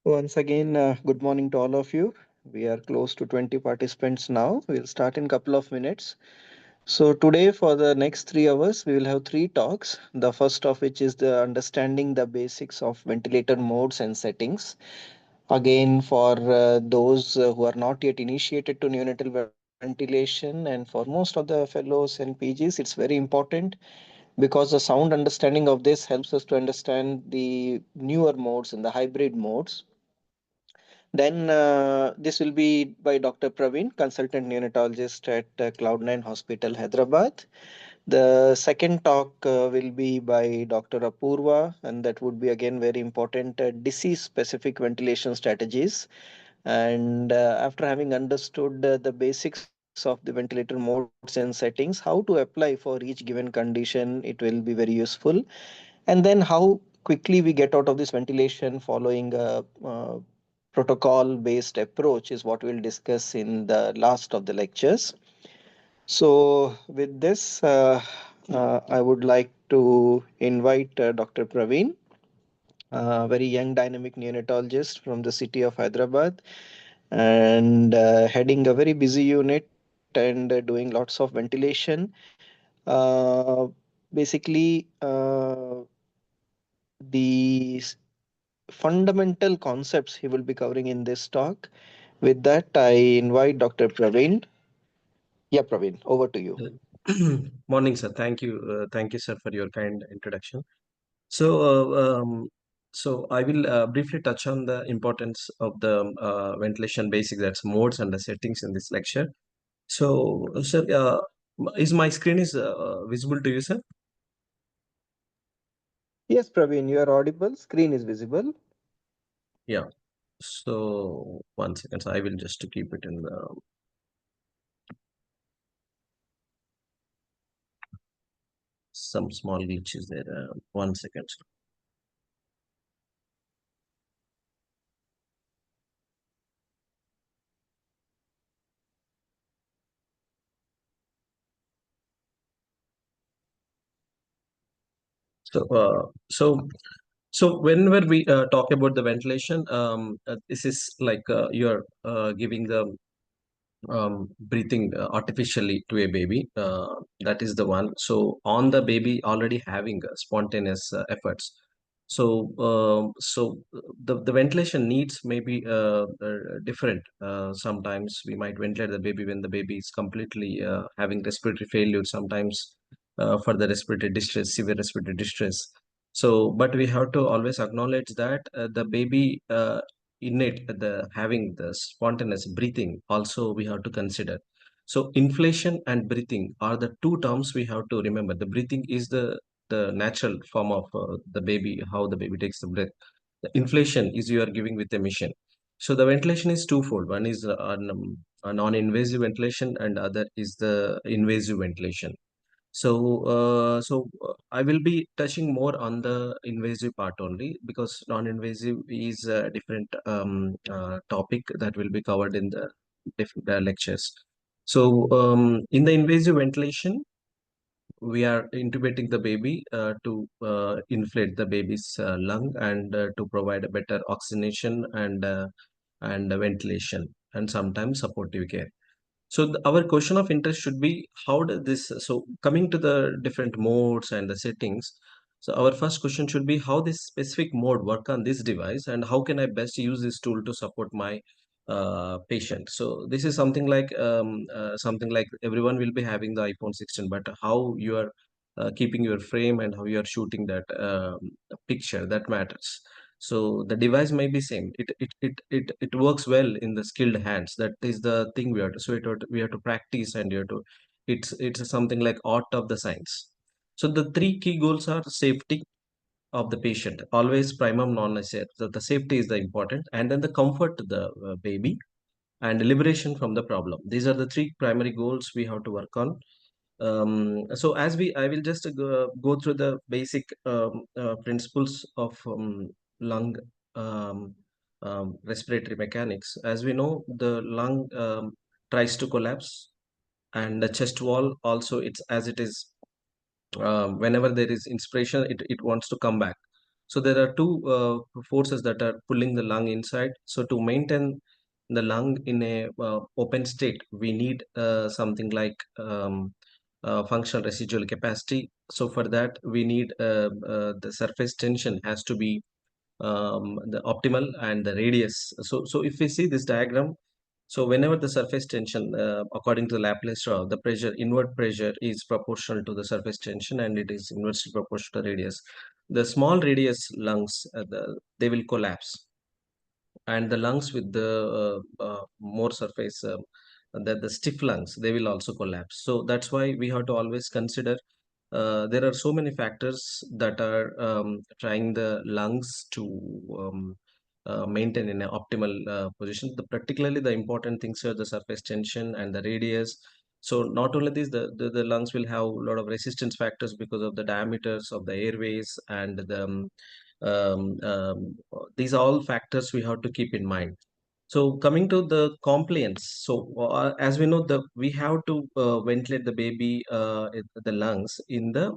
Once again, good morning to all of you. We are close to 20 participants now. We'll start in a couple of minutes. So today for the next 3 hours, we will have three talks. The first of which is the understanding the basics of ventilator modes and settings. Again, for those who are not yet initiated to neonatal ventilation, and for most of the fellows and PGs, it's very important because the sound understanding of this helps us to understand the newer modes and the hybrid modes. Then this will be by Dr. Praveen, consultant neonatologist at Cloud9 Hospital, Hyderabad. The second talk will be by Dr. Apurva, and that would be again very important disease specific ventilation strategies. And after having understood the basics of the ventilator modes and settings, how to apply for each given condition, it will be very useful. And then how quickly we get out of this ventilation following a protocol based approach is what we'll discuss in the last of the lectures. So, with this, I would like to invite Dr. Praveen, a very young dynamic neonatologist from the city of Hyderabad, and heading a very busy unit and doing lots of ventilation. Uh, Basically, the fundamental concepts he will be covering in this talk. With that, I invite Dr. Praveen. Yeah, Praveen, over to you. Morning, sir. Thank you, sir, for your kind introduction. So, I will briefly touch on the importance of the ventilation basics, that's modes and the settings in this lecture. So, sir, is my screen is visible to you, sir? Yes, Praveen, you are audible. Screen is visible. Yeah. So, one second. So I will just keep it in the some small glitches there. One second. So, whenever we talk about the ventilation, this is like you're giving the breathing artificially to a baby. That is the one. So on the baby already having spontaneous efforts. The ventilation needs maybe different. Sometimes we might ventilate the baby when the baby is completely having respiratory failure. Sometimes for the respiratory distress, severe respiratory distress. So, but we have to always acknowledge that the baby innate the having the spontaneous breathing also we have to consider. So inflation and breathing are the two terms we have to remember. The breathing is the natural form of the baby, how the baby takes the breath. The inflation is you are giving with emission. So the ventilation is twofold. One is a non-invasive ventilation and other is the invasive ventilation. I will be touching more on the invasive part only because non-invasive is a different topic that will be covered in the different lectures. In the invasive ventilation, we are intubating the baby to inflate the baby's lung and to provide a better oxygenation and ventilation and sometimes supportive care. So our question of interest should be how does this, so coming to the different modes and the settings. So our first question should be how this specific mode work on this device and how can I best use this tool to support my patient. So this is something like everyone will be having the iPhone 16, but how you are keeping your frame and how you are shooting that picture that matters. So the device may be same. It works well in the skilled hands. That is the thing we have to. We have to practice and you have to. It's something like art of the science. So the three key goals are safety of the patient. Always primum non nocere. So the safety is the important, and then the comfort to the baby and liberation from the problem. These are the three primary goals we have to work on. I will just go through the basic principles of lung um, respiratory mechanics. As we know, the lung tries to collapse, and the chest wall also. It's as it is whenever there is inspiration, it wants to come back. So there are two forces that are pulling the lung inside. So to maintain the lung in a open state, we need something like functional residual capacity. So for that, we need the surface tension has to be the optimal and the radius. So if we see this diagram, so whenever the surface tension, according to the Laplace law, the pressure, inward pressure is proportional to the surface tension and it is inversely proportional to radius. The small radius lungs, they will collapse, and the lungs with the more surface, the stiff lungs, they will also collapse. So that's why we have to always consider there are so many factors that are trying the lungs to maintain in an optimal position. Particularly the important things are the surface tension and the radius. So not only this, the lungs will have a lot of resistance factors because of the diameters of the airways and um, um, these are all factors we have to keep in mind. So coming to the compliance, so as we know, we have to ventilate the baby, the lungs in the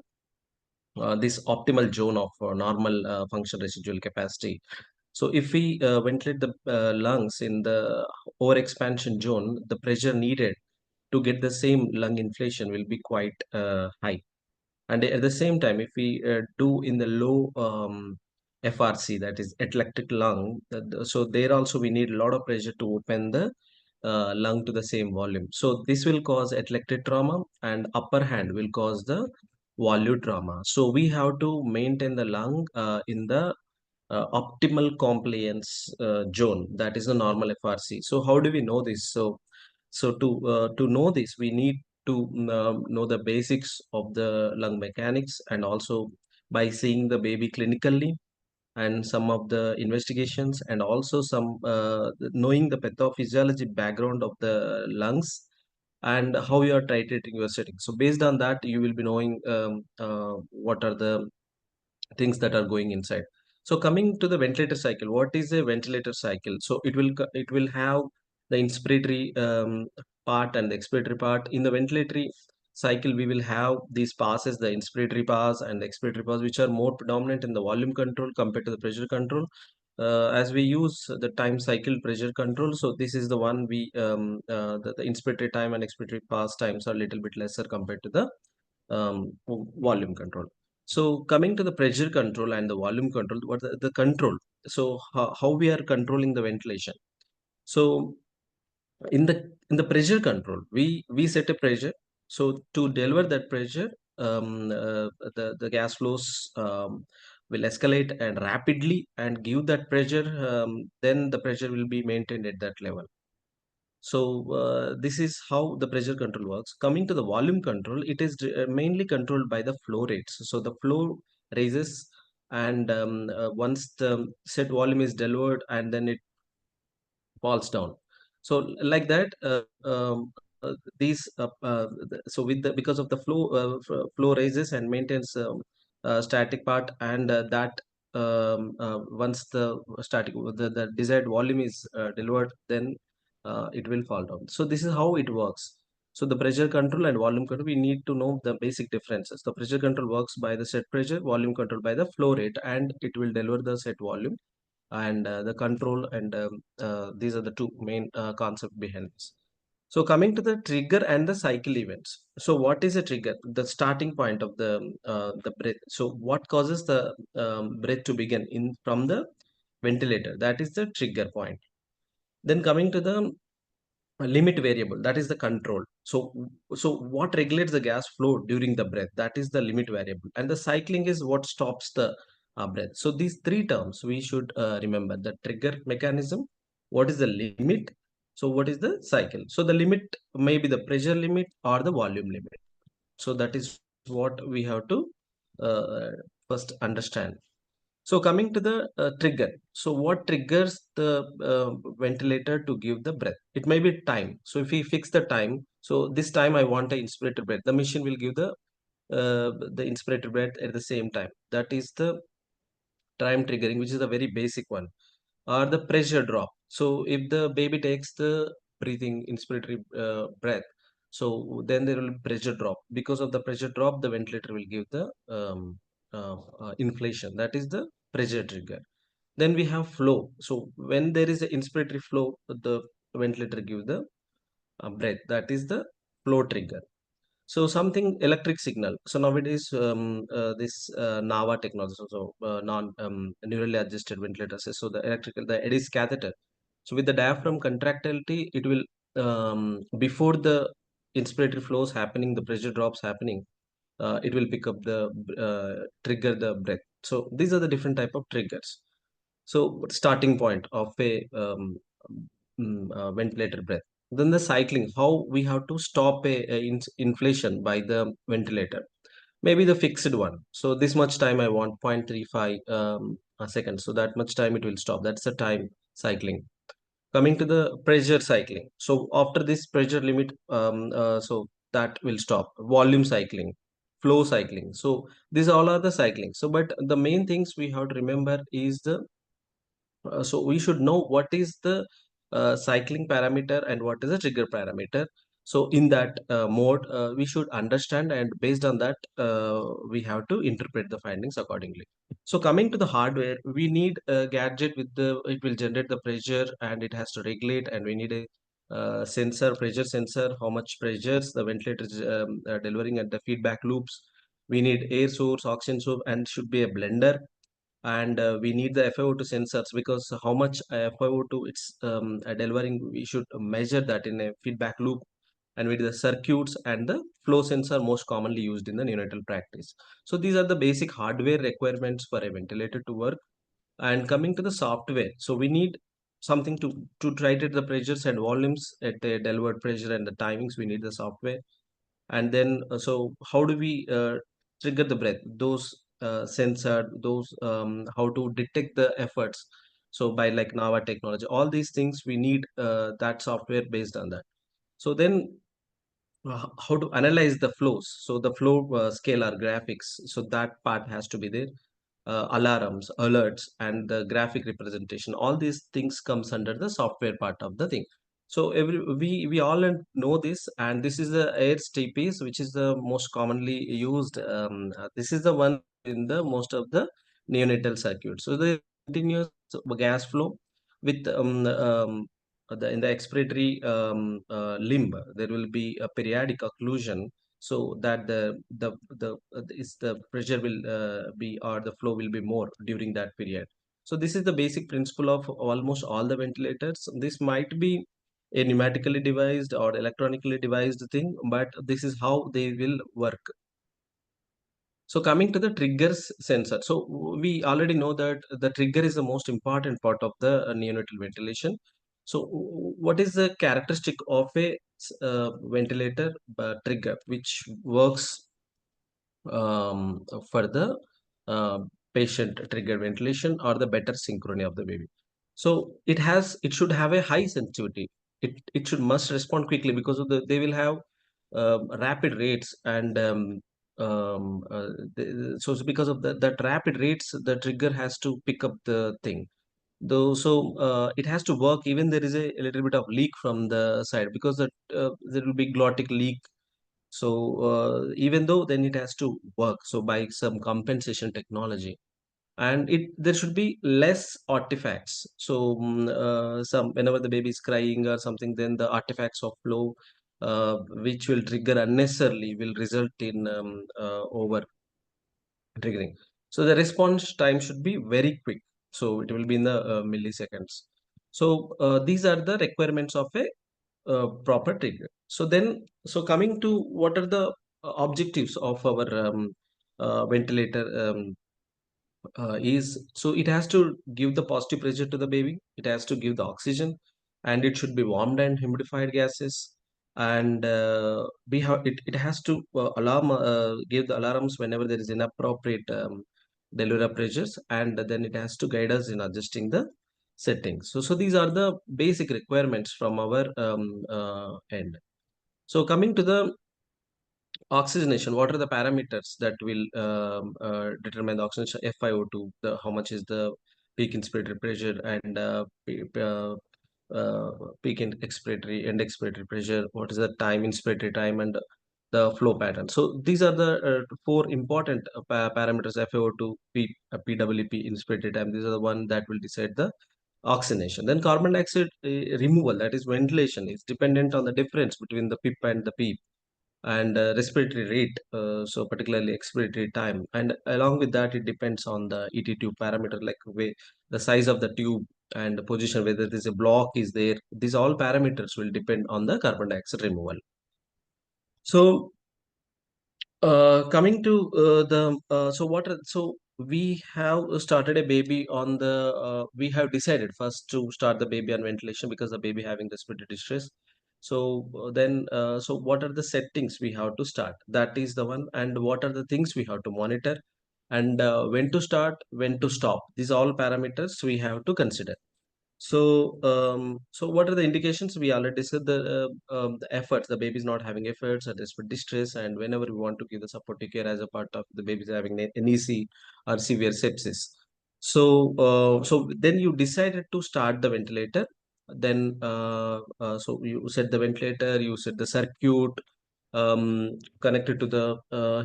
this optimal zone of normal function residual capacity. So if we ventilate the lungs in the overexpansion zone, the pressure needed to get the same lung inflation will be quite high. And at the same time, if we do in the low FRC, that is atelectic lung, so there also we need a lot of pressure to open the lung to the same volume. So this will cause atelectic trauma, and upper hand will cause the volute trauma. So we have to maintain the lung in the optimal compliance zone, that is the normal FRC. So how do we know this? So to know this, we need to know the basics of the lung mechanics, and also by seeing the baby clinically and some of the investigations, and also some knowing the pathophysiology background of the lungs and how you are titrating your setting. So based on that, you will be knowing what are the things that are going inside. So coming to the ventilator cycle, what is a ventilator cycle? So it will have the inspiratory part and the expiratory part. In the ventilatory cycle, we will have these passes, the inspiratory pass and the expiratory pass, which are more predominant in the volume control compared to the pressure control. As we use the time cycle pressure control, so this is the one the inspiratory time and expiratory pass times are a little bit lesser compared to the volume control. So coming to the pressure control and the volume control, what the control? So how we are controlling the ventilation? So in the pressure control, we set a pressure. So to deliver that pressure, the gas flows will escalate and rapidly and give that pressure. Then the pressure will be maintained at that level. So this is how the pressure control works. Coming to the volume control, it is mainly controlled by the flow rates. So the flow raises, and once the set volume is delivered, and then it falls down. So like that, these so with the because of the flow raises and maintains static part, and that once the desired volume is delivered, then it will fall down. So this is how it works. So the pressure control and volume control, we need to know the basic differences. The pressure control works by the set pressure, volume control by the flow rate, and it will deliver the set volume. And the control, and these are the two main concept behind this. So coming to the trigger and the cycle events. So what is a trigger? The starting point of the breath. So what causes the breath to begin in from the ventilator? That is the trigger point. Then coming to the limit variable, that is the control. So what regulates the gas flow during the breath? That is the limit variable, and the cycling is what stops the breath. So these three terms we should remember: the trigger mechanism, what is the limit, so what is the cycle. So the limit may be the pressure limit or the volume limit. So that is what we have to uh, first understand. So coming to the trigger. So what triggers the ventilator to give the breath? It may be time. So if we fix the time, so this time I want a inspirator breath, the machine will give the inspirator breath at the same time. That is the time triggering, which is the very basic one. Or the pressure drop. So if the baby takes the breathing inspiratory breath, so then there will be pressure drop. Because of the pressure drop, the ventilator will give the inflation. That is the pressure trigger. Then we have flow. So when there is an inspiratory flow, the ventilator give the breath. That is the flow trigger. So something electric signal. So nowadays, this NAVA technology, non neurally adjusted ventilators. So the EDIS catheter. So with the diaphragm contractility, it will before the inspiratory flows happening, the pressure drops happening, it will pick up the trigger the breath. So these are the different type of triggers. So starting point of a ventilator breath. Then the cycling, how we have to stop inflation by the ventilator. Maybe the fixed one. So this much time I want 0.35 seconds. So that much time it will stop. That's the time cycling. Coming to the pressure cycling. So after this pressure limit, so that will stop. Volume cycling, flow cycling. So these all are the cycling. So but the main things we have to remember is the so we should know what is the cycling parameter and what is the trigger parameter. So in that mode, we should understand, and based on that, we have to interpret the findings accordingly. So coming to the hardware, we need a gadget with the it will generate the pressure and it has to regulate, and we need a sensor, pressure sensor, how much pressures the ventilator is delivering at the feedback loops. We need air source, oxygen source, and should be a blender, and we need the FiO2 sensors, because how much FiO2 it's delivering, we should measure that in a feedback loop, and with the circuits and the flow sensor most commonly used in the neonatal practice. So these are the basic hardware requirements for a ventilator to work. And coming to the software, so we need something to titrate the pressures and volumes at the delivered pressure and the timings. We need the software. And then so how do we trigger the breath, those sensor, those how to detect the efforts, so by like Nava technology, all these things we need that software based on that. So then how to analyze the flows, so the flow scalar graphics, so that part has to be there. Alarms, alerts, and the graphic representation, all these things comes under the software part of the thing. So every we all know this, and this is the airs TPs, which is the most commonly used. This is the one in the most of the neonatal circuit. So the continuous gas flow with in the expiratory limb, there will be a periodic occlusion, so that the is the pressure will be, or the flow will be more during that period. So this is the basic principle of almost all the ventilators. This might be a pneumatically devised or electronically devised thing, but this is how they will work. So coming to the triggers sensor. So we already know that the trigger is the most important part of the neonatal ventilation. So what is the characteristic of a ventilator trigger which works for the uh, patient trigger ventilation or the better synchrony of the baby? So it should have a high sensitivity. It should must respond quickly, because of they will have rapid rates, and so because of that rapid rates, the trigger has to pick up the thing. Though, so it has to work even there is a little bit of leak from the side, because there will be glottic leak. So even though then it has to work, so by some compensation technology, and it there should be less artifacts. So some whenever the baby is crying or something, then the artifacts of flow which will trigger unnecessarily will result in over triggering. So the response time should be very quick. So it will be in the milliseconds. So these are the requirements of a proper trigger. So then, so coming to what are the objectives of our ventilator is, so it has to give the positive pressure to the baby, it has to give the oxygen, and it should be warmed and humidified gases, and it has to give the alarms whenever there is inappropriate delivery pressures, and then it has to guide us in adjusting the settings. So these are the basic requirements from our end. So coming to the oxygenation, what are the parameters that will determine the oxygenation? FiO2, how much is the peak inspiratory pressure, and uh, peak in expiratory and expiratory pressure, what is the time, inspiratory time, and the flow pattern. So these are the four important parameters: FiO2, PWP, inspiratory time. These are the one that will decide the oxygenation. Then carbon dioxide removal, that is ventilation, is dependent on the difference between the PIP and the PEEP, and respiratory rate, so particularly expiratory time, and along with that it depends on the ET tube parameter, like way the size of the tube and the position, whether there's a block is there. These all parameters will depend on the carbon dioxide removal. So coming to the so what are, so we have started a baby on the we have decided first to start the baby on ventilation because the baby having respiratory distress. So then so what are the settings we have to start, that is the one, and what are the things we have to monitor, and when to start, when to stop. These all parameters we have to consider. So what are the indications? We already discussed the efforts. The baby is not having efforts or desperate distress, and whenever we want to give the supportive care as a part of the baby is having an NEC or severe sepsis. So then you decided to start the ventilator. Then so you set the ventilator, you set the circuit connected to the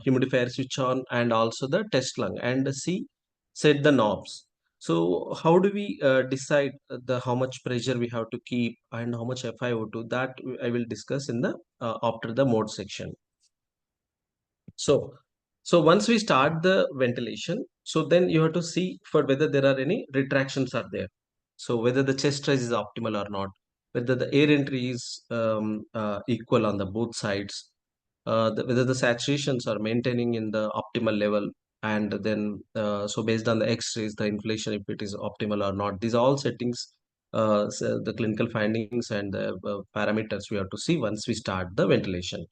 humidifier switch on, and also the test lung, and C, set the knobs. So how do we decide the how much pressure we have to keep and how much FiO2? That I will discuss in the after the mode section. So, so once we start the ventilation, so then you have to see for whether there are any retractions are there. So whether the chest rise is optimal or not, whether the air entry is equal on the both sides, whether the saturations are maintaining in the optimal level, and then so based on the X-rays, the inflation if it is optimal or not. These are all settings, so the clinical findings and the parameters we have to see once we start the ventilation.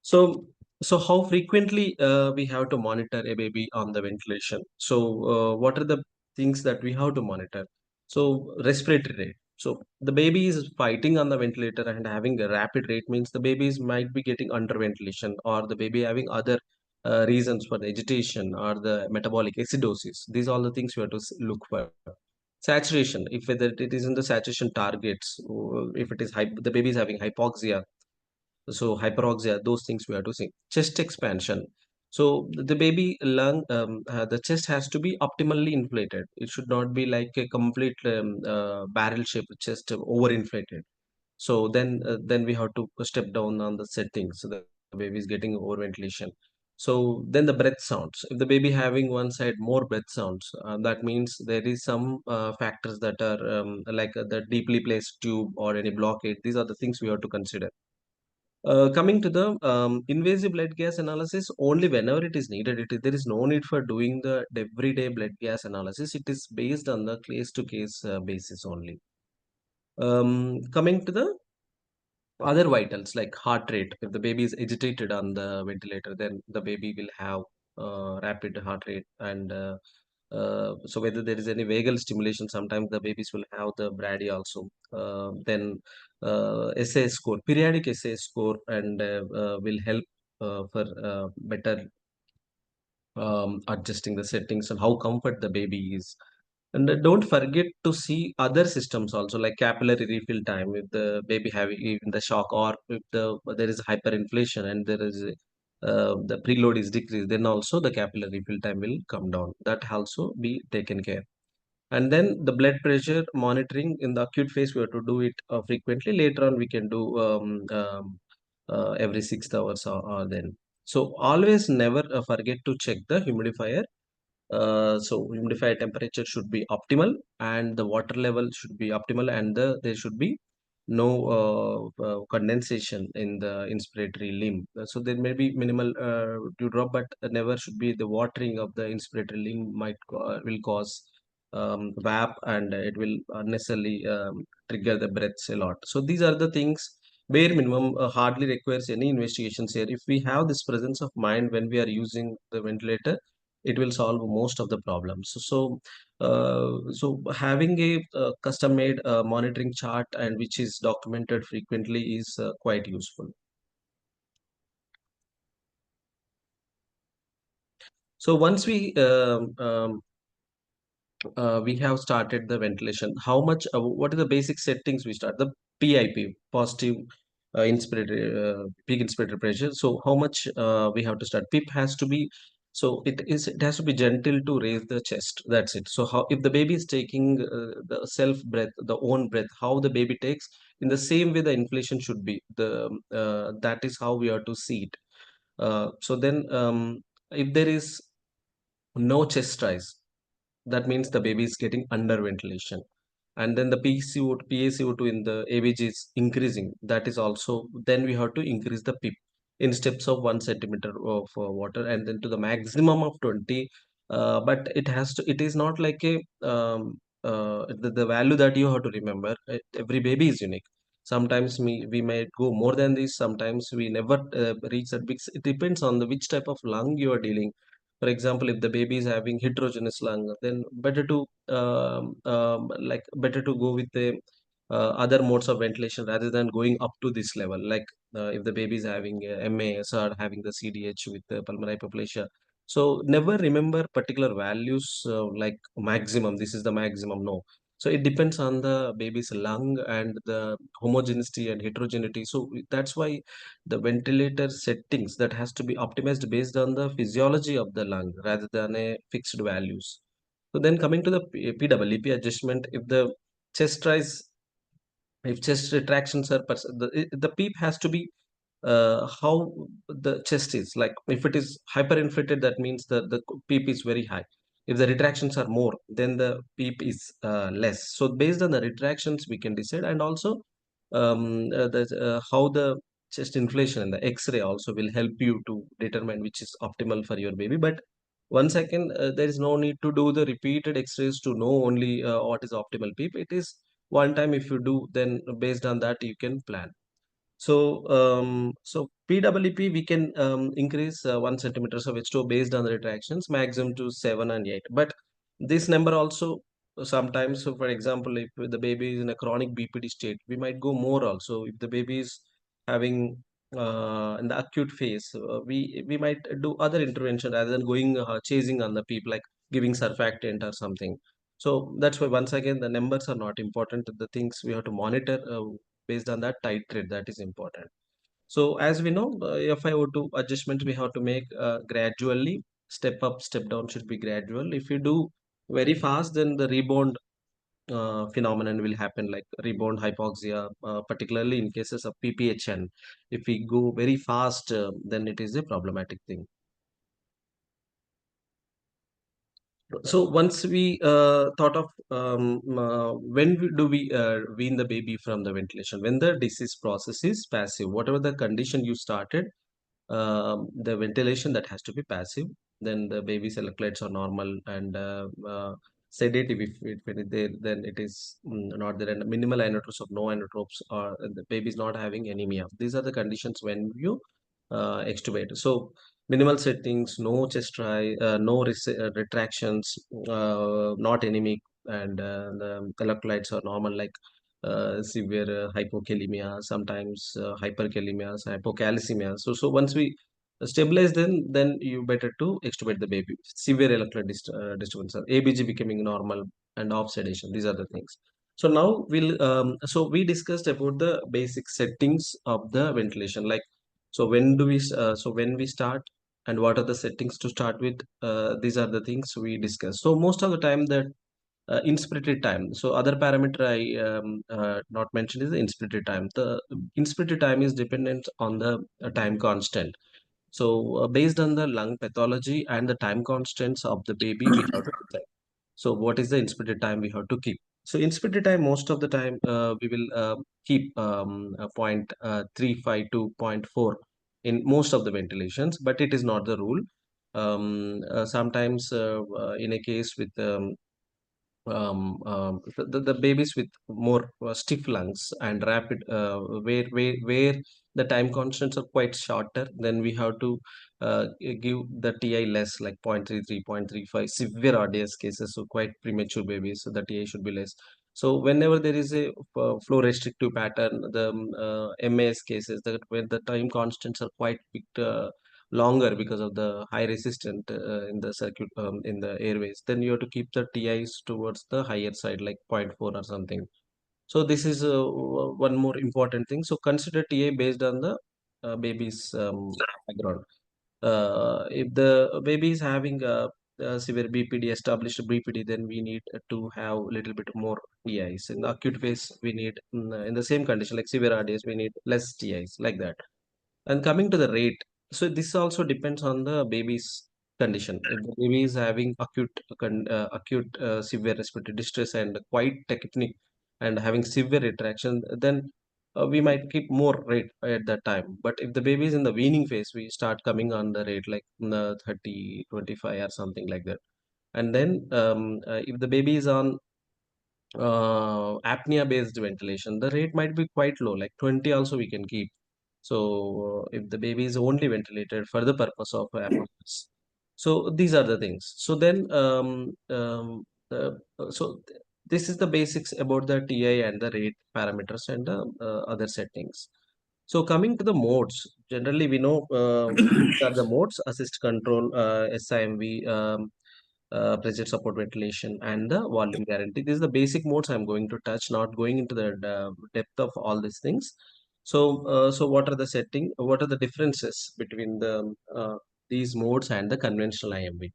So, so how frequently we have to monitor a baby on the ventilation? So, what are the things that we have to monitor? So, respiratory rate. So, the baby is fighting on the ventilator and having a rapid rate means the babies might be getting under ventilation, or the baby having other reasons for the agitation or the metabolic acidosis. These are all the things we have to look for. Saturation, if whether it is in the saturation targets, if it is the baby is having hypoxia, so hyperoxia, those things we have to see. Chest expansion. So the baby lung, the chest has to be optimally inflated. It should not be like a complete barrel shaped chest overinflated. So then we have to step down on the settings. So the baby is getting overventilation. So then the breath sounds. If the baby having one side more breath sounds, that means there is some factors that are like the deeply placed tube or any blockade. These are the things we have to consider. Coming to the invasive blood gas analysis, only whenever it is needed. There is no need for doing the everyday blood gas analysis. It is based on the case-to-case basis only. Coming to the other vitals like heart rate. If the baby is agitated on the ventilator, then the baby will have rapid heart rate. And so whether there is any vagal stimulation, sometimes the babies will have the brady also. Then SA score, periodic SA score, and will help for better adjusting the settings and how comfort the baby is. And don't forget to see other systems also, like capillary refill time. If the baby having even the shock, or if there is hyperinflation and there is the preload is decreased, then also the capillary refill time will come down. That also be taken care. And then the blood pressure monitoring in the acute phase, we have to do it frequently. Later on, we can do every 6 hours or then. So always never forget to check the humidifier. So humidifier temperature should be optimal, and the water level should be optimal, and there should be no condensation in the inspiratory limb. So there may be minimal dew drop, but never should be the watering of the inspiratory limb will cause VAP, and it will unnecessarily trigger the breaths a lot. So these are the things. Bare minimum hardly requires any investigations here. If we have this presence of mind when we are using the ventilator, it will solve most of the problems. So having a custom made monitoring chart and which is documented frequently is quite useful. So once we have started the ventilation, how much what are the basic settings we start? The PIP, positive inspiratory peak inspiratory pressure. So how much we have to start? PIP has to be, so it has to be gentle to raise the chest. That's it. So how if the baby is taking the self breath, the own breath, how the baby takes, in the same way the inflation should be. The that is how we have to see it. So then if there is no chest rise, that means the baby is getting under ventilation. And then the PCO2, PaCO2 in the AVG is increasing. That is also, then we have to increase the PIP in steps of 1 centimeter of water, and then to the maximum of 20. But it is not like the value that you have to remember. Every baby is unique. Sometimes we might go more than this, sometimes we never reach that, because it depends on the which type of lung you are dealing. For example, if the baby is having heterogeneous lung, then better to go with the other modes of ventilation rather than going up to this level. Like if the baby is having MAS or having the CDH with the pulmonary hyperplasia. So never remember particular values like maximum. This is the maximum. No. So it depends on the baby's lung and the homogeneity and heterogeneity. So that's why the ventilator settings that has to be optimized based on the physiology of the lung rather than a fixed values. So then coming to the PWP adjustment, if the chest rise, if chest retractions are the PEEP has to be how the chest is. Like if it is hyperinflated, that means the PEEP is very high. If the retractions are more, then the PEEP is less. So based on the retractions, we can decide, and also how the chest inflation and the X-ray also will help you to determine which is optimal for your baby. But one second, there is no need to do the repeated X-rays to know only what is optimal PEEP. It is one time if you do, then based on that you can plan. So PWP we can increase 1 centimeter of H2O based on the retractions, maximum to 7 and 8. But this number also sometimes, so for example, if the baby is in a chronic BPD state, we might go more also. If the baby is having in the acute phase, we might do other intervention rather than going chasing on the people like giving surfactant or something. So that's why once again the numbers are not important. The things we have to monitor based on that titrate, that is important. So as we know, FiO2 adjustment we have to make gradually. Step up, step down should be gradual. If you do very fast, then the rebound phenomenon will happen, like rebound hypoxia, particularly in cases of PPHN. If we go very fast, then it is a problematic thing. So once we thought of do we wean the baby from the ventilation? When the disease process is passive, whatever the condition you started, the ventilation that has to be passive. Then the baby's electrolytes are normal and sedative. If it is there, then it is not there. And minimal inotropes of no inotropes, or the baby is not having anemia. These are the conditions when you extubate. So minimal settings, no chest dry, no retractions, not anemic, and the electrolytes are normal, like severe hypokalemia, sometimes hyperkalemia, hypocalcemia. So once we stabilize, then you better to extubate the baby. Severe electrolyte disturbance, ABG becoming normal, and off sedation. These are the things. So now so we discussed about the basic settings of the ventilation, like so when we start and what are the settings to start with. These are the things we discuss. So most of the time that inspiratory time. So other parameter I not mentioned is the inspiratory time. The inspiratory time is dependent on the time constant. So based on the lung pathology and the time constants of the baby, we have to decide. So what is the inspiratory time we have to keep? So inspiratory time, most of the time we will keep 0.35 to zero point 0.4 in most of the ventilations, but it is not the rule. Sometimes in a case with the babies with more stiff lungs and rapid where the time constants are quite shorter, then we have to give the TI less, like 0.33, 0.35. Severe RDS cases, so quite premature babies, so the TI should be less. So whenever there is a flow restrictive pattern, the MAS cases, that where the time constants are quite big, longer because of the high resistant in the circuit in the airways, then you have to keep the TIs towards the higher side, like zero point 0.4 or something. So this is one more important thing. So consider TA based on the baby's background. If the baby is having severe BPD, established BPD, then we need to have a little bit more TIs. In the acute phase, we need in the same condition like severe RDS, we need less TIs, like that. And coming to the rate, so this also depends on the baby's condition. If the baby is having acute severe respiratory distress and quite tachypneic and having severe retraction, then we might keep more rate at that time. But if the baby is in the weaning phase, we start coming on the rate like 30, 25 or something like that. And then if the baby is on apnea based ventilation, the rate might be quite low, like 20 also we can keep. So if the baby is only ventilated for the purpose of apneas, So these are the things. So then, so this is the basics about the TI and the rate parameters and the other settings. So coming to the modes, generally we know these are the modes: assist control, SIMV, pressure support ventilation, and the volume guarantee. These are the basic modes I'm going to touch, not going into the depth of all these things. So what are the setting? What are the differences between the these modes and the conventional IMV?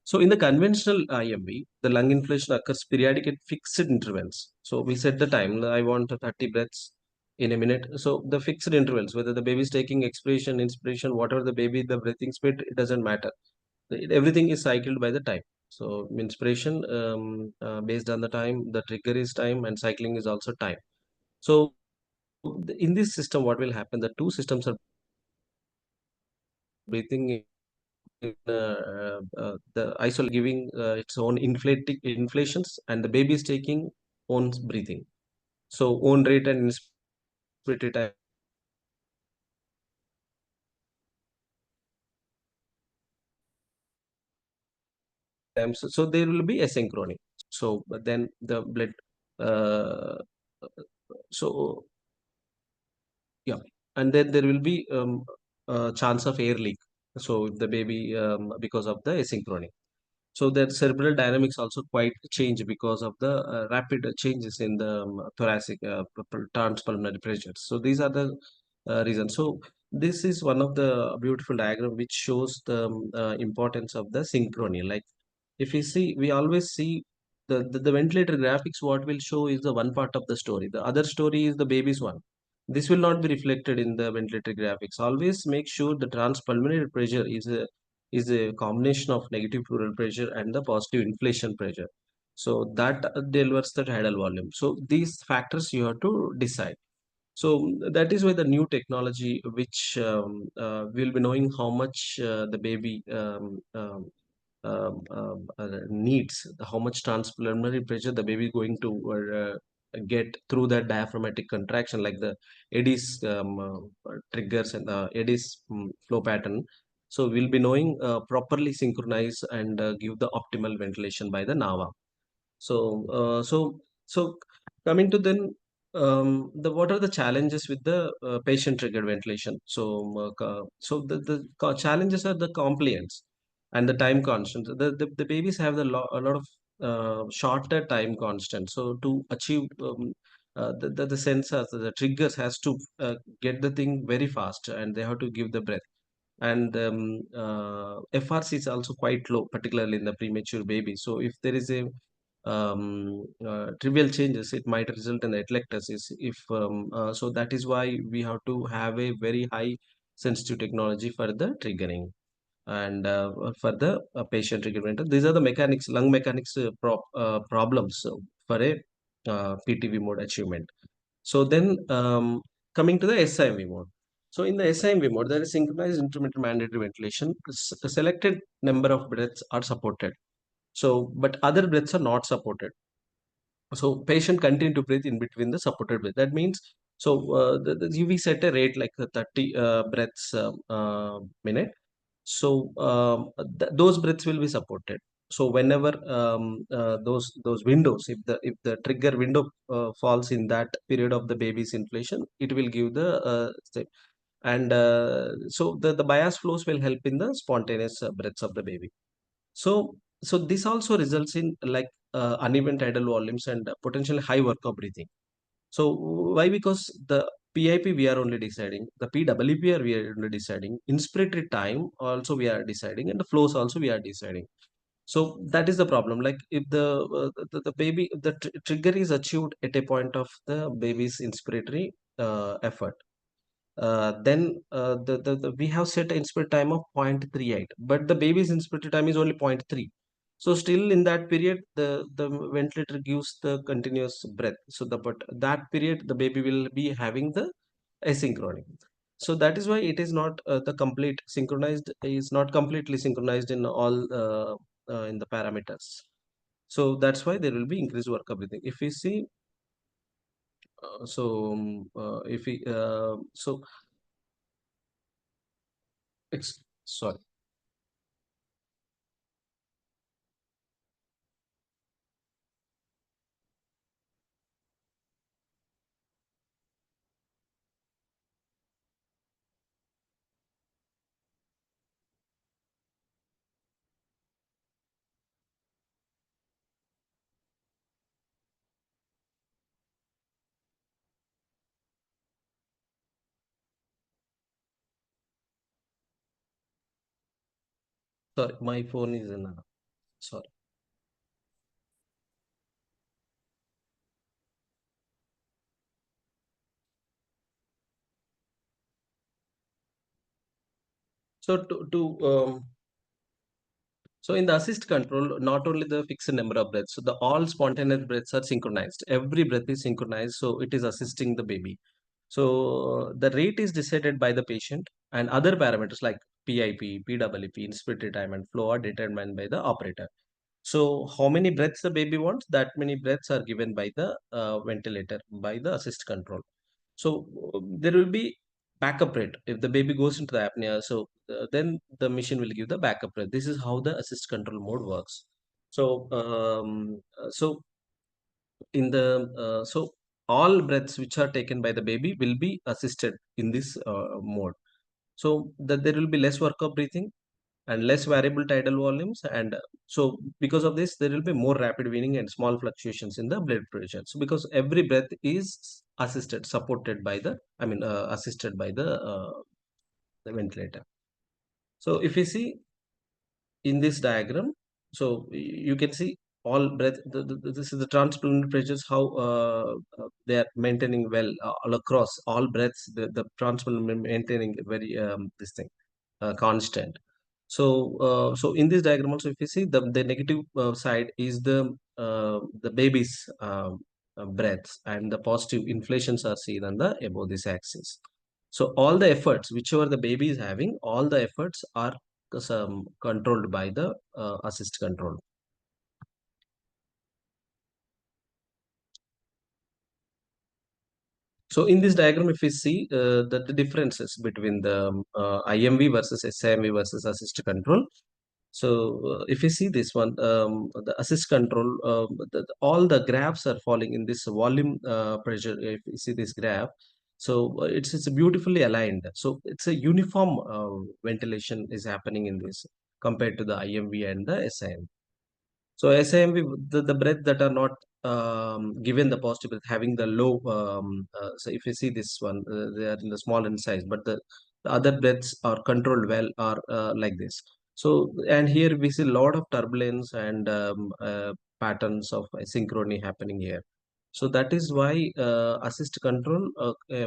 So in the conventional IMV, the lung inflation occurs periodic at fixed intervals. So we set the time. I want 30 breaths in a minute. So the fixed intervals, whether the baby is taking expiration, inspiration, whatever the baby, the breathing speed, it doesn't matter. Everything is cycled by the time. So inspiration based on the time, the trigger is time, and cycling is also time. So in this system, what will happen? The two systems are breathing in the isolated giving its own inflations, and the baby is taking own breathing. So own rate and inspiratory time. So there will be asynchrony. So but then the blood. Uh, so yeah, and then there will be chance of air leak. So if the baby because of the asynchrony. So that cerebral dynamics also quite change because of the rapid changes in the thoracic transpulmonary pressure. So these are the reasons. So this is one of the beautiful diagram which shows the importance of the synchrony. Like if you see, we always see the ventilator graphics. What will show is the one part of the story. The other story is the baby's one. This will not be reflected in the ventilator graphics. Always make sure the transpulmonary pressure is a combination of negative pleural pressure and the positive inflation pressure. So that delivers the tidal volume. So these factors you have to decide. So that is why the new technology, which will be knowing how much the baby needs, how much transpulmonary pressure the baby is going to get through that diaphragmatic contraction, like the Eddy's triggers and the Eddy's flow pattern. So we'll be knowing properly synchronize and give the optimal ventilation by the NAVA. So, so coming to then the what are the challenges with the patient triggered ventilation? So the challenges are the compliance and the time constant. The babies have a lot of shorter time constant. So to achieve the sensors, the triggers has to get the thing very fast, and they have to give the breath. And FRC is also quite low, particularly in the premature baby. So if there is a trivial changes, it might result in atelectasis. If so, that is why we have to have a very high sensitive technology for the triggering and for the patient treatment. These are the mechanics, lung mechanics problems for a PTV mode achievement. So then coming to the SIMV mode. So in the SIMV mode, there is synchronized intermittent mandatory ventilation. A selected number of breaths are supported. So, but other breaths are not supported. So patient continue to breathe in between the supported breath. That means so we set a rate like 30 breaths minute. So those breaths will be supported. So whenever those windows, if the trigger window falls in that period of the baby's inflation, it will give the step. And so the bias flows will help in the spontaneous breaths of the baby. So, so this also results in like uneven tidal volumes and potentially high workup breathing. So why? Because the PIP we are only deciding, the PWP we are only deciding, inspiratory time also we are deciding, and the flows also we are deciding. So that is the problem. Like if the baby, the trigger is achieved at a point of the baby's inspiratory effort, then we have set an inspiratory time of 0.38, but the baby's inspiratory time is only 0.3. So still in that period, the ventilator gives the continuous breath. So but that period, the baby will be having the asynchrony. So that is why it is not the complete synchronized, is not completely synchronized in all in the parameters. So that's why there will be increased work everything. If we see, if we so sorry. Sorry, my phone is in. Sorry. So so in the assist control, not only the fixed number of breaths, so the all spontaneous breaths are synchronized. Every breath is synchronized, so it is assisting the baby. So the rate is decided by the patient, and other parameters like PIP, PWP, inspiratory time, and flow are determined by the operator. So how many breaths the baby wants, that many breaths are given by the ventilator, by the assist control. So there will be backup rate if the baby goes into the apnea. So then the machine will give the backup rate. This is how the assist control mode works. So so in the so all breaths which are taken by the baby will be assisted in this mode. So that there will be less work of breathing and less variable tidal volumes, and so because of this there will be more rapid weaning and small fluctuations in the blood pressure. So because every breath is assisted, supported by the, assisted by the ventilator. So if you see in this diagram, so you can see all breath, this is the transplant pressures, how they are maintaining well all across all breaths, the transplant maintaining very this thing constant. So, so in this diagram also, if you see the negative side is the baby's breaths, and the positive inflations are seen on the above this axis. So all the efforts, whichever the baby is having, all the efforts are controlled by the assist control. So in this diagram, if we see the differences between the IMV versus SIMV versus assist control. So if you see this one, the assist control, all the graphs are falling in this volume pressure. If you see this graph, so it's beautifully aligned. So it's a uniform ventilation is happening in this compared to the IMV and the SIMV. So SIMV, the breath that are not given the positive breath, having the low. So if you see this one, they are in the small in size, but the other breaths are controlled well, are like this. So and here we see a lot of turbulence and patterns of asynchrony happening here. So that is why assist control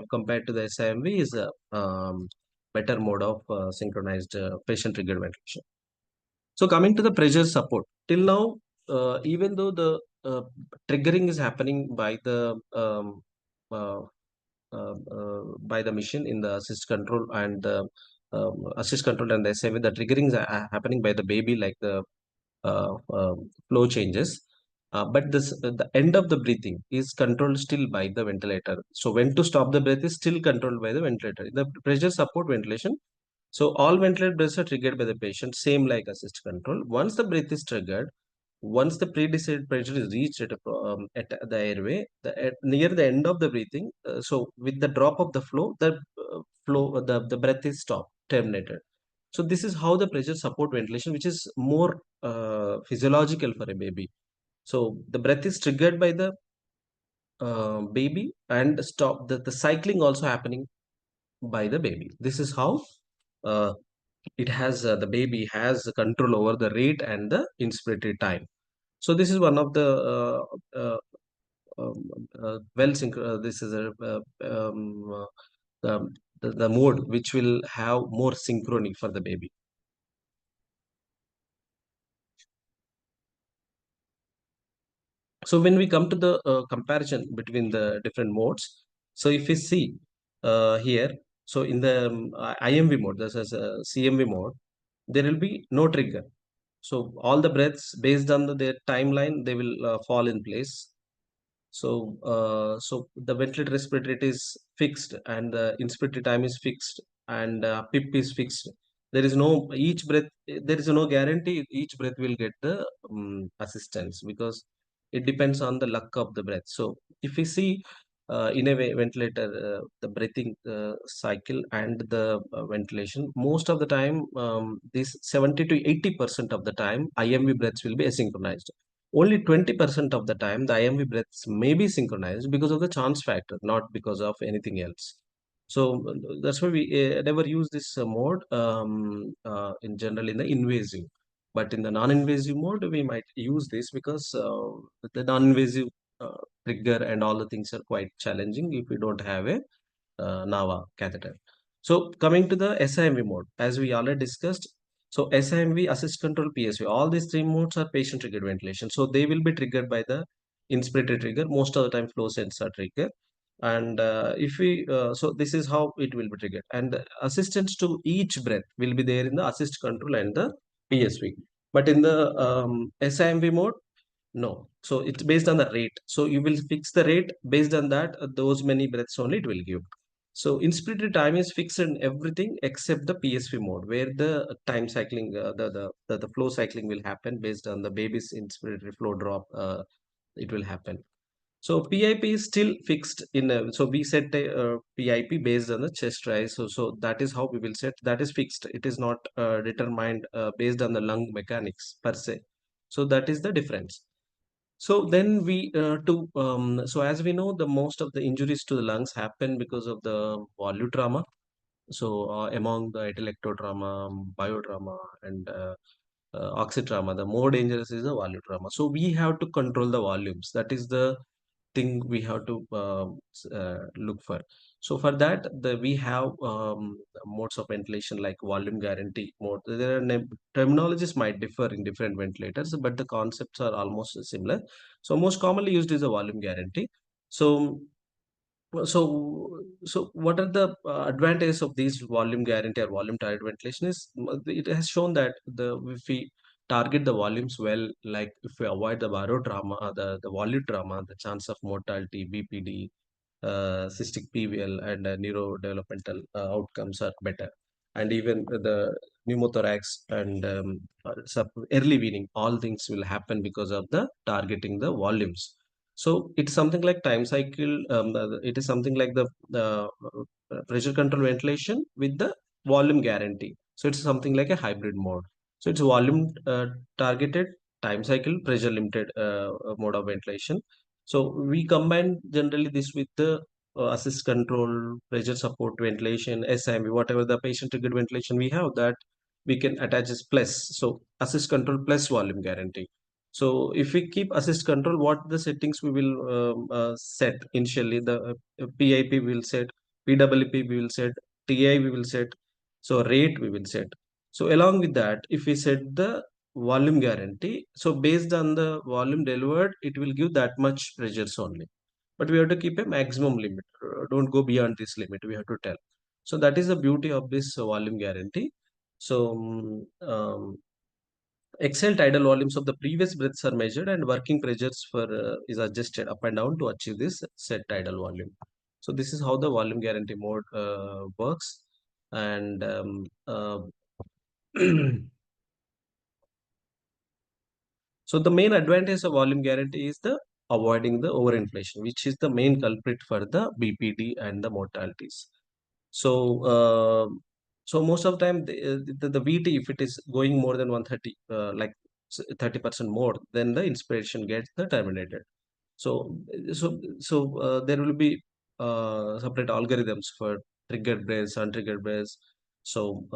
compared to the SIMV is a better mode of synchronized patient triggered ventilation. So coming to the pressure support, till now, even though the triggering is happening uh, by the machine in the assist control and the assist control and the SMA, the triggering is happening by the baby, like the flow changes. But this the end of the breathing is controlled still by the ventilator. So when to stop the breath is still controlled by the ventilator. The pressure support ventilation, so all ventilated breaths are triggered by the patient, same like assist control. Once the breath is triggered, once the pre-decided pressure is reached at the airway, near the end of the breathing, so with the drop of the flow, the breath is stopped, terminated. So this is how the pressure support ventilation, which is more physiological for a baby. So the breath is triggered by the baby and stop the cycling also happening by the baby. This is how uh, it has the baby has control over the rate and the inspiratory time. So this is one of the um, this is the mode which will have more synchrony for the baby. So when we come to the comparison between the different modes, so if we see here, so in the IMV mode, this is a CMV mode, there will be no trigger. So all the breaths based on their timeline, they will fall in place. So, so the ventilator respiratory rate is fixed, and the inspiratory time is fixed, and PIP is fixed. There is no each breath. There is no guarantee each breath will get the assistance, because it depends on the luck of the breath. So, if we see in a way, ventilator, the breathing cycle and the ventilation, most of the time, this 70 to 80% of the time, IMV breaths will be asynchronized. Only 20% of the time, the IMV breaths may be synchronized because of the chance factor, not because of anything else. So that's why we never use this mode in general in the invasive. But in the non-invasive mode, we might use this because the non-invasive trigger and all the things are quite challenging if we don't have a NAVA catheter. So coming to the SIMV mode, as we already discussed, so SIMV, assist control, PSV, all these three modes are patient triggered ventilation. So they will be triggered by the inspiratory trigger. Most of the time flow sensor trigger. And if we, so this is how it will be triggered. And the assistance to each breath will be there in the assist control and the PSV. But in the SIMV mode, no. So it's based on the rate. So you will fix the rate based on that, those many breaths only it will give. So inspiratory time is fixed in everything except the PSV mode, where the time cycling, the flow cycling will happen based on the baby's inspiratory flow drop. It will happen. So PIP is still fixed in. So we set a PIP based on the chest rise. So that is how we will set. That is fixed. It is not determined based on the lung mechanics per se. So that is the difference. So then we so as we know, the most of the injuries to the lungs happen because of the volute trauma. So among the atelectotrauma, biotrauma, and oxytrauma, the more dangerous is the volute trauma. So we have to control the volumes. That is the thing we have to look for. So for that, we have modes of ventilation like volume guarantee mode. There are terminologies might differ in different ventilators, but the concepts are almost similar. So most commonly used is a volume guarantee. So so what are the advantages of these volume guarantee or volume target ventilation is it has shown that if we target the volumes well, like if we avoid the barotrauma, the volute trauma, the chance of mortality, BPD, cystic PVL, and neurodevelopmental outcomes are better. And even the pneumothorax and early weaning, all things will happen because of the targeting the volumes. So it's something like time cycle. It is something like the pressure control ventilation with the volume guarantee. So it's something like a hybrid mode. So it's volume targeted, time cycle, pressure limited mode of ventilation. So we combine generally this with the assist control, pressure support ventilation, SIMV, whatever the patient triggered ventilation we have, that we can attach as plus. So assist control plus volume guarantee. So if we keep assist control, what the settings we will set initially, the PIP we will set, PWP we will set, TI we will set, so rate we will set. So along with that, if we set the volume guarantee, so based on the volume delivered, it will give that much pressures only. But we have to keep a maximum limit. Don't go beyond this limit. We have to tell. So that is the beauty of this volume guarantee. So exhale tidal volumes of the previous breaths are measured and working pressures for is adjusted up and down to achieve this set tidal volume. So this is how the volume guarantee mode works. And so the main advantage of volume guarantee is the avoiding the overinflation, which is the main culprit for the BPD and the mortalities. So, so most of the time, the VT, if it is going more than 130, like 30% more, then the inspiration gets the terminated. So, there will be separate algorithms for triggered breaths, untriggered breaths. So,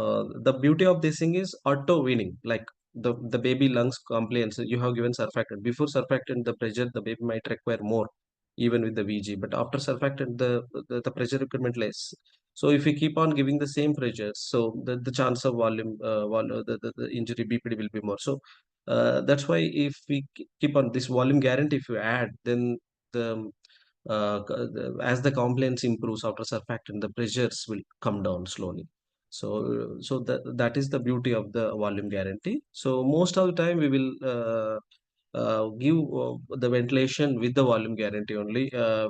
the beauty of this thing is auto weaning, like the baby lungs compliance. You have given surfactant. Before surfactant, the pressure the baby might require more, even with the VG. But after surfactant, the pressure requirement less. So if we keep on giving the same pressure, so the chance of the injury BPD will be more. So that's why if we keep on this volume guarantee, if you add, then the as the compliance improves after surfactant, the pressures will come down slowly. So that is the beauty of the volume guarantee. So most of the time we will give the ventilation with the volume guarantee only. There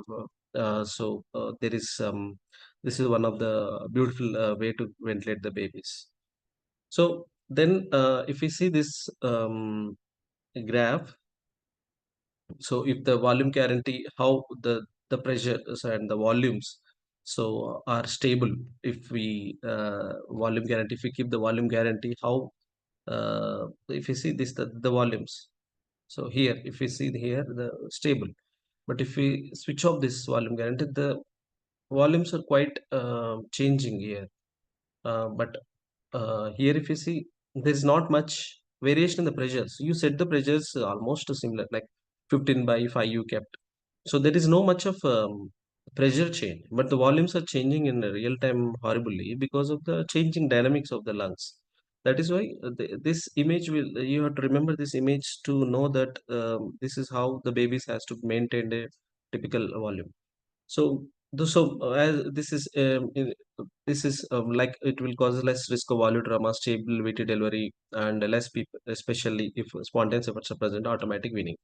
is this is one of the beautiful way to ventilate the babies. So then if we see this graph, so if the volume guarantee, how the pressures and the volumes so are stable. If we volume guarantee, if we keep the volume guarantee, how if you see this, the volumes. So here, if we see here, the stable. But if we switch off this volume guarantee, the volumes are quite changing here. But here, if you see, there is not much. variation in the pressures. You set the pressures almost similar, like 15 by 5 you kept. So there is no much of pressure change, but the volumes are changing in real time horribly because of the changing dynamics of the lungs. That is why this image will, you have to remember this image to know that this is how the babies has to maintain a typical volume. So as this is like it will cause less risk of value trauma, stable VT delivery, and less people, especially if spontaneous efforts are present, automatic weaning.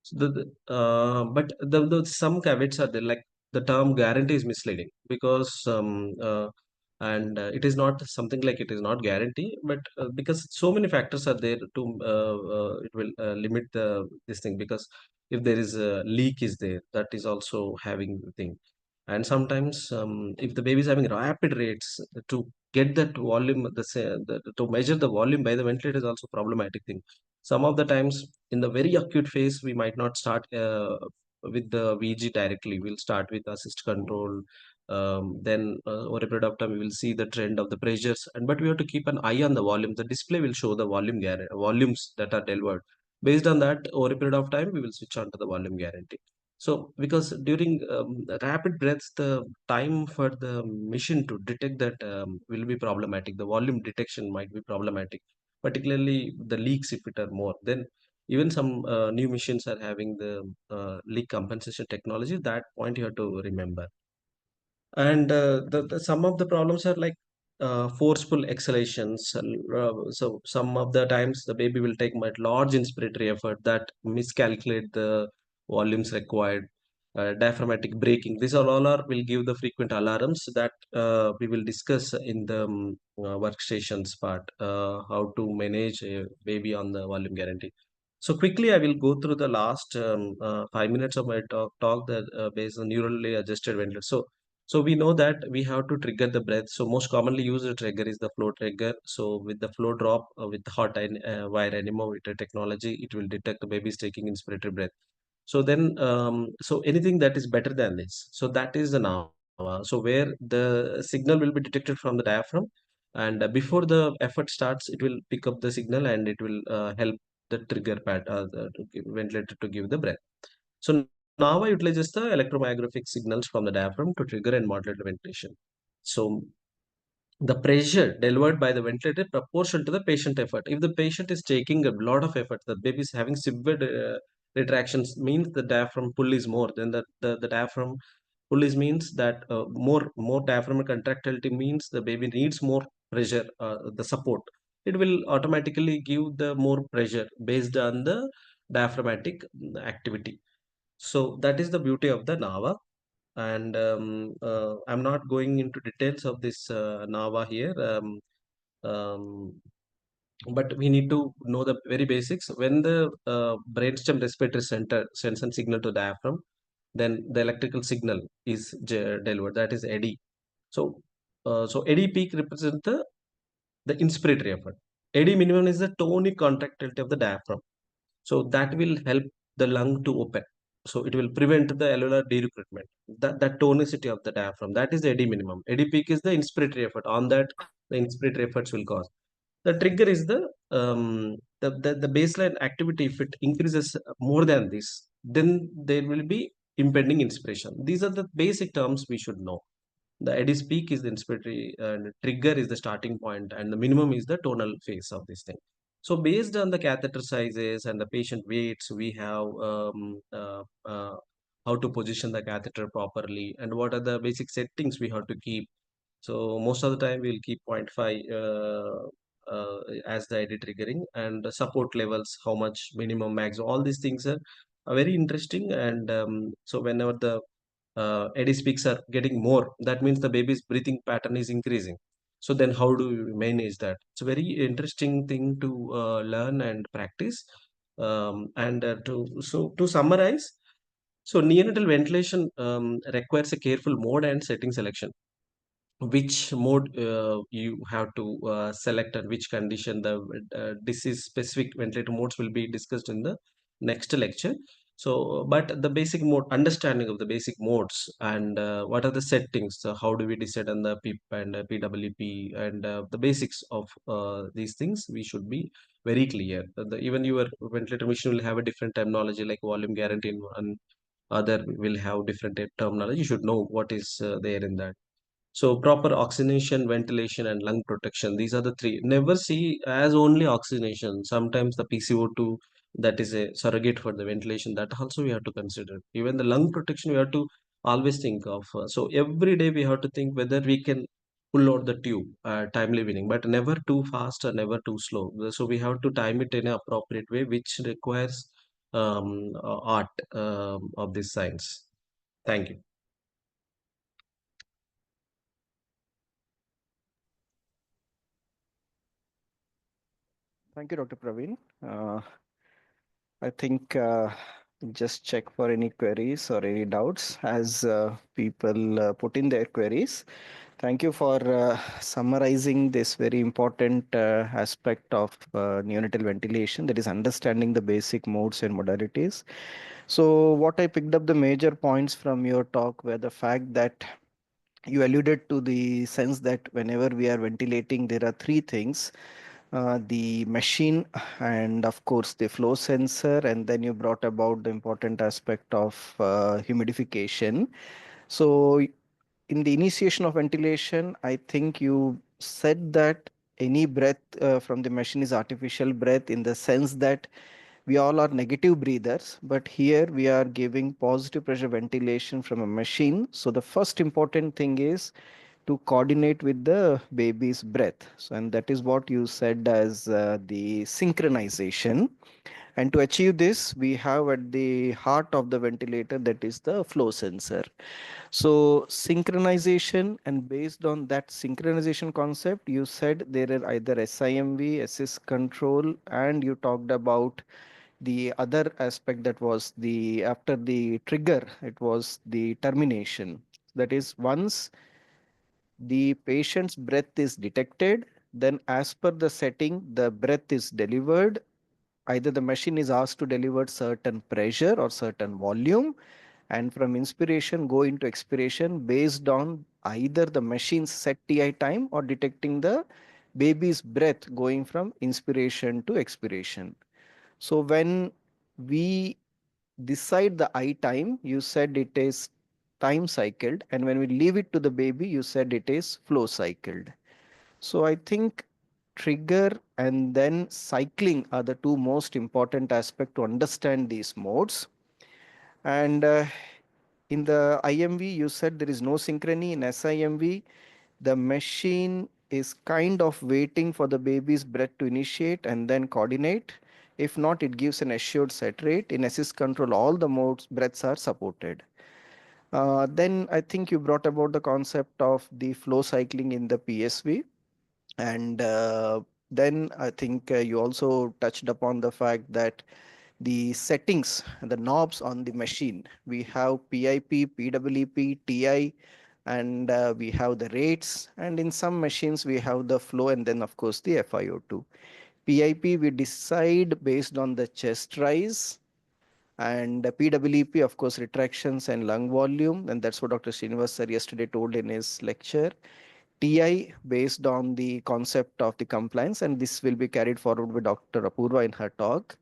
So but some caveats are there, like the term guarantee is misleading because and it is not something like it is not guarantee, but because so many factors are there to it will limit the this thing, because if there is a leak is there, that is also having the thing. And sometimes if the baby is having rapid rates, to get that volume, to measure the volume by the ventilator is also problematic thing. Some of the times in the very acute phase, we might not start with the VG directly. We'll start with assist control. Then over a period of time, we will see the trend of the pressures. And but we have to keep an eye on the volume. The display will show the volumes that are delivered. Based on that, over a period of time, we will switch on to the volume guarantee. So, because during rapid breaths, the time for the machine to detect that will be problematic. The volume detection might be problematic, particularly the leaks if it are more. Then even some new machines are having the leak compensation technology. That point you have to remember. And the some of the problems are like forceful exhalations. So some of the times the baby will take much large inspiratory effort that miscalculate the volumes required. Diaphragmatic braking, these are all are will give the frequent alarms that we will discuss in the workstations part, how to manage a baby on the volume guarantee. So quickly, I will go through the last 5 minutes of my talk that based on neurally adjusted ventilator. So we know that we have to trigger the breath. So most commonly used trigger is the flow trigger. So with the flow drop with wire anemometer technology, it will detect the baby is taking inspiratory breath. So then, so anything that is better than this. So that is the NAVA. So where the signal will be detected from the diaphragm, and before the effort starts, it will pick up the signal and it will help the trigger pad ventilator to give the breath. So NAVA utilizes the electromyographic signals from the diaphragm to trigger and modulate the ventilation. So the pressure delivered by the ventilator proportional to the patient effort. If the patient is taking a lot of effort, the baby is having severe retractions, means the diaphragm pull is more. Then the diaphragm pull is means that more diaphragm contractility means the baby needs more pressure, the support. It will automatically give the more pressure based on the diaphragmatic activity. So that is the beauty of the NAVA. And I'm not going into details of this NAVA here. Um, but we need to know the very basics. When the brainstem respiratory center sends a signal to diaphragm, then the electrical signal is delivered. That is eddy. So, so eddy peak represents the inspiratory effort. Eddy minimum is the tonic contractility of the diaphragm. So that will help the lung to open. So it will prevent the alveolar derecruitment. That tonicity of the diaphragm, that is the eddy minimum. Eddy peak is the inspiratory effort. On that, the inspiratory efforts will cause. The trigger is the baseline activity. If it increases more than this, then there will be impending inspiration. These are the basic terms we should know. The eddy's peak is the inspiratory, and trigger is the starting point, and the minimum is the tonal phase of this thing. So based on the catheter sizes and the patient weights, we have how to position the catheter properly and what are the basic settings we have to keep. So most of the time we'll keep zero point 0.5 as the eddy triggering, and the support levels, how much minimum, max, all these things are very interesting. And so whenever the eddy peaks are getting more, that means the baby's breathing pattern is increasing. So then how do we manage that? It's a very interesting thing to learn and practice. And to summarize, so neonatal ventilation requires a careful mode and setting selection. Which mode you have to select, and which condition, the disease specific ventilator modes will be discussed in the next lecture. So, but the basic mode, understanding of the basic modes and what are the settings, how do we decide on the PIP and PWP and the basics of these things, we should be very clear. Even your ventilator machine will have a different terminology like volume guarantee and other will have different terminology. You should know what is there in that. So proper oxygenation, ventilation, and lung protection. These are the three. Never see as only oxygenation. Sometimes the PCO2 that is a surrogate for the ventilation that also we have to consider. Even the lung protection we have to always think of. So every day we have to think whether we can pull out the tube, timely winning, but never too fast or never too slow. So we have to time it in an appropriate way, which requires art of this science. Thank you. Thank you, Dr. Praveen. I think just check for any queries or any doubts as people put in their queries. Thank you for summarizing this very important aspect of neonatal ventilation, that is understanding the basic modes and modalities. So, what I picked up the major points from your talk were the fact that you alluded to the sense that whenever we are ventilating, there are three things: the machine, and of course the flow sensor, and then you brought about the important aspect of humidification. So in the initiation of ventilation, I think you said that any breath from the machine is artificial breath, in the sense that we all are negative breathers, but here we are giving positive pressure ventilation from a machine. So the first important thing is to coordinate with the baby's breath. So, and that is what you said as the synchronization. And to achieve this, we have at the heart of the ventilator, that is the flow sensor. So synchronization, and based on that synchronization concept, you said there are either SIMV, assist control, and you talked about the other aspect, that was the after the trigger, it was the termination. That is, once the patient's breath is detected, then as per the setting, the breath is delivered. Either the machine is asked to deliver certain pressure or certain volume, and from inspiration go into expiration based on either the machine's set TI time or detecting the baby's breath going from inspiration to expiration. So when we decide the I time, you said it is time cycled, and when we leave it to the baby, you said it is flow cycled. So I think trigger and then cycling are the two most important aspects to understand these modes. And in the IMV, you said there is no synchrony. In SIMV, the machine is kind of waiting for the baby's breath to initiate and then coordinate. If not, it gives an assured set rate. In assist control, all the modes breaths are supported. Then I think you brought about the concept of the flow cycling in the PSV. And then I think you also touched upon the fact that the settings, the knobs on the machine, we have PIP, PWP, TI, and we have the rates. And in some machines, we have the flow, and then, of course, the FiO2. PIP, we decide based on the chest rise, and PWP, of course, retractions and lung volume. And that's what Dr. Srinivas sir yesterday told in his lecture. TI based on the concept of the compliance, and this will be carried forward with Dr. Apurva in her talk.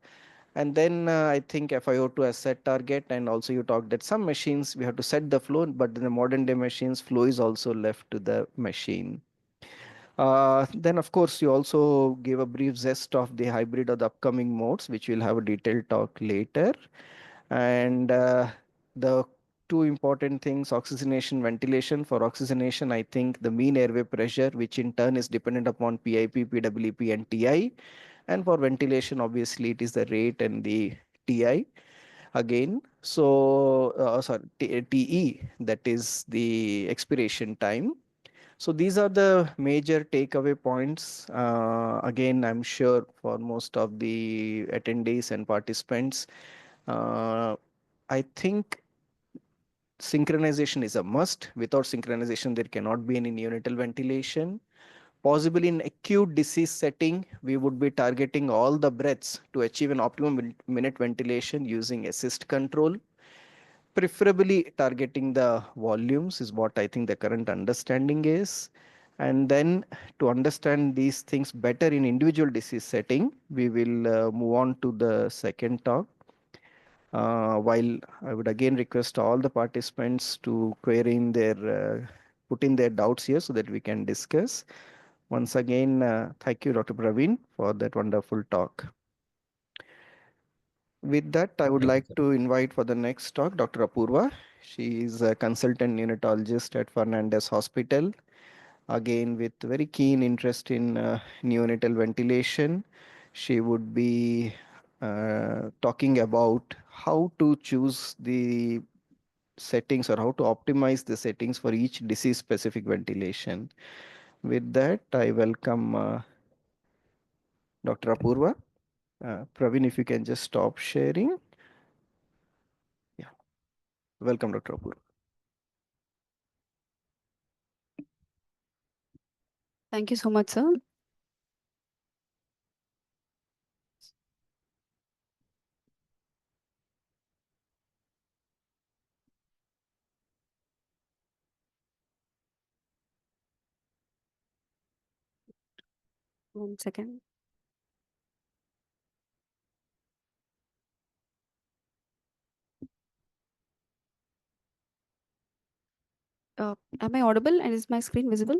And then I think FiO2 as set target, and also you talked that some machines we have to set the flow, but in the modern day machines, flow is also left to the machine. Then of course you also gave a brief zest of the hybrid or the upcoming modes, which we'll have a detailed talk later. And the two important things: oxygenation, ventilation. For oxygenation, I think the mean airway pressure, which in turn is dependent upon PIP, PWP, and TI. And for ventilation, obviously it is the rate and the TI again. So sorry, TE, that is the expiration time. So these are the major takeaway points. Again, I'm sure for most of the attendees and participants, uh, I think synchronization is a must. Without synchronization, there cannot be any neonatal ventilation. Possibly in acute disease setting, we would be targeting all the breaths to achieve an optimum minute ventilation using assist control. Preferably targeting the volumes is what I think the current understanding is. And then to understand these things better in individual disease setting, we will move on to the second talk. While I would again request all the participants to put in their doubts here so that we can discuss. Once again, thank you, Dr. Praveen, for that wonderful talk. With that, I would Thank you, like sir. to invite for the next talk Dr. Apurva. She is a consultant neonatologist at Fernandez Hospital, again with very keen interest in neonatal ventilation. She would be talking about how to choose the settings or how to optimize the settings for each disease specific ventilation. With that, I welcome Dr. Apurva. Praveen, if you can just stop sharing. Yeah, welcome, Dr. Apurva. Thank you so much, sir. One second. Am I audible and is my screen visible?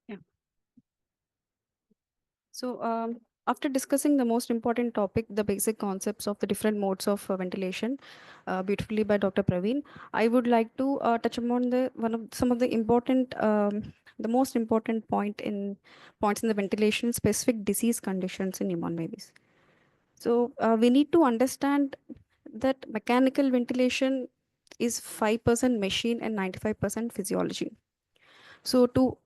Yeah. So, after discussing the most important topic, the basic concepts of the different modes of ventilation, beautifully by Dr. Praveen, I would like to touch upon the one of some of the important, the most important points in the ventilation specific disease conditions in newborn babies. So, we need to understand that mechanical ventilation is 5% machine and 95% physiology. So, to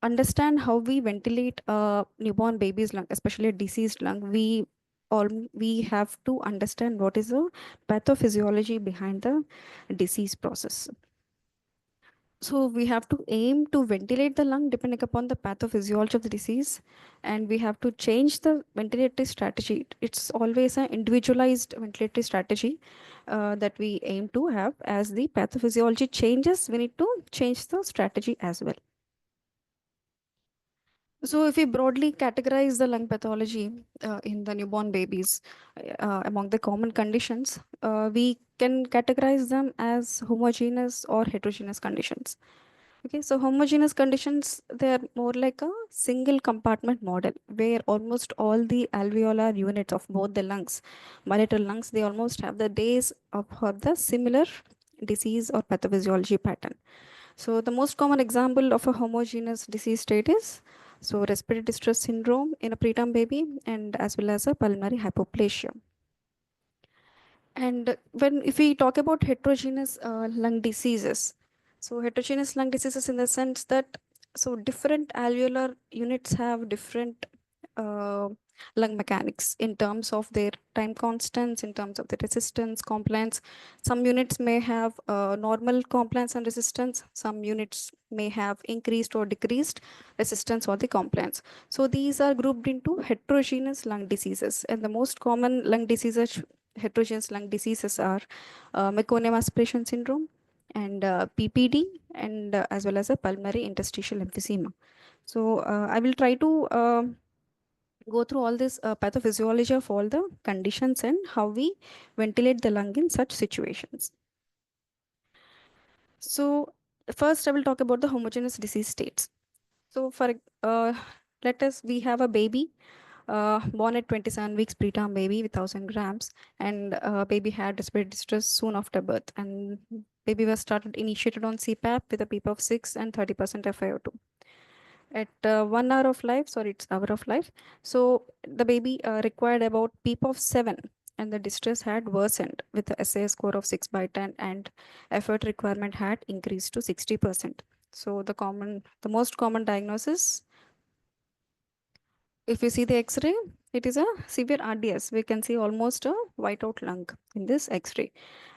understand how we ventilate a newborn baby's lung, especially a diseased lung, all we have to understand what is the pathophysiology behind the disease process. So we have to aim to ventilate the lung depending upon the pathophysiology of the disease, and we have to change the ventilatory strategy. It's always an individualized ventilatory strategy that we aim to have. As the pathophysiology changes, we need to change the strategy as well. So, if we broadly categorize the lung pathology in the newborn babies among the common conditions, we can categorize them as homogeneous or heterogeneous conditions. Okay, so homogeneous conditions, they are more like a single compartment model where almost all the alveolar units of both the lungs, bilateral lungs, they almost have the days of the similar disease or pathophysiology pattern. So the most common example of a homogeneous disease state is respiratory distress syndrome in a preterm baby and as well as a pulmonary hypoplasia. And when if we talk about heterogeneous lung diseases, so heterogeneous lung diseases in the sense that different alveolar units have different uh, lung mechanics in terms of their time constants, in terms of the resistance, compliance. Some units may have normal compliance and resistance. Some units may have increased or decreased resistance or the compliance. So these are grouped into heterogeneous lung diseases, and the most common lung diseases, heterogeneous lung diseases are meconium aspiration syndrome and PPD and as well as a pulmonary interstitial emphysema. So I will try to go through all this pathophysiology of all the conditions and how we ventilate the lung in such situations. So first I will talk about the homogeneous disease states. So for uh, let us we have a baby born at 27 weeks, preterm baby with 1000 grams, and baby had respiratory distress soon after birth, and baby was started initiated on CPAP with a PEEP of 6 and 30% FiO2 at 1 hour of life, sorry, it's hour of life. So the baby required about PEEP of 7, and the distress had worsened with the SA score of 6 by 10, and effort requirement had increased to 60%. So the most common diagnosis, if you see the X-ray, it is a severe RDS. We can see almost a whiteout lung in this X-ray.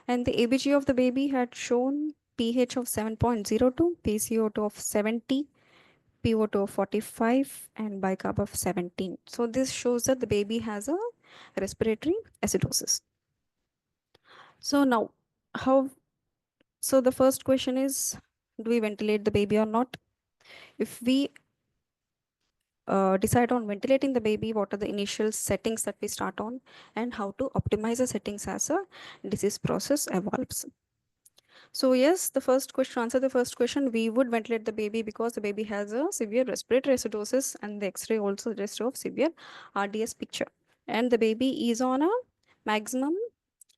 And the ABG of the baby had shown pH of 7.02, PCO2 of 70, PO2 of 45, and bicarb of 17. So this shows that the baby has a respiratory acidosis. So now, how? So the first question is, do we ventilate the baby or not? If we decide on ventilating the baby, what are the initial settings that we start on, and how to optimize the settings as a disease process evolves. So yes, the first question, to answer the first question, we would ventilate the baby because the baby has a severe respiratory acidosis, and the X-ray also suggests of severe RDS picture. And the baby is on a maximum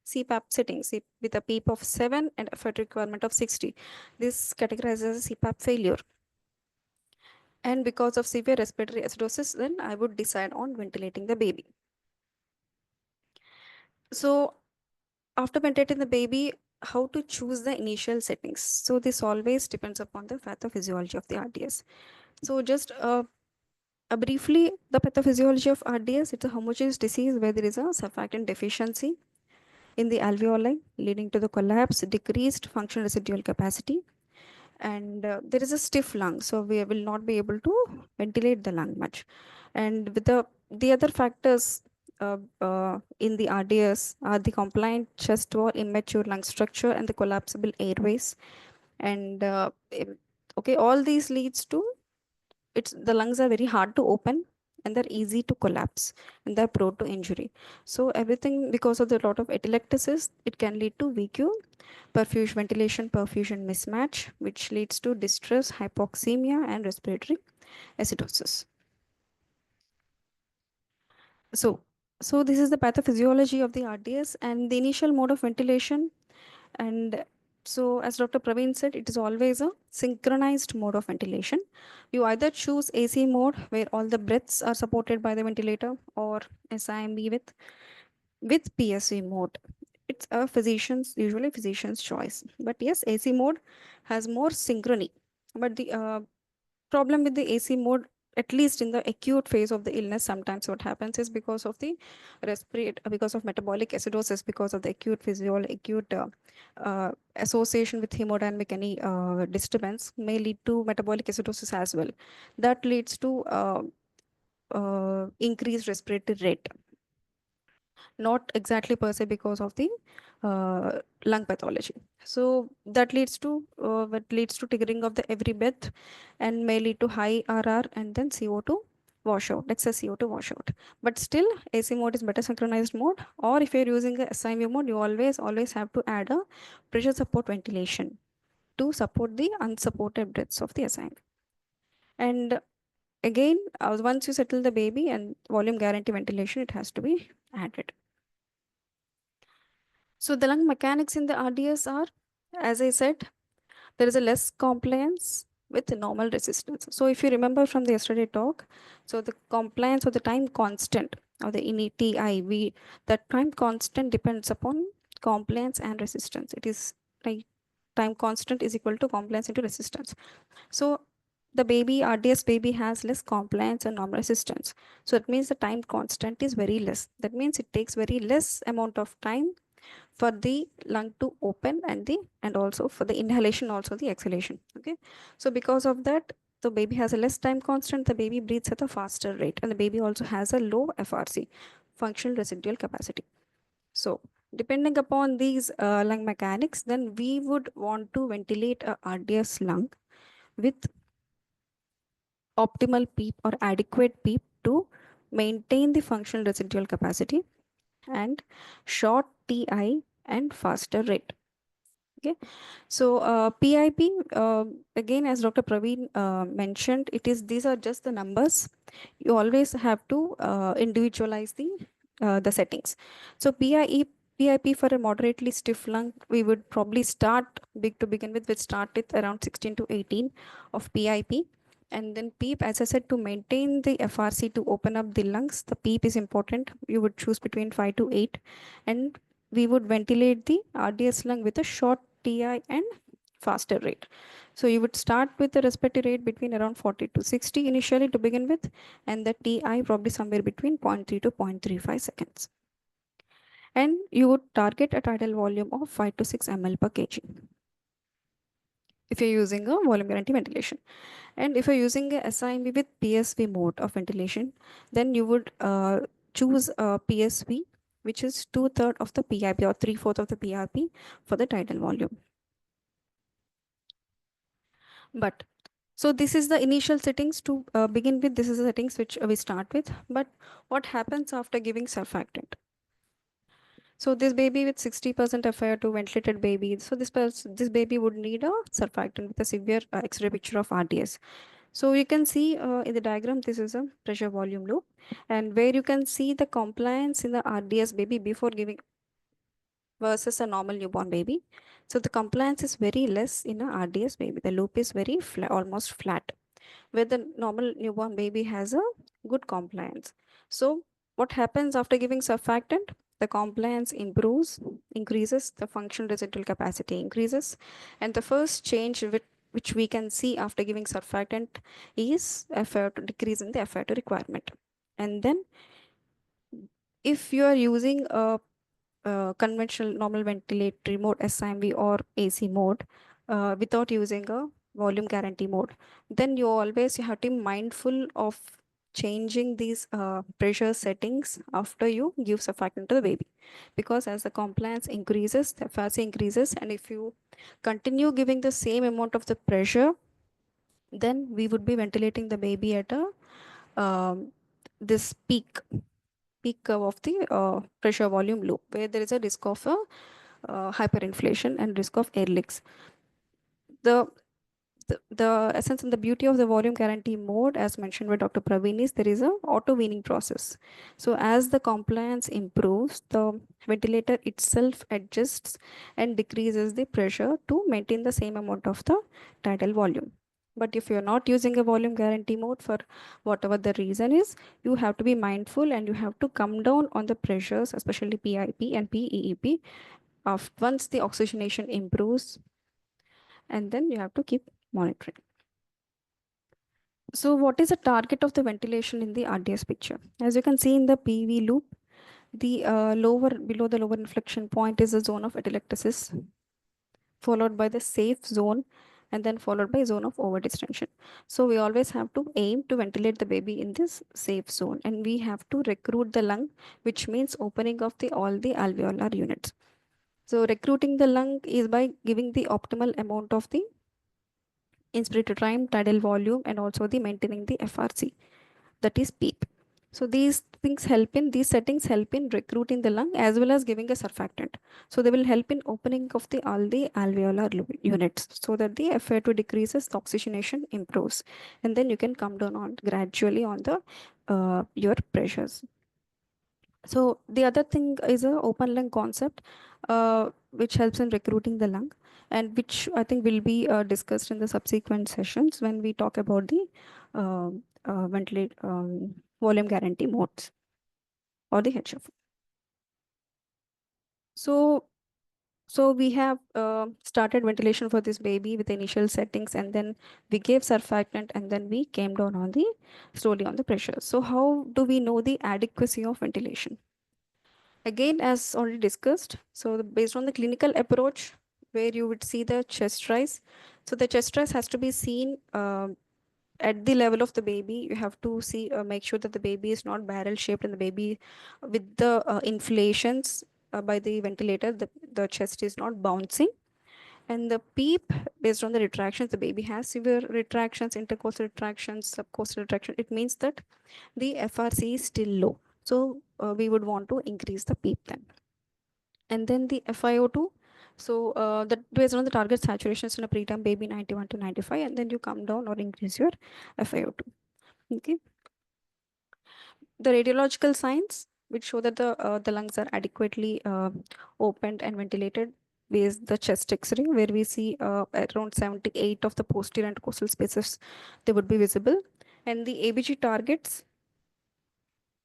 CPAP setting with a PEEP of 7 and effort requirement of 60. This categorizes as a CPAP failure. And because of severe respiratory acidosis, then I would decide on ventilating the baby. So after ventilating the baby, how to choose the initial settings? So this always depends upon the pathophysiology of the RDS. So just briefly, the pathophysiology of RDS, it's a homogeneous disease where there is a surfactant deficiency in the alveoli, leading to the collapse, decreased functional residual capacity, and there is a stiff lung, so we will not be able to ventilate the lung much. And with the other factors in the RDS are the compliant chest wall, immature lung structure, and the collapsible airways. And okay, all these leads to the lungs are very hard to open, and they're easy to collapse, and they're prone to injury. So everything, because of the lot of atelectasis, it can lead to VQ, perfusion ventilation perfusion mismatch, which leads to distress, hypoxemia, and respiratory acidosis. So this is the pathophysiology of the RDS and the initial mode of ventilation. And so, as Dr. Praveen said, it is always a synchronized mode of ventilation. You either choose AC mode, where all the breaths are supported by the ventilator, or SIMB with PSV mode. It's a usually physician's choice. But yes, AC mode has more synchrony. But the problem with the AC mode, at least in the acute phase of the illness, sometimes what happens is because of the because of metabolic acidosis, because of the acute association with hemodynamic any disturbance may lead to metabolic acidosis as well. That leads to increased respiratory rate, not exactly per se because of the lung pathology. So that leads to triggering of the every breath, and may lead to high RR and then CO2 washout, excess CO2 washout. But still, AC mode is better synchronized mode. Or if you're using a SIV mode, you always have to add a pressure support ventilation to support the unsupported breaths of the SIV. And again, once you settle the baby and volume guarantee ventilation, it has to be added. So the lung mechanics in the RDS are, as I said, there is a less compliance with normal resistance. So if you remember from the yesterday talk, so the compliance or the time constant or the TI, that time constant depends upon compliance and resistance. It is like time constant is equal to compliance into resistance. So the RDS baby has less compliance and normal resistance. So it means the time constant is very less. That means it takes very less amount of time for the lung to open, and also for the inhalation, also the exhalation. Okay, so because of that, the baby has a less time constant, the baby breathes at a faster rate, and the baby also has a low FRC, functional residual capacity. So depending upon these lung mechanics, then we would want to ventilate a RDS lung with optimal PEEP or adequate PEEP to maintain the functional residual capacity, and short TI and faster rate. Okay, so PIP, again, as Dr. Praveen mentioned, these are just the numbers. You always have to individualize the settings. So PIP for a moderately stiff lung, we would probably start big to begin with. We start with around 16 to 18 of PIP. And then PEEP, as I said, to maintain the FRC to open up the lungs, the PEEP is important. You would choose between 5 to 8. And we would ventilate the RDS lung with a short TI and faster rate. So you would start with the respiratory rate between around 40 to 60 initially to begin with, and the TI probably somewhere between 0.3 to 0.35 seconds. And you would target a tidal volume of 5 to 6 ml per kg if you're using a volume guarantee ventilation. And if you're using a SIMV with PSV mode of ventilation, then you would choose a PSV, which is 2/3 of the PRP or 3/4 of the PRP for the tidal volume. But so this is the initial settings to begin with. This is the settings which we start with. But what happens after giving surfactant? So this baby with 60% FiO2 ventilated baby. So this baby would need a surfactant with a severe X-ray picture of RDS. So you can see in the diagram, this is a pressure volume loop, and where you can see the compliance in the RDS baby before giving versus a normal newborn baby. So the compliance is very less in a RDS baby. The loop is very flat, almost flat, where the normal newborn baby has a good compliance. So what happens after giving surfactant? The compliance improves, increases, the functional residual capacity increases, and the first change which we can see after giving surfactant is FiO2 decrease in the FiO2 requirement. And then if you are using a conventional normal ventilatory mode, SIMV or AC mode, without using a volume guarantee mode, then you have to be mindful of changing these pressure settings after you give surfactant to the baby, because as the compliance increases, the efficacy increases, and if you continue giving the same amount of the pressure, then we would be ventilating the baby at a this peak curve of the pressure volume loop, where there is a risk of a hyperinflation and risk of air leaks. The, the essence and the beauty of the volume guarantee mode, as mentioned by Dr. Praveen, is there is a auto weaning process. So as the compliance improves, the ventilator itself adjusts and decreases the pressure to maintain the same amount of the tidal volume. But if you're not using a volume guarantee mode for whatever the reason is, you have to be mindful and you have to come down on the pressures, especially PIP and PEEP, once the oxygenation improves, and then you have to keep monitoring. So what is the target of the ventilation in the RDS picture? As you can see in the PV loop, the below the lower inflection point is a zone of atelectasis, followed by the safe zone, and then followed by zone of overdistension. So we always have to aim to ventilate the baby in this safe zone, and we have to recruit the lung, which means opening of all the alveolar units. So recruiting the lung is by giving the optimal amount of the inspiratory time, tidal volume, and also the maintaining the FRC, that is PEEP. So these settings help in recruiting the lung as well as giving a surfactant. So they will help in opening of all the alveolar units, so that the FiO2 decreases, the oxygenation improves, and then you can come down on gradually on the your pressures. So the other thing is a open lung concept, which helps in recruiting the lung, and which I think will be discussed in the subsequent sessions when we talk about the ventilate volume guarantee modes or the HF. So we have started ventilation for this baby with initial settings, and then we gave surfactant, and then we came down on the slowly on the pressure. So how do we know the adequacy of ventilation? Again, as already discussed, so based on the clinical approach, where you would see the chest rise. So the chest rise has to be seen at the level of the baby. You have to see, make sure that the baby is not barrel shaped, and the baby with the inflations by the ventilator, the chest is not bouncing. And the PEEP, based on the retractions, the baby has severe retractions, intercostal retractions, subcostal retraction. It means that the FRC is still low. So we would want to increase the PEEP then. And then the FiO2. So that based on the target saturations in a preterm baby 91 to 95, and then you come down or increase your FiO2. Okay. The radiological signs which show that the lungs are adequately opened and ventilated is the chest X-ray, where we see around 78 of the posterior and coastal spaces they would be visible, and the ABG targets.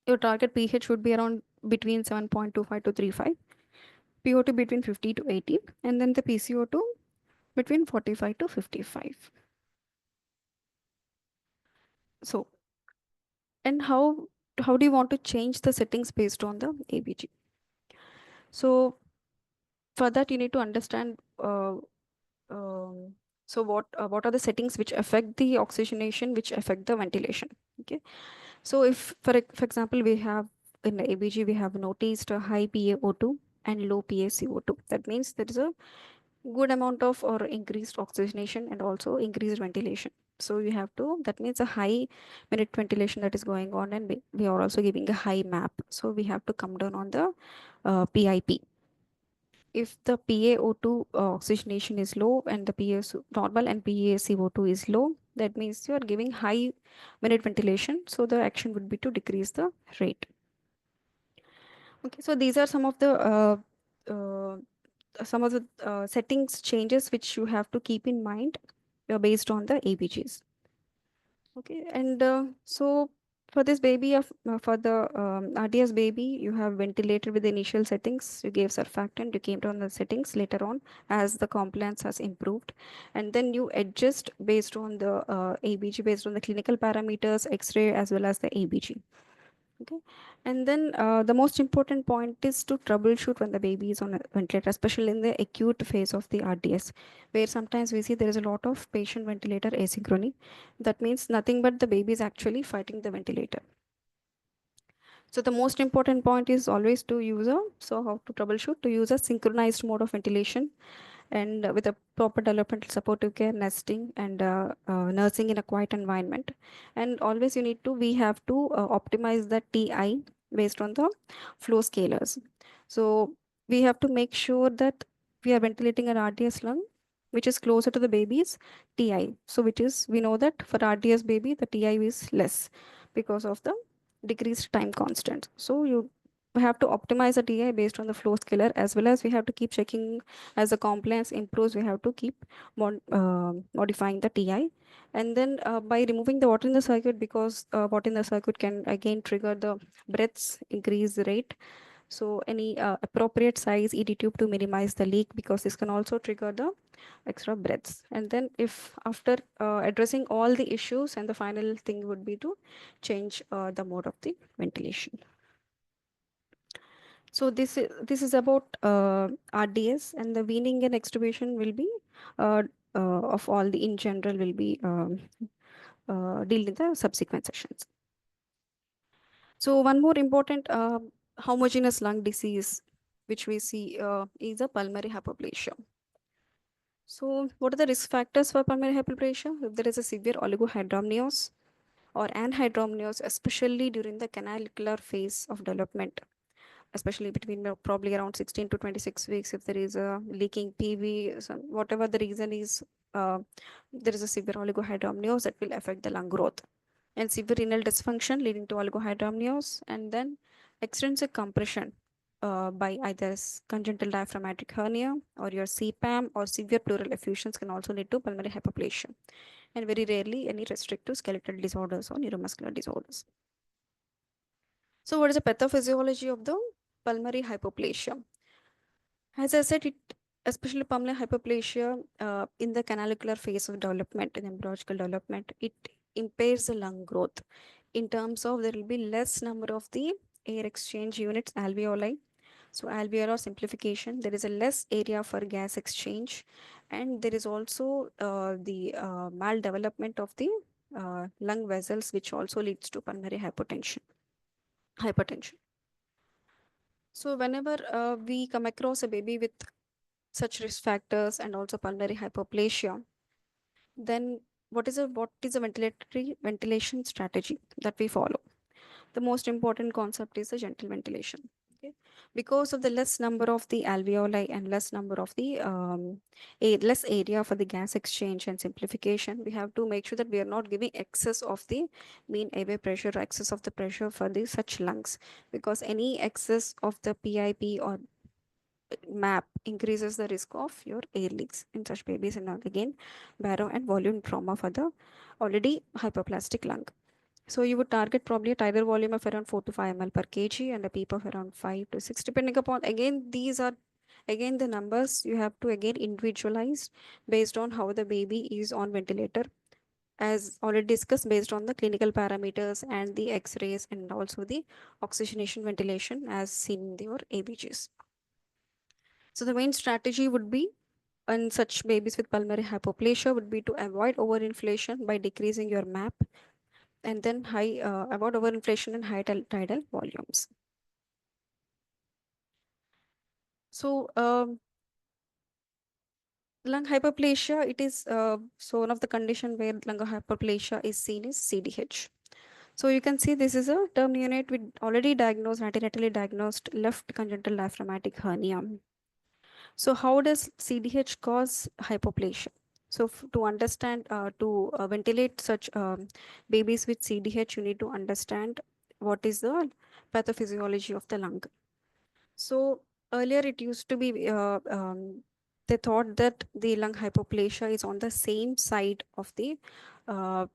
Your target pH would be around between 7.25 to 35, PO2 between 50 to 80, and then the PCO2 between 45 to 55. So, and how do you want to change the settings based on the ABG? So for that you need to understand um, so what are the settings which affect the oxygenation, which affect the ventilation. Okay, so if for example we have in the ABG we have noticed a high PaO2 and low PaCO2. That means there is a good amount of or increased oxygenation and also increased ventilation. So you have to, that means a high minute ventilation that is going on, and we are also giving a high map, so we have to come down on the PIP. If the PaO2 oxygenation is low and the PaS normal and PaCO2 is low, that means you are giving high minute ventilation, so the action would be to decrease the rate. Okay, so these are uh, some of the settings changes which you have to keep in mind based on the ABGs. Okay, and so for this baby of for the RDS baby, you have ventilated with the initial settings. You gave surfactant. You came down the settings later on as the compliance has improved, and then you adjust based on the ABG, based on the clinical parameters, X-ray as well as the ABG. Okay, and then the most important point is to troubleshoot when the baby is on a ventilator, especially in the acute phase of the RDS, where sometimes we see there is a lot of patient ventilator asynchrony. That means nothing but the baby is actually fighting the ventilator. So the most important point is always to use a, so how to troubleshoot, to use a synchronized mode of ventilation, and with a proper developmental supportive care, nesting, and nursing in a quiet environment. And always you need to, we have to optimize the TI based on the flow scalars. So we have to make sure that we are ventilating an RDS lung which is closer to the baby's TI. So which is, we know that for RDS baby the TI is less because of the decreased time constant. So you have to optimize the TI based on the flow scalar, as well as we have to keep checking as the compliance improves. We have to keep modifying the TI, and then by removing the water in the circuit, because water in the circuit can again trigger the breaths, increase the rate. So any appropriate size ED tube to minimize the leak, because this can also trigger the extra breaths. And then if after addressing all the issues, and the final thing would be to change the mode of the ventilation. So this is about RDS, and the weaning and extubation will be uh, of all the in general will be dealt in the subsequent sessions. So one more important homogeneous lung disease which we see is a pulmonary hypoplasia. So what are the risk factors for pulmonary hypoplasia? If there is a severe oligohydramnios or anhydramnios, especially during the canalicular phase of development, especially between probably around 16 to 26 weeks, if there is a leaking PV, whatever the reason is, there is a severe oligohydramnios that will affect the lung growth, and severe renal dysfunction leading to oligohydramnios, and then extrinsic compression by either congenital diaphragmatic hernia or your CPAM, or severe pleural effusions can also lead to pulmonary hypoplasia, and very rarely any restrictive skeletal disorders or neuromuscular disorders. So what is the pathophysiology of the pulmonary hypoplasia? As I said, it, especially pulmonary hypoplasia in the canalicular phase of development, in embryological development, it impairs the lung growth. In terms of, there will be less number of the air exchange units, alveoli. So alveolar simplification, there is a less area for gas exchange, and there is also the maldevelopment of the lung vessels, which also leads to pulmonary hypertension. So whenever we come across a baby with such risk factors and also pulmonary hypoplasia, then what is a ventilation strategy that we follow? The most important concept is the gentle ventilation. Okay? Because of the less number of the alveoli and less number of the less area for the gas exchange and simplification, we have to make sure that we are not giving excess of the mean airway pressure or excess of the pressure for the such lungs, because any excess of the PIP or map increases the risk of your air leaks in such babies, and again barrow and volume trauma for the already hyperplastic lung. So you would target probably a tidal volume of around 4 to 5 ml per kg and a PEEP of around 5 to 6, depending upon, again these are Again, the numbers you have to again individualize based on how the baby is on ventilator, as already discussed, based on the clinical parameters and the x-rays and also the oxygenation ventilation as seen in your ABGs. So the main strategy would be in such babies with pulmonary hypoplasia would be to avoid overinflation by decreasing your MAP, and then avoid overinflation and high tidal volumes. So lung hyperplasia, it is so one of the condition where lung hyperplasia is seen is CDH. So you can see this is a term neonate with already diagnosed, antenatally diagnosed left congenital diaphragmatic hernia. So how does CDH cause hypoplasia? So to understand, to ventilate such babies with CDH, you need to understand what is the pathophysiology of the lung. So earlier it used to be, they thought that the lung hypoplasia is on the same side of the uh,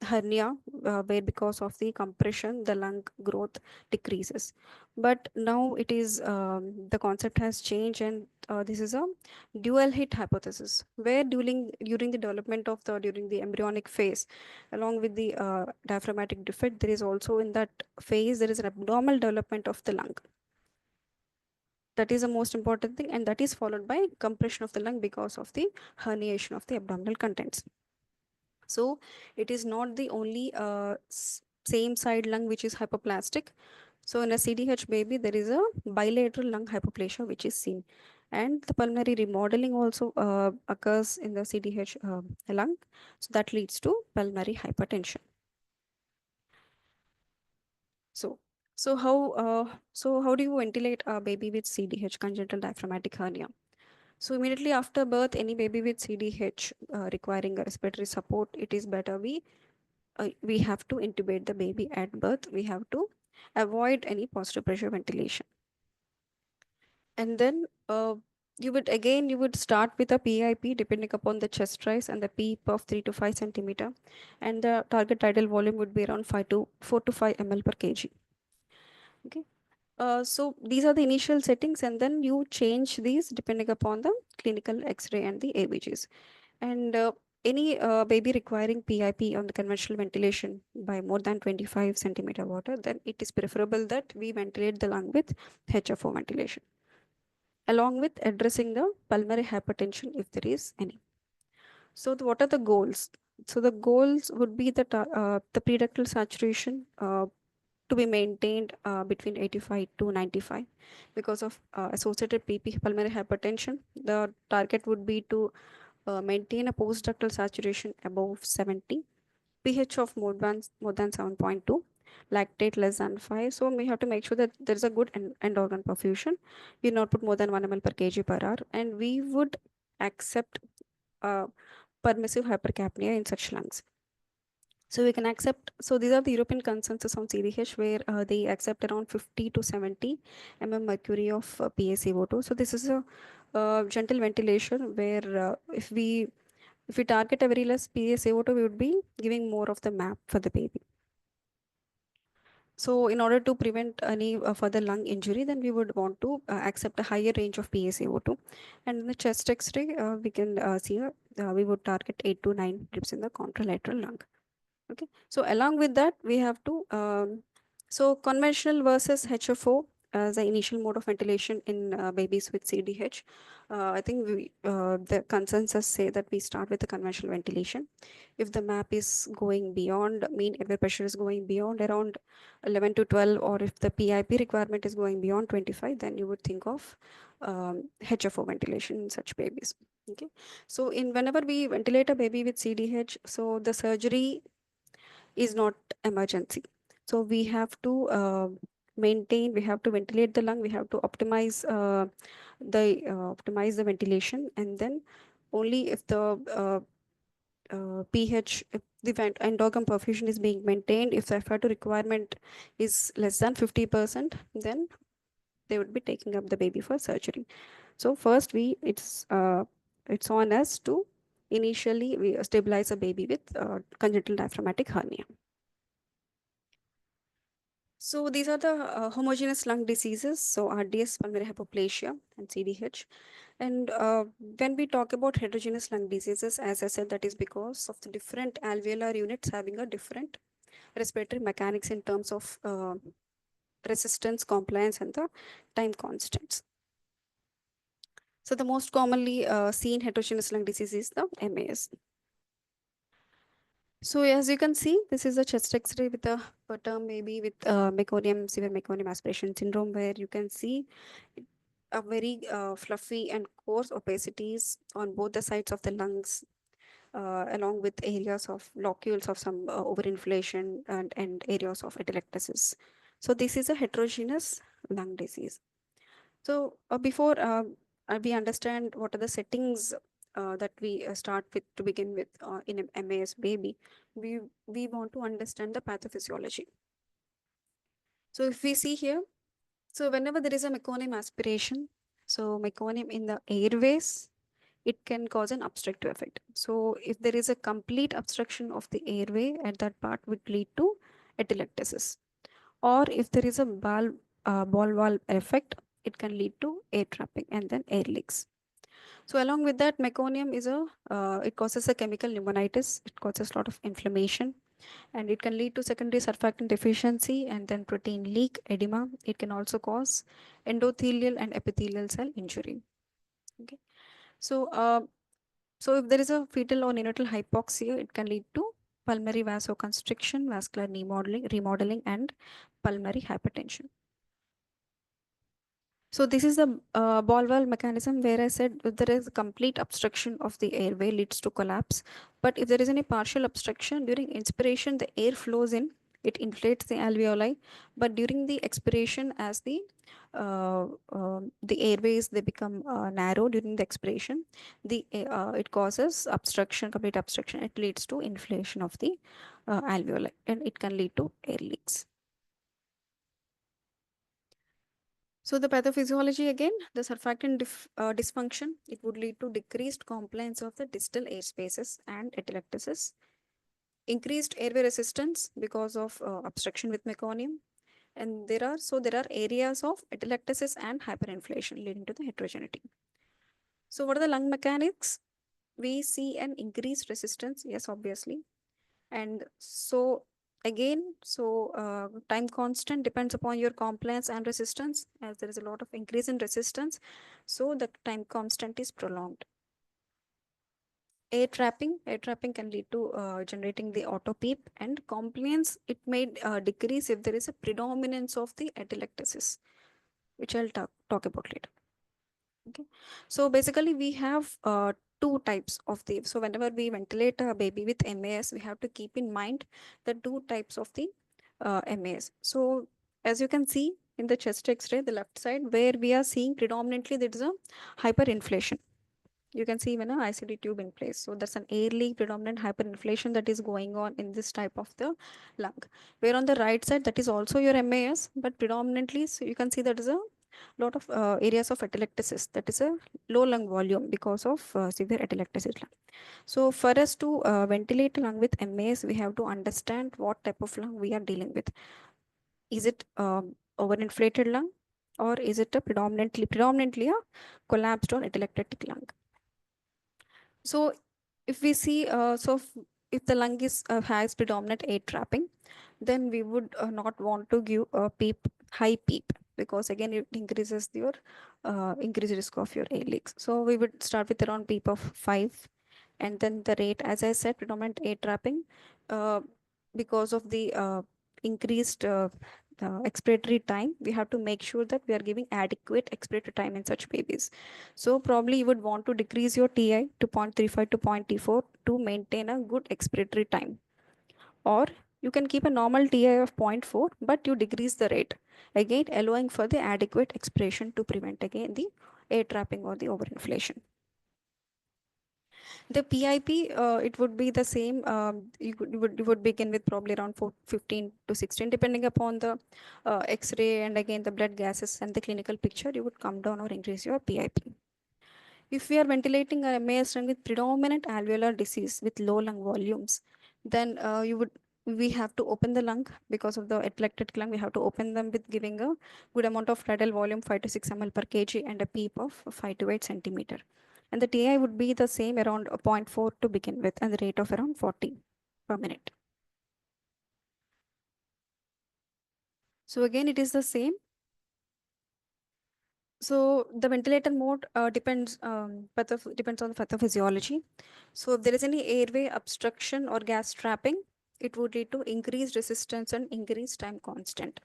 hernia, where because of the compression the lung growth decreases. But now it is, the concept has changed, and this is a dual hit hypothesis, where during the development of the during the embryonic phase, along with the diaphragmatic defect, there is also in that phase there is an abnormal development of the lung. That is the most important thing, and that is followed by compression of the lung because of the herniation of the abdominal contents. So it is not the only same side lung which is hypoplastic. So in a CDH baby, there is a bilateral lung hypoplasia which is seen, and the pulmonary remodeling also occurs in the CDH lung. So that leads to pulmonary hypertension. So how do you ventilate a baby with CDH, congenital diaphragmatic hernia? So immediately after birth, any baby with CDH requiring a respiratory support, it is better we have to intubate the baby at birth. We have to avoid any positive pressure ventilation. And then you would start with a PIP depending upon the chest rise and the PEEP of 3 to 5 centimeter, and the target tidal volume would be around 4 to 5 ml per kg. Okay. So these are the initial settings, and then you change these depending upon the clinical X-ray and the ABGs. And any baby requiring PIP on the conventional ventilation by more than 25 centimeter water, then it is preferable that we ventilate the lung with HFO ventilation, along with addressing the pulmonary hypertension if there is any. So what are the goals? So the goals would be that the preductal saturation to be maintained between 85 to 95 because of associated PP pulmonary hypertension. The target would be to maintain a postductal saturation above 70, pH of more than 7.2, lactate less than 5. So we have to make sure that there is a good end organ perfusion. We not put more than 1 ml per kg per hour, and we would accept uh, permissive hypercapnia in such lungs. So we can accept, so these are the European consensus on CDH, where they accept around 50 to 70 mm mercury of PaCO2. So this is a gentle ventilation where if we target a very less PaCO2, we would be giving more of the MAP for the baby. So in order to prevent any further lung injury, then we would want to accept a higher range of PaCO2. And in the chest X-ray, we can see we would target 8 to 9 drips in the contralateral lung. Okay, so along with that, we have to so conventional versus HFO as the initial mode of ventilation in babies with CDH. I think the consensus say that we start with the conventional ventilation. If the MAP is going beyond, mean air pressure is going beyond around 11 to 12, or if the PIP requirement is going beyond 25, then you would think of HFO ventilation in such babies. Okay, so in whenever we ventilate a baby with CDH, so the surgery is not emergency. So we have to we have to ventilate the lung, we have to optimize the ventilation, and then only if the pH, if the endorgan perfusion is being maintained, if the FR2 requirement is less than 50%, then they would be taking up the baby for surgery. So first it's on us to initially we stabilize a baby with congenital diaphragmatic hernia. So these are the homogeneous lung diseases, so RDS, pulmonary hypoplasia, and CDH. And when we talk about heterogeneous lung diseases, as I said, that is because of the different alveolar units having a different respiratory mechanics in terms of resistance, compliance, and the time constants. So the most commonly seen heterogeneous lung disease is the MAS. So as you can see, this is a chest X-ray with a term maybe with meconium, severe meconium aspiration syndrome, where you can see a very fluffy and coarse opacities on both the sides of the lungs, along with areas of locules of some overinflation and areas of atelectasis. So this is a heterogeneous lung disease. So before we understand what are the settings that we start with to begin with in MAS baby, we want to understand the pathophysiology. So if we see here, so whenever there is a meconium aspiration, so meconium in the airways, it can cause an obstructive effect. So if there is a complete obstruction of the airway at that part would lead to atelectasis. Or if there is a ball valve effect, it can lead to air trapping and then air leaks. So along with that, meconium is it causes a chemical pneumonitis. It causes a lot of inflammation, and it can lead to secondary surfactant deficiency and then protein leak, edema. It can also cause endothelial and epithelial cell injury. Okay. So, so if there is a fetal or neonatal hypoxia, it can lead to pulmonary vasoconstriction, vascular remodeling, and pulmonary hypertension. So this is the ball valve mechanism where I said if there is complete obstruction of the airway leads to collapse. But if there is any partial obstruction during inspiration, the air flows in, it inflates the alveoli. But during the expiration, as the airways they become narrow during the expiration, it causes obstruction, complete obstruction. It leads to inflation of the alveoli, and it can lead to air leaks. So the pathophysiology again, the surfactant dysfunction, it would lead to decreased compliance of the distal air spaces and atelectasis, increased airway resistance because of obstruction with meconium, and there are areas of atelectasis and hyperinflation leading to the heterogeneity. So what are the lung mechanics? We see an increased resistance, yes, obviously, and so again, so time constant depends upon your compliance and resistance. As there is a lot of increase in resistance, so the time constant is prolonged. Air trapping can lead to generating the auto peep, and compliance it may decrease if there is a predominance of the atelectasis, which I'll talk about later. Okay, so basically we have two types of the, so whenever we ventilate a baby with MAS, we have to keep in mind the two types of the MAS. So as you can see in the chest X-ray, the left side, where we are seeing predominantly there is a hyperinflation. You can see even a ICD tube in place. So there's an air leak, predominant hyperinflation that is going on in this type of the lung. Where on the right side, that is also your MAS, but predominantly, so you can see there is a lot of areas of atelectasis. That is a low lung volume because of severe atelectasis lung. So for us to ventilate a lung with MAS, we have to understand what type of lung we are dealing with. Is it overinflated lung, or is it a predominantly a collapsed or atelectatic lung? So if we see, if the lung is has predominant air trapping, then we would not want to give a high peep, because again it increases your increased risk of your air leaks. So we would start with around peep of 5, and then the rate, as I said, predominant air trapping, uh, because of the increased expiratory time, we have to make sure that we are giving adequate expiratory time in such babies. So probably you would want to decrease your TI to 0.35 to 0.24 to maintain a good expiratory time. Or you can keep a normal TI of 0.4, but you decrease the rate, again allowing for the adequate expiration to prevent again the air trapping or the overinflation. The PIP, it would be the same. You would begin with probably around 15 to 16, depending upon the X-ray and again the blood gases and the clinical picture. You would come down or increase your PIP. If we are ventilating a MAS lung with predominant alveolar disease with low lung volumes, then you would we have to open the lung because of the atelected lung. We have to open them with giving a good amount of tidal volume, 5 to 6 ml per kg, and a PEEP of 5 to 8 centimeter. And the TI would be the same, around 0.4 to begin with, and the rate of around 40 per minute. So again, it is the same. So the ventilator mode depends depends on the pathophysiology. So if there is any airway obstruction or gas trapping, it would lead to increased resistance and increased time constant.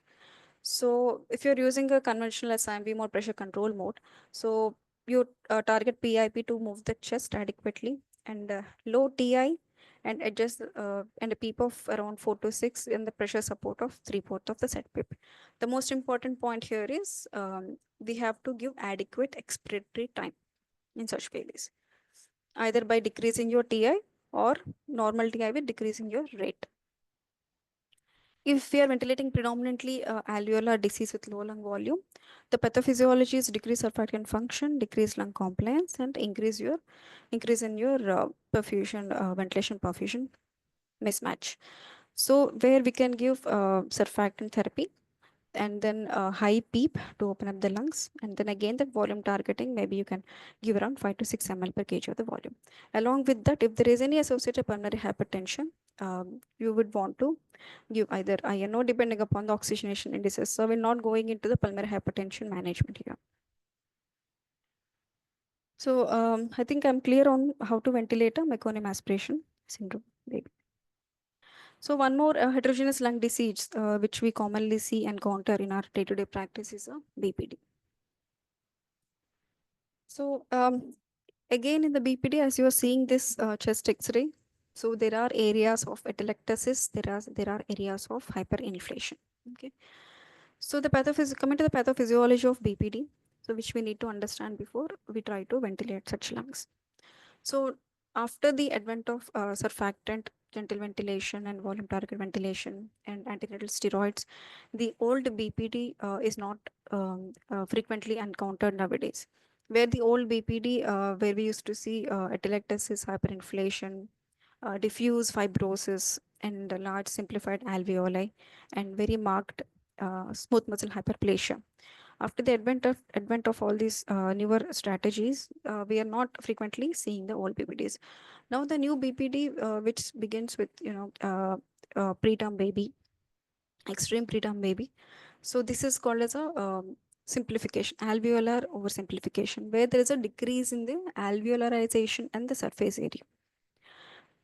So if you're using a conventional SIMV or pressure control mode, so you target PIP to move the chest adequately, and low TI, and adjust and a PEEP of around 4 to 6 and the pressure support of 3/4 of the set PEEP. The most important point here is we have to give adequate expiratory time in such cases, either by decreasing your TI or normal TI with decreasing your rate. If we are ventilating predominantly alveolar disease with low lung volume, the pathophysiology is decreased surfactant function, decreased lung compliance, and increase in your perfusion, ventilation perfusion mismatch. So where we can give surfactant therapy, and then high PEEP to open up the lungs, and then again that volume targeting, maybe you can give around 5 to 6 ml per kg of the volume. Along with that, if there is any associated pulmonary hypertension, you would want to give either INO depending upon the oxygenation indices. So we're not going into the pulmonary hypertension management here. So I think I'm clear on how to ventilate a meconium aspiration syndrome baby. So one more heterogeneous lung disease which we commonly see and encounter in our day-to-day practice is a BPD. So again in the BPD, as you are seeing this chest X-ray, so there are areas of atelectasis, there are areas of hyperinflation. Okay. So the coming to the pathophysiology of BPD, so which we need to understand before we try to ventilate such lungs. So after the advent of surfactant, gentle ventilation, and volume target ventilation and antenatal steroids, the old BPD is not frequently encountered nowadays. Where the old BPD, where we used to see atelectasis, hyperinflation, diffuse fibrosis, and a large simplified alveoli, and very marked smooth muscle hyperplasia. After the advent of all these newer strategies, we are not frequently seeing the old BPDs. Now the new BPD, which begins with preterm baby, extreme preterm baby. So this is called as a simplification, alveolar oversimplification, where there is a decrease in the alveolarization and the surface area.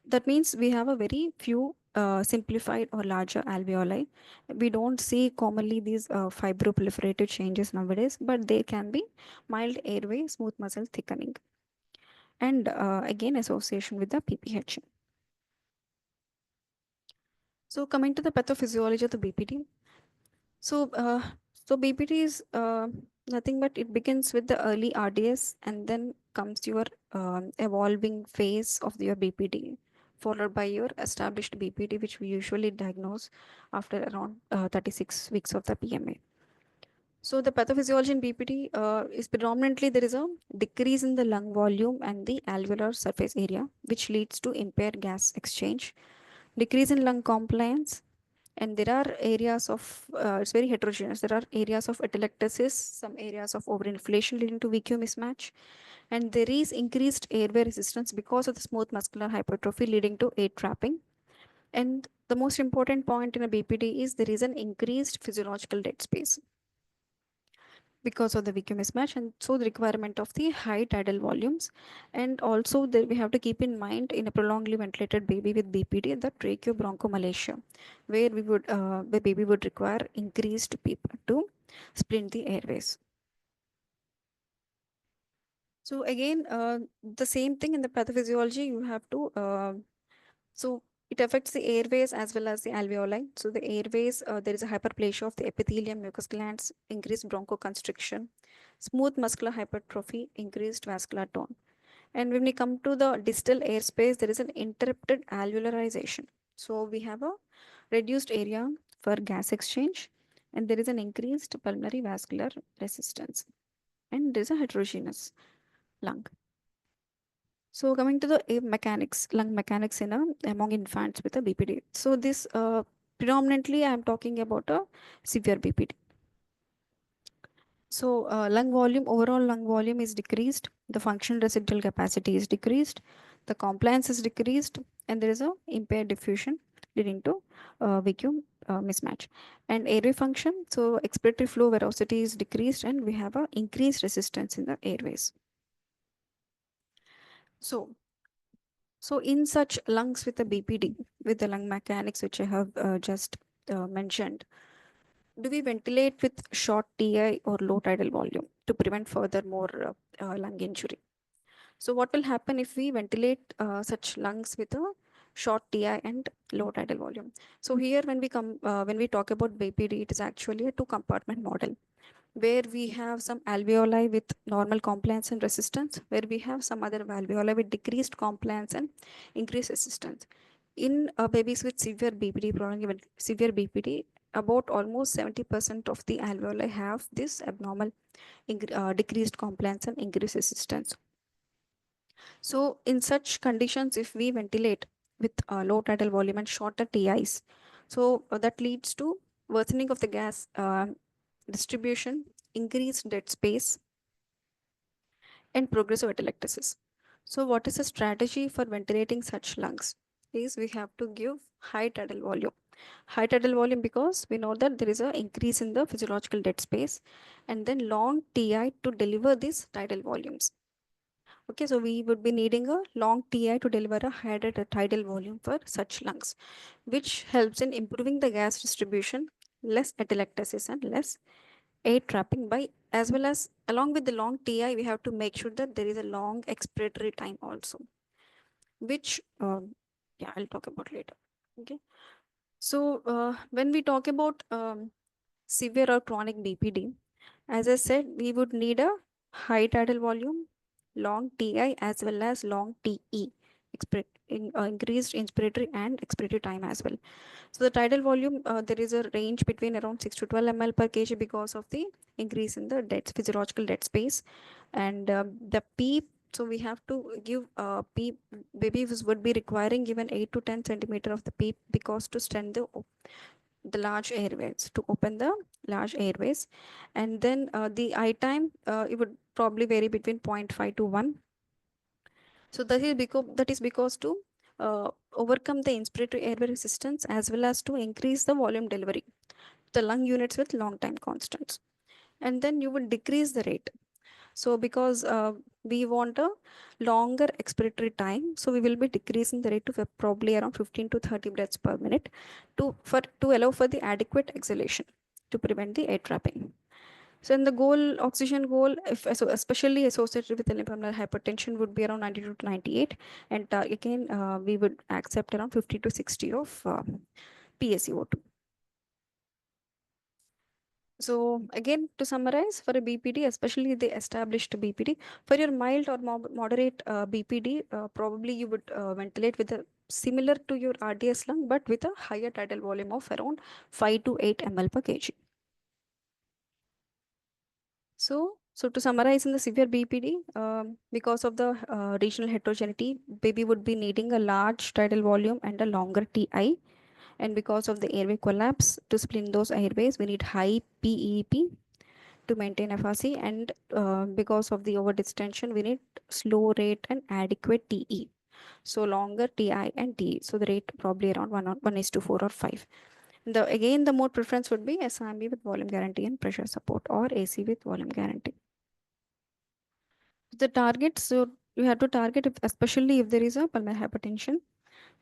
That means we have a very few simplified or larger alveoli. We don't see commonly these fibroproliferative changes nowadays, but they can be mild airway, smooth muscle thickening, and again association with the PPH. So coming to the pathophysiology of the BPD. So, BPD is nothing but it begins with the early RDS, and then comes your evolving phase of your BPD, followed by your established BPD, which we usually diagnose after around 36 weeks of the PMA. So the pathophysiology in BPD is predominantly there is a decrease in the lung volume and the alveolar surface area, which leads to impaired gas exchange, decrease in lung compliance, and there are areas of it's very heterogeneous. There are areas of atelectasis, some areas of overinflation leading to VQ mismatch, and there is increased airway resistance because of the smooth muscular hypertrophy leading to air trapping. And the most important point in a BPD is there is an increased physiological dead space because of the VQ mismatch, and so the requirement of the high tidal volumes. And also we have to keep in mind in a prolongedly ventilated baby with BPD, the tracheobronchomalacia, where the baby would require increased PEEP to splint the airways. So again, the same thing in the pathophysiology, you have to so it affects the airways as well as the alveoli. So the airways, there is a hyperplasia of the epithelium, mucus glands, increased bronchoconstriction, smooth muscular hypertrophy, increased vascular tone. And when we come to the distal airspace, there is an interrupted alveolarization. So we have a reduced area for gas exchange, and there is an increased pulmonary vascular resistance, and there is a heterogeneous lung. So coming to the mechanics, lung mechanics in among infants with a BPD. So this predominantly I am talking about a severe BPD. So lung volume, overall lung volume is decreased, the functional residual capacity is decreased, the compliance is decreased, and there is a impaired diffusion leading to vacuum mismatch. And airway function, so expiratory flow velocity is decreased, and we have a increased resistance in the airways. So So in such lungs with a BPD, with the lung mechanics which I have just mentioned, do we ventilate with short TI or low tidal volume to prevent further more lung injury? So what will happen if we ventilate such lungs with a short TI and low tidal volume? So here when we talk about BPD, it is actually a two compartment model where we have some alveoli with normal compliance and resistance, where we have some other alveoli with decreased compliance and increased resistance. In babies with severe BPD, prolonged severe BPD, about almost 70% of the alveoli have this abnormal decreased compliance and increased resistance. So in such conditions, if we ventilate with low tidal volume and shorter TIs, so that leads to worsening of the gas distribution, increased dead space, and progressive atelectasis. So what is the strategy for ventilating such lungs? Is we have to give high tidal volume. High tidal volume because we know that there is an increase in the physiological dead space, and then long TI to deliver these tidal volumes. Okay, so we would be needing a long TI to deliver a higher tidal volume for such lungs, which helps in improving the gas distribution, less atelectasis and less air trapping by, as well as along with the long TI, we have to make sure that there is a long expiratory time also, which yeah, I'll talk about later. Okay, so when we talk about severe or chronic BPD, as I said, we would need a high tidal volume, long TI as well as long TE, increased inspiratory and expiratory time as well. So the tidal volume, there is a range between around 6 to 12 ml per kg because of the increase in the physiological dead space. And the PEEP, so we have to give PEEP, babies would be requiring even 8 to 10 centimeter of the PEEP because to stent the large airways, to open the large airways. And then the eye time, it would probably vary between 0.5 to 1. So that is because to overcome the inspiratory airway resistance as well as to increase the volume delivery, the lung units with long time constants. And then you would decrease the rate. So because we want a longer expiratory time, so we will be decreasing the rate to probably around 15 to 30 breaths per minute to allow for the adequate exhalation to prevent the air trapping. So in the goal, oxygen goal, if so especially associated with pulmonary hypertension, would be around 92 to 98, and again we would accept around 50 to 60 of PaCO2. So again, to summarize, for a BPD, especially the established BPD, for your mild or moderate BPD, probably you would ventilate with a similar to your RDS lung, but with a higher tidal volume of around 5 to 8 ml per kg. So to summarize, in the severe BPD, because of the regional heterogeneity, baby would be needing a large tidal volume and a longer TI. And because of the airway collapse, to split those airways, we need high PEP to maintain FRC. And because of the overdistension, we need slow rate and adequate TE. So longer TI and TE. So the rate probably around 1:4 or 5. Again, the mode preference would be SIMB with volume guarantee and pressure support, or AC with volume guarantee. The target, so you have to target especially if there is a pulmonary hypertension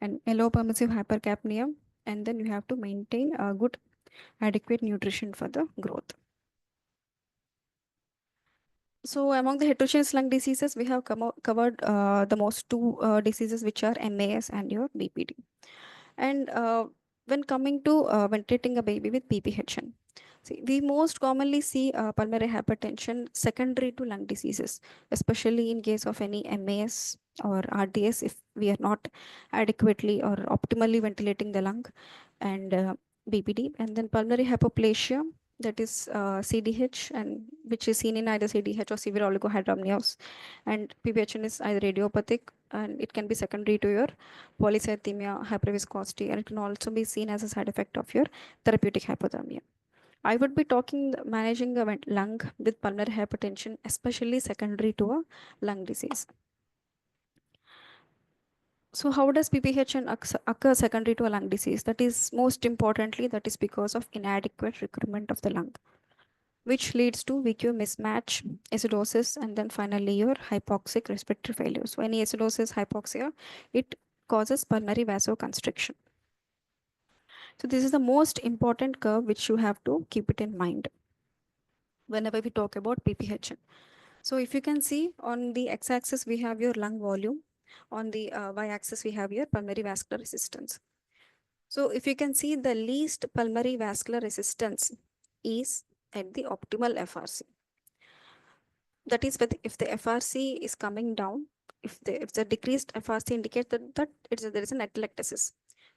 and low permissive hypercapnia, and then you have to maintain a good adequate nutrition for the growth. So among the heterogeneous lung diseases, we have covered the most two diseases, which are MAS and your BPD. And when coming to ventilating a baby with PPHN, see, we most commonly see pulmonary hypertension secondary to lung diseases, especially in case of any MAS or RDS, if we are not adequately or optimally ventilating the lung, and BPD. And then pulmonary hypoplasia, that is CDH, and which is seen in either CDH or severe oligohydramnios. And PPHN is either radiopathic, and it can be secondary to your polycythemia, hyperviscosity, and it can also be seen as a side effect of your therapeutic hypothermia. I would be talking managing a lung with pulmonary hypertension, especially secondary to a lung disease. So how does PPHN occur secondary to a lung disease? That is most importantly, that is because of inadequate recruitment of the lung, which leads to VQ mismatch, acidosis, and then finally your hypoxic respiratory failure. So any acidosis, hypoxia, it causes pulmonary vasoconstriction. So this is the most important curve which you have to keep it in mind whenever we talk about PPHN. So if you can see on the x-axis we have your lung volume, on the y-axis we have your pulmonary vascular resistance. So if you can see, the least pulmonary vascular resistance is at the optimal FRC. That is, if the FRC is coming down, if the decreased FRC indicates that there is an atelectasis,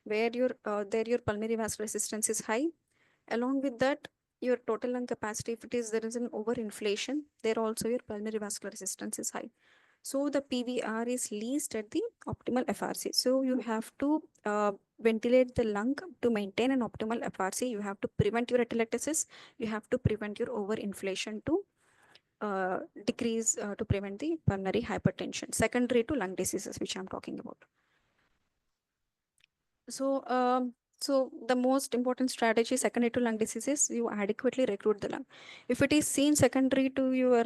where your pulmonary vascular resistance is high. Along with that, your total lung capacity, if there is an overinflation, there also your pulmonary vascular resistance is high. So the PVR is least at the optimal FRC. So you have to ventilate the lung to maintain an optimal FRC. You have to prevent your atelectasis. You have to prevent your overinflation to decrease to prevent the pulmonary hypertension secondary to lung diseases, which I'm talking about. So the most important strategy secondary to lung disease is you adequately recruit the lung. If it is seen secondary to your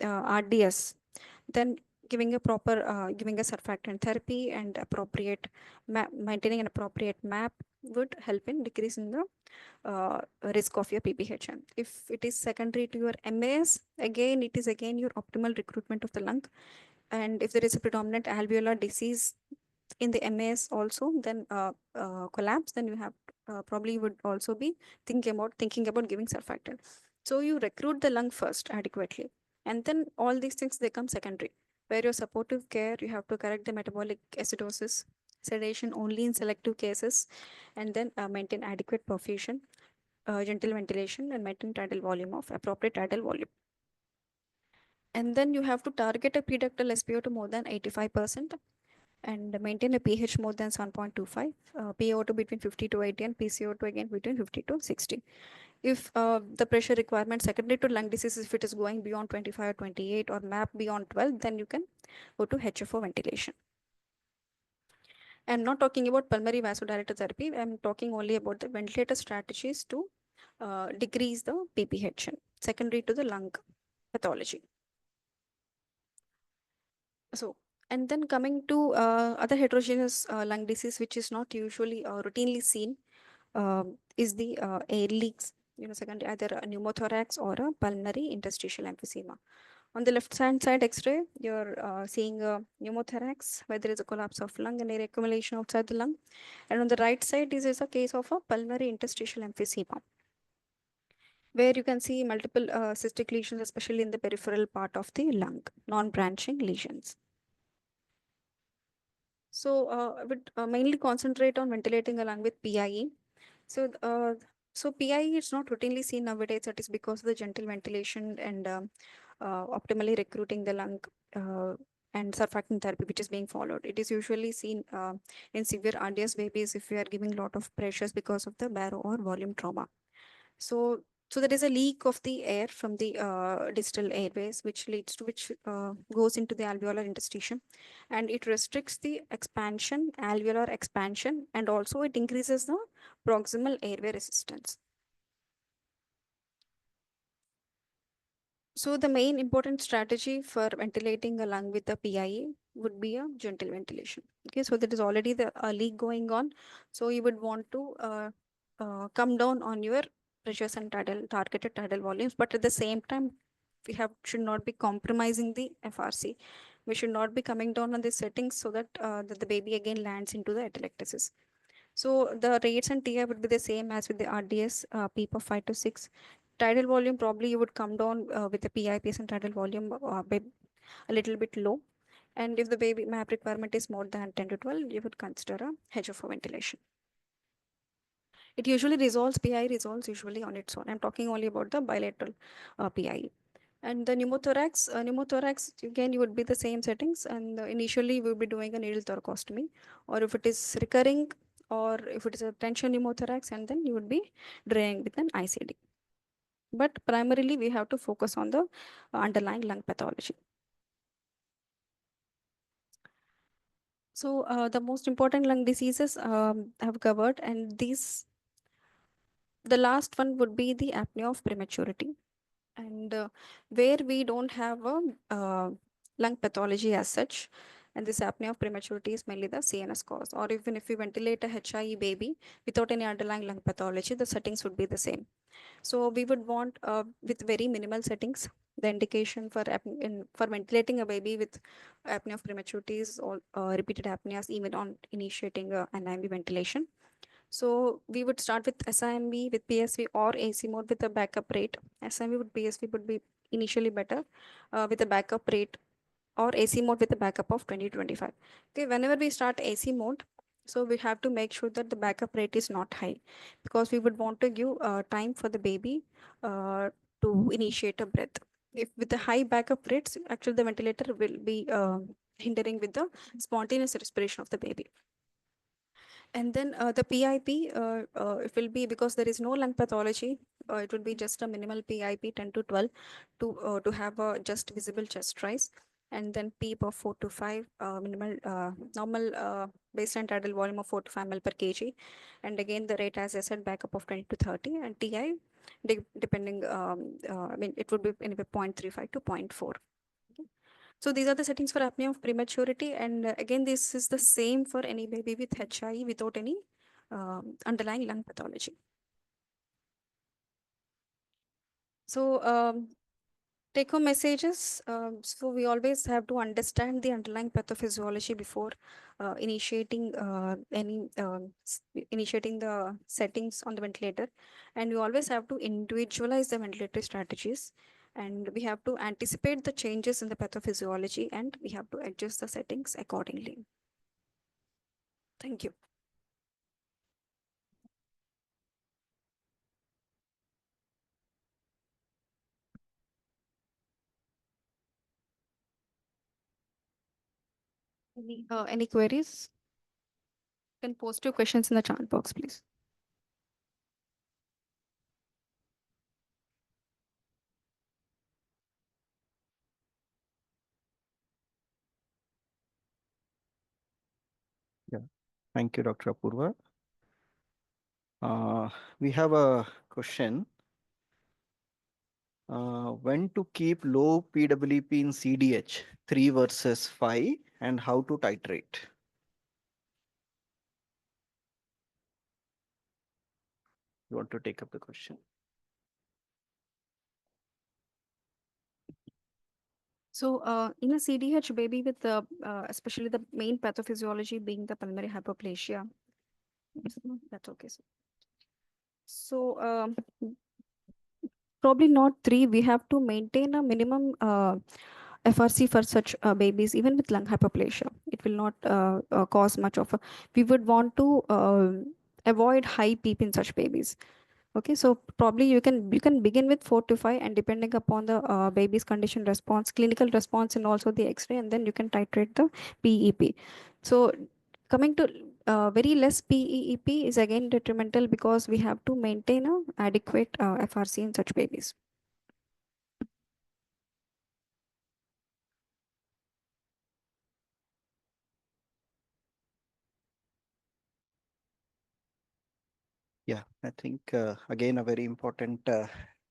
RDS, then giving a proper giving a surfactant therapy and appropriate maintaining an appropriate map would help in decreasing the risk of your PPHN. If it is secondary to your MAS, again it is again your optimal recruitment of the lung. And if there is a predominant alveolar disease in the MAS also, then collapse, then you have probably would also be thinking about giving surfactant. So you recruit the lung first adequately, and then all these things they come secondary. Where your supportive care, you have to correct the metabolic acidosis, sedation only in selective cases, and then maintain adequate perfusion, gentle ventilation, and maintain tidal volume of appropriate tidal volume. And then you have to target a preductal SpO2 more than 85%, and maintain a pH more than 7.25, PaO2 between 50 to 80, and PCO2 again between 50 to 60. If the pressure requirement secondary to lung disease, if it is going beyond 25 or 28 or MAP beyond 12, then you can go to HFO ventilation. I'm not talking about pulmonary vasodilator therapy. I'm talking only about the ventilator strategies to decrease the PPHN secondary to the lung pathology. So, and then coming to other heterogeneous lung disease, which is not usually routinely seen, is the air leaks, secondary either a pneumothorax or a pulmonary interstitial emphysema. On the left hand side X-ray, you're seeing a pneumothorax where there is a collapse of lung and air accumulation outside the lung. And on the right side, this is a case of a pulmonary interstitial emphysema, where you can see multiple cystic lesions, especially in the peripheral part of the lung, non-branching lesions. So I would mainly concentrate on ventilating a lung with PIE. So PIE is not routinely seen nowadays. That is because of the gentle ventilation and optimally recruiting the lung and surfactant therapy, which is being followed. It is usually seen in severe RDS babies if we are giving a lot of pressures because of the baro or volume trauma. So there is a leak of the air from the distal airways, which goes into the alveolar interstitium, and it restricts the expansion, alveolar expansion, and also it increases the proximal airway resistance. So the main important strategy for ventilating a lung with a PIA would be a gentle ventilation. Okay, so there is already the leak going on, so you would want to come down on your pressures and targeted tidal volumes, but at the same time, should not be compromising the FRC. We should not be coming down on the settings so that the baby again lands into the atelectasis. So the rates and TI would be the same as with the RDS, PEEP of 5 to 6. Tidal volume, probably you would come down with the PIPS and tidal volume a little bit low. And if the baby MAP requirement is more than 10 to 12, you would consider a HFO ventilation. It usually resolves, PI resolves usually on its own. I'm talking only about the bilateral PI. And the pneumothorax, again, you would be the same settings. And initially, we will be doing a needle thoracostomy. Or if it is recurring, or if it is a tension pneumothorax, and then you would be draining with an ICD. But primarily, we have to focus on the underlying lung pathology. So the most important lung diseases have covered, and the last one would be the apnea of prematurity, and where we don't have a lung pathology as such, and this apnea of prematurity is mainly the CNS cause, or even if we ventilate a HIE baby without any underlying lung pathology, the settings would be the same. So we would want with very minimal settings, the indication for for ventilating a baby with apnea of prematurity is all repeated apneas even on initiating an IV ventilation. So we would start with SIMV with PSV or AC mode with a backup rate. SIMV with PSV would be initially better with a backup rate, or AC mode with a backup of 20 to 25. Okay, whenever we start AC mode, so we have to make sure that the backup rate is not high, because we would want to give time for the baby to initiate a breath. If with the high backup rates, actually the ventilator will be hindering with the spontaneous respiration of the baby. And then the PIP, it will be, because there is no lung pathology, it will be just a minimal PIP 10 to 12 to have a just visible chest rise. And then PEEP of 4 to 5, minimal, normal baseline tidal volume of 4 to 5 ml per kg. And again, the rate, as I said, backup of 20 to 30. And TI, depending, I mean, it would be anyway 0.35 to 0.4. So these are the settings for apnea of prematurity. And again, this is the same for any baby with HI without any underlying lung pathology. So take home messages. So we always have to understand the underlying pathophysiology before initiating initiating the settings on the ventilator, and we always have to individualize the ventilatory strategies, and we have to anticipate the changes in the pathophysiology, and we have to adjust the settings accordingly. Thank you. Any queries? You can post your questions in the chat box, please. Yeah. Thank you, Dr. Apurva. We have a question. When to keep low PWP in CDH, 3 versus 5, and how to titrate? You want to take up the question? So in a CDH baby with the, especially the main pathophysiology being the pulmonary hyperplasia, that's okay. So probably not 3. We have to maintain a minimum FRC for such babies, even with lung hyperplasia. It will not cause much of a. We would want to avoid high PEEP in such babies. Okay, so probably you can begin with 4 to 5, and depending upon the baby's condition response, clinical response, and also the X-ray, and then you can titrate the PEP. So coming to very less PEP is again detrimental, because we have to maintain a adequate FRC in such babies. Yeah, I think again a very important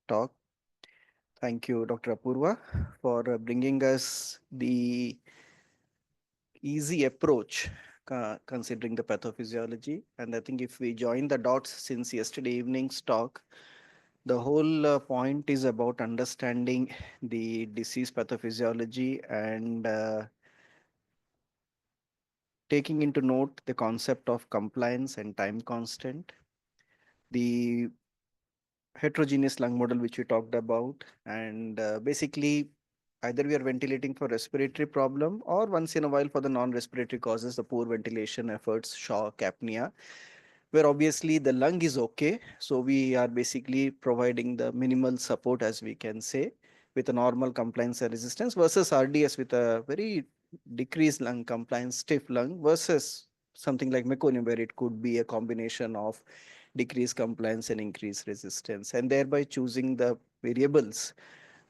talk. Thank you, Dr. Apurva, for bringing us the easy approach considering the pathophysiology. And I think if we join the dots since yesterday evening's talk, the whole point is about understanding the disease pathophysiology and taking into note the concept of compliance and time constant, the heterogeneous lung model which we talked about, and basically either we are ventilating for respiratory problem or once in a while for the non-respiratory causes, the poor ventilation efforts, shock, apnea. where obviously the lung is okay. So we are basically providing the minimal support, as we can say, with a normal compliance and resistance versus RDS with a very decreased lung compliance, stiff lung versus something like meconium, where it could be a combination of decreased compliance and increased resistance, and thereby choosing the variables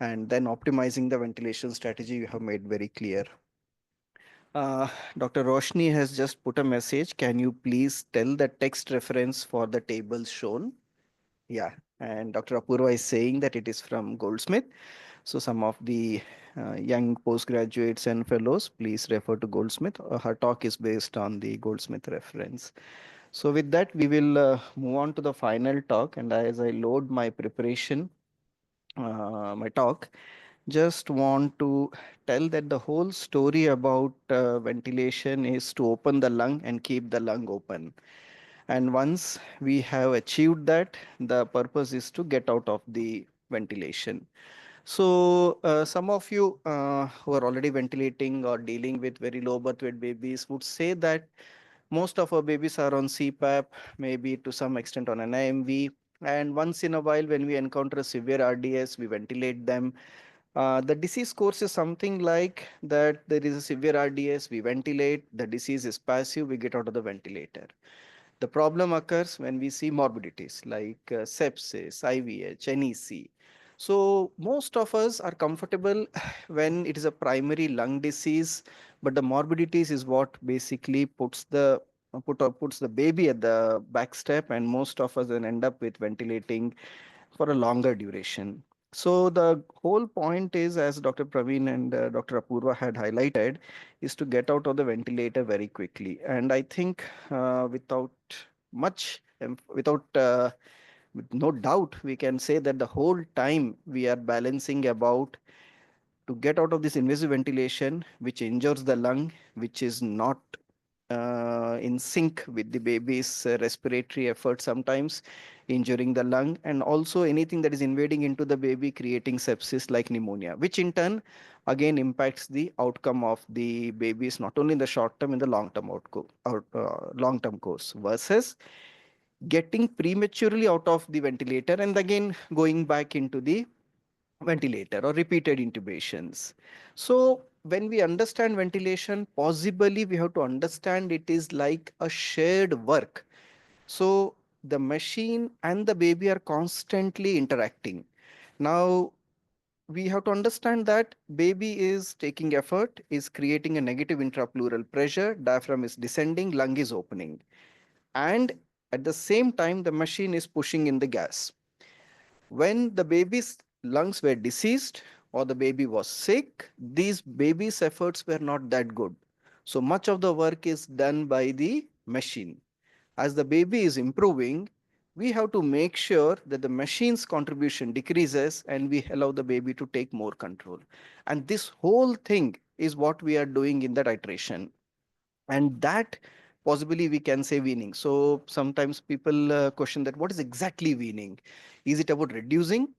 and then optimizing the ventilation strategy you have made very clear. Uh, Dr. Roshni has just put a message. Can you please tell the text reference for the tables shown? Yeah. And Dr. Apurva is saying that it is from Goldsmith. So some of the young postgraduates and fellows, please refer to Goldsmith. Her talk is based on the Goldsmith reference. So with that, we will move on to the final talk. And as I load my preparation, my talk, just want to tell that the whole story about ventilation is to open the lung and keep the lung open. And once we have achieved that, the purpose is to get out of the ventilation. So, some of you who are already ventilating or dealing with very low birth weight babies would say that most of our babies are on CPAP, maybe to some extent on an IMV. And once in a while, when we encounter a severe RDS, we ventilate them. The disease course is something like that there is a severe RDS, we ventilate, the disease is passive, we get out of the ventilator. The problem occurs when we see morbidities like sepsis, IVH, NEC. So most of us are comfortable when it is a primary lung disease, but the morbidities is what basically puts the baby at the back step, and most of us then end up with ventilating for a longer duration. So the whole point is, as Dr. Praveen and Dr. Apurva had highlighted, is to get out of the ventilator very quickly. And I think without much, without with no doubt, we can say that the whole time we are balancing about to get out of this invasive ventilation, which injures the lung, which is not in sync with the baby's respiratory effort, sometimes injuring the lung, and also anything that is invading into the baby, creating sepsis like pneumonia, which in turn again impacts the outcome of the babies, not only in the short term, in the long term course, versus getting prematurely out of the ventilator and again going back into the ventilator or repeated intubations. So when we understand ventilation, possibly we have to understand it is like a shared work. So the machine and the baby are constantly interacting. Now we have to understand that baby is taking effort, is creating a negative intrapleural pressure, diaphragm is descending, lung is opening. And at the same time, the machine is pushing in the gas. When the baby's lungs were diseased or the baby was sick, these baby's efforts were not that good. So much of the work is done by the machine. As the baby is improving, we have to make sure that the machine's contribution decreases and we allow the baby to take more control. And this whole thing is what we are doing in that iteration. And that possibly we can say weaning. So sometimes people question that what is exactly weaning? Is it about reducing?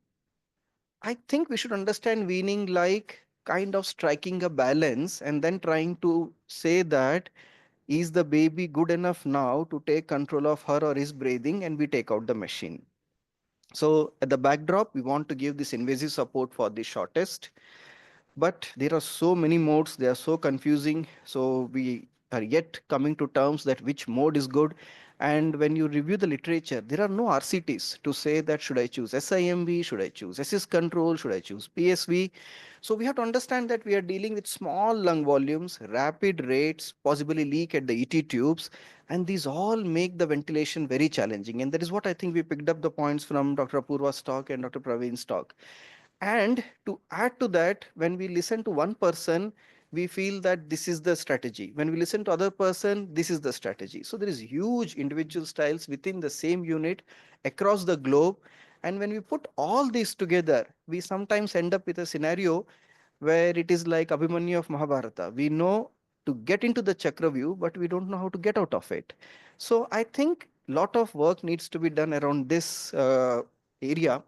I think we should understand weaning like kind of striking a balance and then trying to say that is the baby good enough now to take control of her or his breathing, and we take out the machine. So at the backdrop, we want to give this invasive support for the shortest, but there are so many modes, they are so confusing, so we are yet coming to terms that which mode is good. And when you review the literature, there are no RCTs to say that should I choose SIMV, should I choose assist control, should I choose PSV. So we have to understand that we are dealing with small lung volumes, rapid rates, possibly leak at the ET tubes, and these all make the ventilation very challenging. And that is what I think we picked up the points from Dr. Apurva's talk and Dr. Praveen's talk. And to add to that, when we listen to one person, we feel that this is the strategy. When we listen to other person, this is the strategy. So there is huge individual styles within the same unit across the globe. And when we put all these together, we sometimes end up with a scenario where it is like Abhimanyu of Mahabharata. We know to get into the chakra view, but we don't know how to get out of it. So I think a lot of work needs to be done around this area,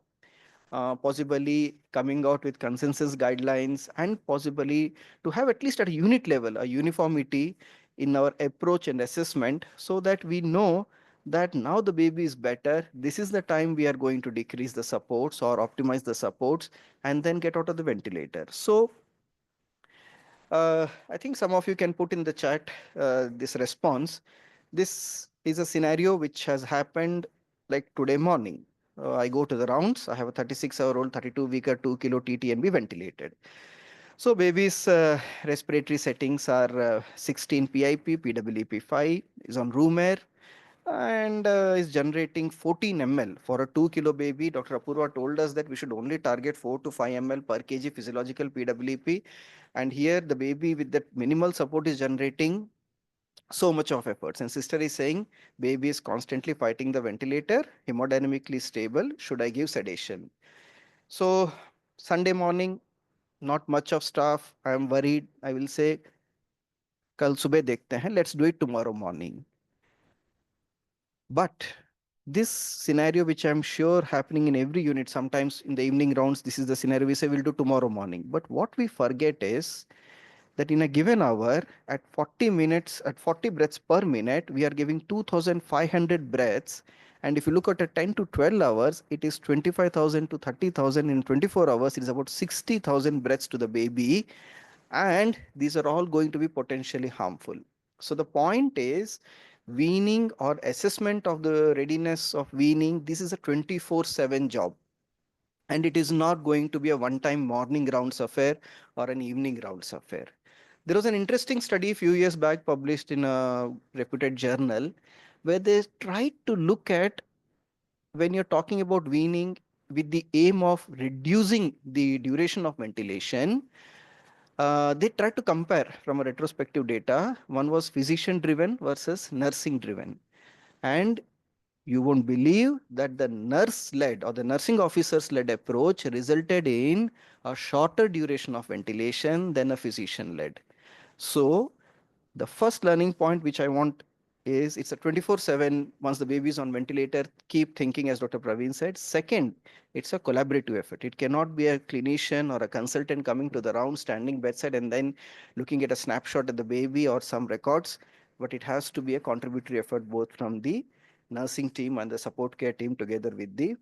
possibly coming out with consensus guidelines and possibly to have at least at a unit level a uniformity in our approach and assessment so that we know that now the baby is better. This is the time we are going to decrease the supports or optimize the supports and then get out of the ventilator. So I think some of you can put in the chat this response. This is a scenario which has happened like today morning. I go to the rounds. I have a 36-hour-old, 32-weeker, 2 kilo TTNB ventilated. So baby's respiratory settings are 16 PIP, PWP5 is on room air and is generating 14 ml for a 2 kilo baby. Dr. Apurva told us that we should only target 4 to 5 ml per kg physiological PWP. And here the baby with that minimal support is generating so much of efforts. And sister is saying baby is constantly fighting the ventilator, hemodynamically stable. Should I give sedation? So Sunday morning, not much of staff. I am worried. I will say, कल सुबह देखते हैं. Let's do it tomorrow morning. But this scenario, which I'm sure happening in every unit, sometimes in the evening rounds, this is the scenario we say we'll do tomorrow morning. But what we forget is that in a given hour, at 40 minutes, at 40 breaths per minute, we are giving 2,500 breaths. And if you look at a 10 to 12 hours, it is 25,000 to 30,000. In 24 hours, it is about 60,000 breaths to the baby. And these are all going to be potentially harmful. So the point is, weaning or assessment of the readiness of weaning, this is a 24/7 job. And it is not going to be a one-time morning rounds affair or an evening rounds affair. There was an interesting study a few years back published in a reputed journal where they tried to look at when you're talking about weaning with the aim of reducing the duration of ventilation. They tried to compare from a retrospective data. One was physician driven versus nursing driven. And you won't believe that the nurse led or the nursing officers led approach resulted in a shorter duration of ventilation than a physician led. So the first learning point which I want is it's a 24/7. Once the baby is on ventilator, keep thinking, as Dr. Praveen said. Second, it's a collaborative effort. It cannot be a clinician or a consultant coming to the round, standing bedside, and then looking at a snapshot of the baby or some records. But it has to be a contributory effort both from the nursing team and the support care team together with the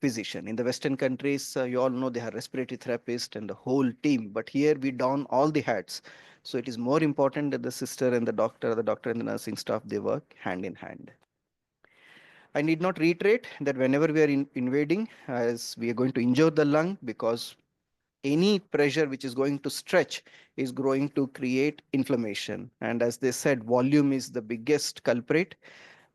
physician. In the Western countries, you all know they have respiratory therapist and the whole team, but here we don all the hats. So it is more important that the sister and the doctor and the nursing staff, they work hand in hand. I need not reiterate that whenever we are invading, as we are going to injure the lung, because any pressure which is going to stretch is going to create inflammation. And as they said, volume is the biggest culprit.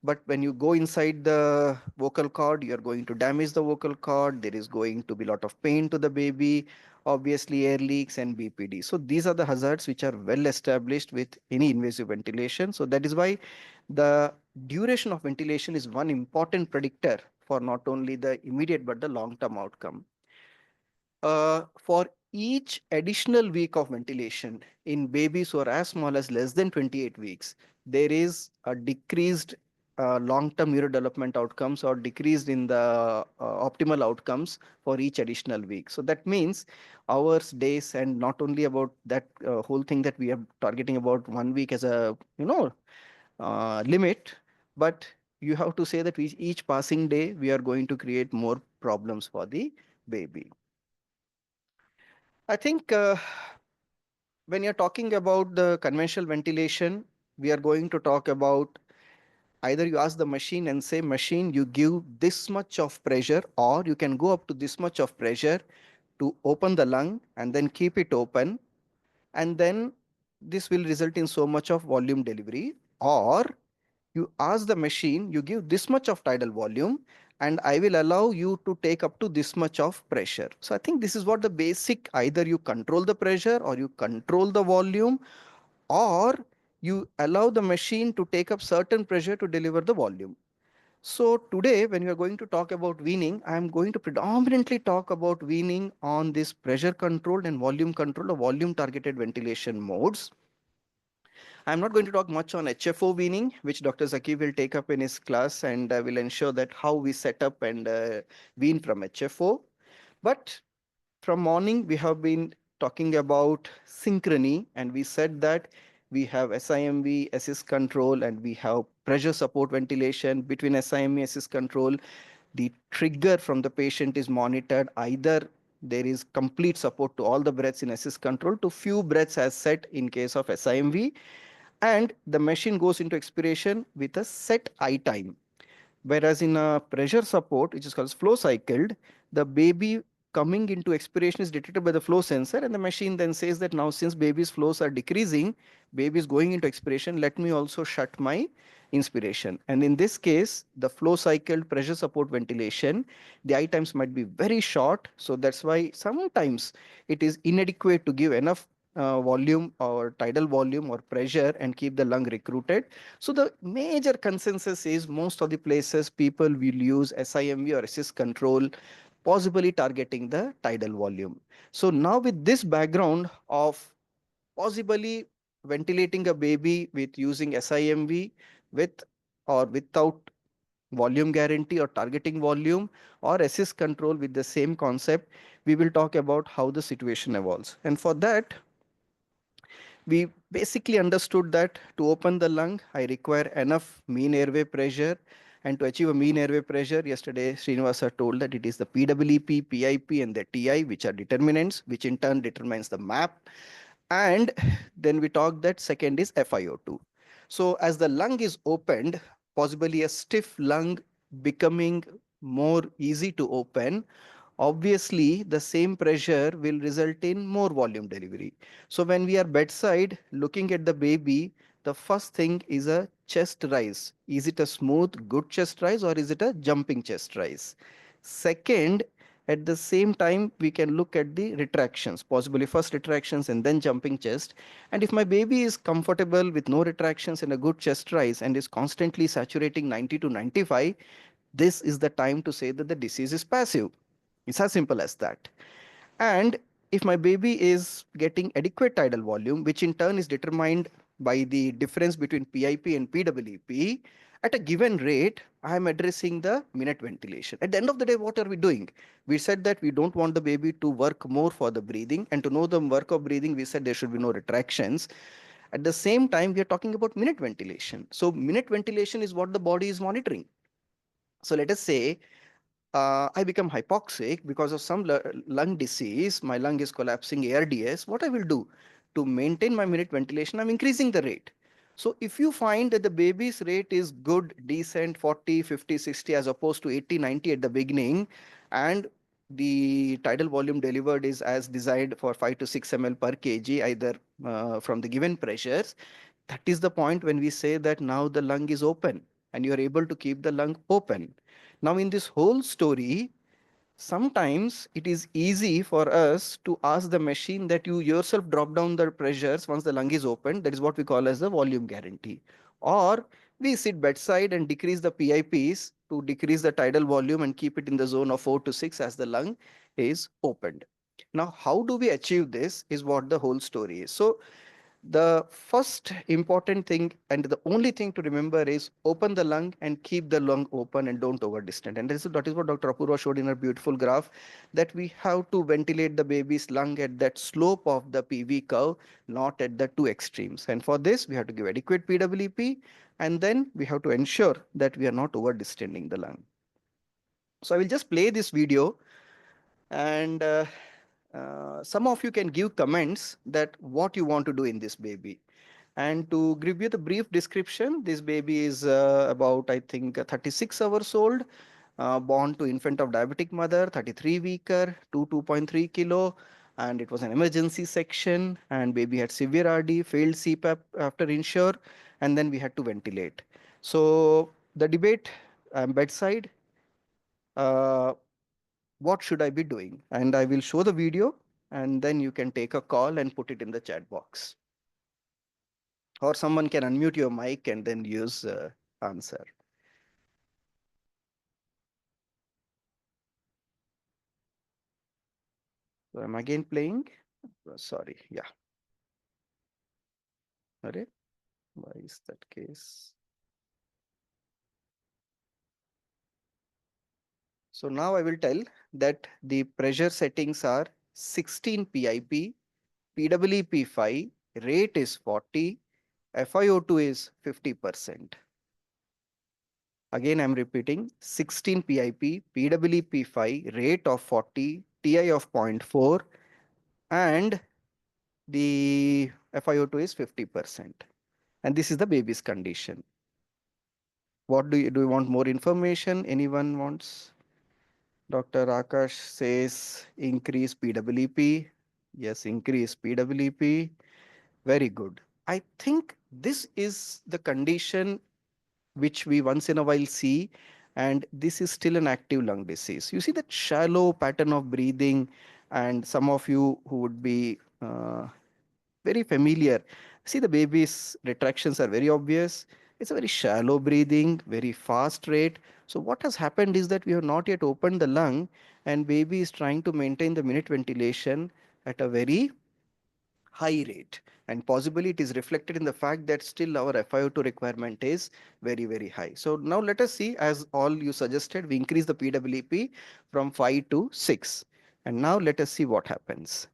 But when you go inside the vocal cord, you're going to damage the vocal cord. There is going to be a lot of pain to the baby, obviously air leaks and BPD. So these are the hazards which are well established with any invasive ventilation. So that is why the duration of ventilation is one important predictor for not only the immediate but the long-term outcome. For each additional week of ventilation in babies who are as small as less than 28 weeks, there is a decreased long-term neurodevelopment outcomes or decreased in the optimal outcomes for each additional week. So that means hours, days, and not only about that whole thing that we are targeting about 1 week as a limit, but you have to say that each passing day we are going to create more problems for the baby. I think when you're talking about the conventional ventilation, we are going to talk about either you ask the machine and say, machine, you give this much of pressure, or you can go up to this much of pressure to open the lung and then keep it open. And then this will result in so much of volume delivery. Or you ask the machine, you give this much of tidal volume, and I will allow you to take up to this much of pressure. So I think this is what the basic, either you control the pressure or you control the volume, or you allow the machine to take up certain pressure to deliver the volume. So today, when we are going to talk about weaning, I am going to predominantly talk about weaning on this pressure controlled and volume controlled or volume targeted ventilation modes. I'm not going to talk much on HFO weaning, which Dr. Zaki will take up in his class, and will ensure that how we set up and wean from HFO. But from morning, we have been talking about synchrony, and we said that we have SIMV, assist control, and we have pressure support ventilation between SIME assist control. The trigger from the patient is monitored. Either there is complete support to all the breaths in assist control to few breaths as set in case of SIMV, and the machine goes into expiration with a set I time. Whereas in a pressure support, which is called flow cycled, the baby coming into expiration is detected by the flow sensor, and the machine then says that now since baby's flows are decreasing, baby is going into expiration, let me also shut my inspiration. And in this case, the flow cycled pressure support ventilation, the I times might be very short. So that's why sometimes it is inadequate to give enough volume or tidal volume or pressure and keep the lung recruited. So the major consensus is most of the places people will use SIMV or assist control, possibly targeting the tidal volume. So now with this background of possibly ventilating a baby with using SIMV with or without volume guarantee or targeting volume, or assist control with the same concept, we will talk about how the situation evolves. And for that, we basically understood that to open the lung, I require enough mean airway pressure. And to achieve a mean airway pressure, yesterday Srinivasa told that it is the PWP, PIP, and the TI, which are determinants, which in turn determines the MAP. And then we talked that second is FiO2. So as the lung is opened, possibly a stiff lung becoming more easy to open, obviously the same pressure will result in more volume delivery. So when we are bedside looking at the baby, the first thing is a chest rise. Is it a smooth, good chest rise, or is it a jumping chest rise? Second, at the same time, we can look at the retractions, possibly first retractions and then jumping chest. And if my baby is comfortable with no retractions and a good chest rise and is constantly saturating 90 to 95, this is the time to say that the disease is passive. It's as simple as that. And if my baby is getting adequate tidal volume, which in turn is determined by the difference between PIP and PWP, at a given rate, I am addressing the minute ventilation. At the end of the day, what are we doing? We said that we don't want the baby to work more for the breathing. And to know the work of breathing, we said there should be no retractions. At the same time, we are talking about minute ventilation. So minute ventilation is what the body is monitoring. So let us say I become hypoxic because of some lung disease, my lung is collapsing, ARDS, what I will do to maintain my minute ventilation, I'm increasing the rate. So if you find that the baby's rate is good, decent, 40, 50, 60, as opposed to 80, 90 at the beginning, and the tidal volume delivered is as desired for 5 to 6 ml per kg, either from the given pressures, that is the point when we say that now the lung is open and you are able to keep the lung open. Now, in this whole story, sometimes it is easy for us to ask the machine that you yourself drop down the pressures once the lung is open. That is what we call as the volume guarantee. Or we sit bedside and decrease the PIPs to decrease the tidal volume and keep it in the zone of 4 to 6 as the lung is opened. Now, how do we achieve this is what the whole story is. So the first important thing and the only thing to remember is open the lung and keep the lung open and don't over distend. And that is what Dr. Apurva showed in her beautiful graph, that we have to ventilate the baby's lung at that slope of the PV curve, not at the two extremes. And for this, we have to give adequate PWP, and then we have to ensure that we are not over distending the lung. So I will just play this video, and some of you can give comments that what you want to do in this baby. And to give you the brief description, this baby is about, I think, 36 hours old, born to infant of diabetic mother, 33 weeker, 2.3 kilo, and it was an emergency section, and baby had severe RD, failed CPAP after insure, and then we had to ventilate. So the debate, I'm bedside, uh, what should I be doing? And I will show the video, and then you can take a call and put it in the chat box. Or someone can unmute your mic and then use answer. So I'm again playing. Sorry, yeah. Alright. Why is that case? So now I will tell that the pressure settings are 16 PIP, PWP 5, rate is 40, FiO2 is 50%. Again, I'm repeating 16 PIP, PWP5, rate of 40, TI of zero point 0.4, and the FiO2 is 50%. And this is the baby's condition. What do you want more information? Anyone wants? Dr. Akash says increase PWP. Yes, increase PWP. Very good. I think this is the condition which we once in a while see, and this is still an active lung disease. You see that shallow pattern of breathing, and some of you who would be very familiar. See, the baby's retractions are very obvious. It's a very shallow breathing, very fast rate. So what has happened is that we have not yet opened the lung, and baby is trying to maintain the minute ventilation at a very high rate. And possibly it is reflected in the fact that still our FiO2 requirement is very, very high. So now let us see, as all you suggested, we increase the PWP from 5 to 6. And now let us see what happens.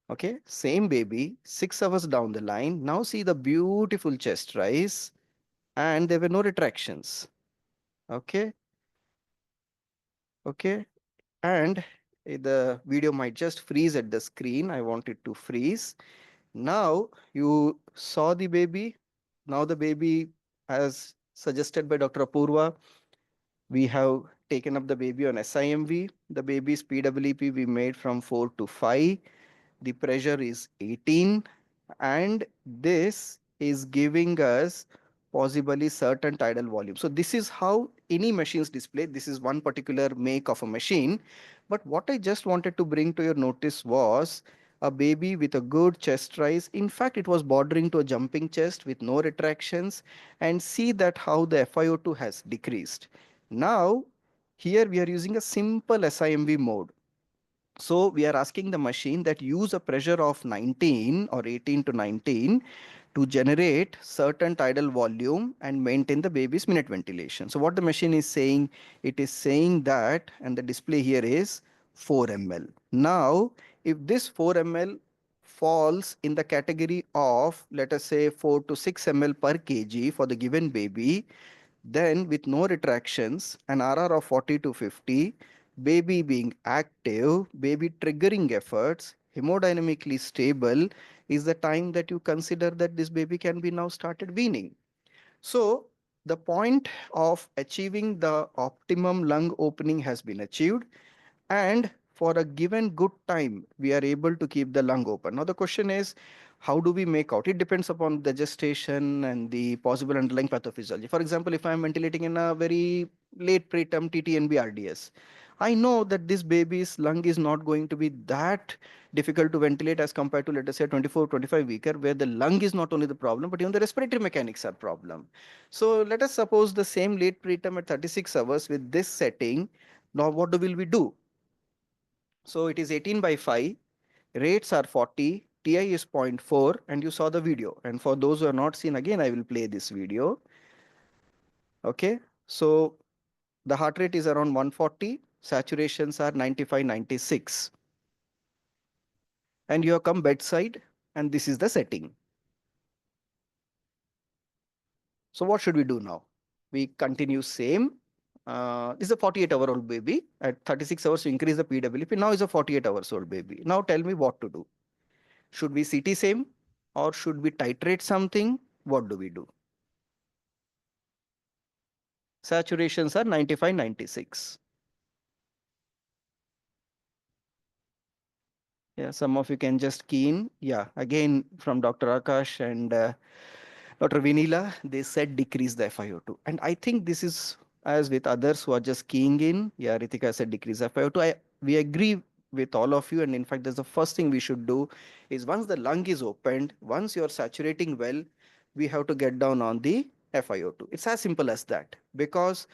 Okay, same baby, 6 hours down the line. Now see the beautiful chest rise, and there were no retractions. Okay, okay, and the video might just freeze at the screen. I want it to freeze. Now you saw the baby. Now the baby, as suggested by Dr. Apurva, we have taken up the baby on SIMV. The baby's PWP we made from 4 to 5. The pressure is 18, and this is giving us possibly certain tidal volume. So this is how any machines display. This is one particular make of a machine. But what I just wanted to bring to your notice was a baby with a good chest rise. In fact, it was bordering to a jumping chest with no retractions, and see that how the FiO2 has decreased. Now, here we are using a simple SIMV mode. So we are asking the machine that use a pressure of 19 or 18 to 19 to generate certain tidal volume and maintain the baby's minute ventilation. So what the machine is saying, it is saying that, and the display here is 4 ml. Now, if this 4 ml falls in the category of, let us say, 4 to 6 ml per kg for the given baby, then with no retractions, an RR of 40 to 50, baby being active, baby triggering efforts, hemodynamically stable, is the time that you consider that this baby can be now started weaning. So the point of achieving the optimum lung opening has been achieved, and for a given good time we are able to keep the lung open. Now the question is, how do we make out? It depends upon the gestation and the possible underlying pathophysiology. For example, if I am ventilating in a very late preterm TTNB RDS, I know that this baby's lung is not going to be that difficult to ventilate as compared to, let us say, 24 25 weeker, where the lung is not only the problem but even the respiratory mechanics are problem. So let us suppose the same late preterm at 36 hours with this setting. Now what will we do? So it is 18 by 5, rates are 40, TI is zero point 0.4, and you saw the video. And for those who are not seen, again, I will play this video. Okay, so the heart rate is around 140, saturations are 95, 96. And you have come bedside, and this is the setting. So what should we do now? We continue same. This is a 48-hour-old baby. At 36 hours, to increase the PWP. Now is a 48-hours-old baby. Now tell me what to do. Should we CT same, or should we titrate something? What do we do? Saturations are 95, 96. Yeah, some of you can just key in. Yeah, again from Dr. Akash and Dr. Vinila, they said decrease the FiO2. And I think this is as with others who are just keying in. Yeah, Ritika said decrease FiO2. We agree with all of you. And in fact, that's the first thing we should do is once the lung is opened, once you're saturating well, we have to get down on the FiO2. It's as simple as that. Because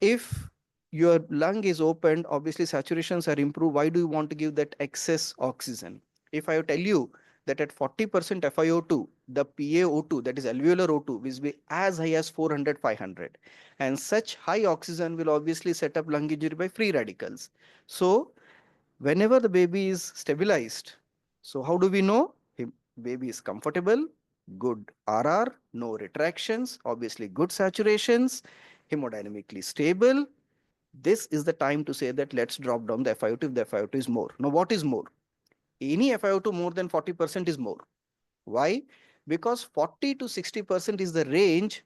if your lung is opened, obviously saturations are improved. Why do you want to give that excess oxygen? If I tell you that at 40% FiO2, the PaO2, that is alveolar O2, will be as high as 400, 500. And such high oxygen will obviously set up lung injury by free radicals. So whenever the baby is stabilized, so how do we know? Baby is comfortable, good RR, no retractions, obviously good saturations, hemodynamically stable. This is the time to say that let's drop down the FiO2 if the FiO2 is more. Now, what is more? Any FiO2 more than 40% is more. Why? Because 40 to 60% is the range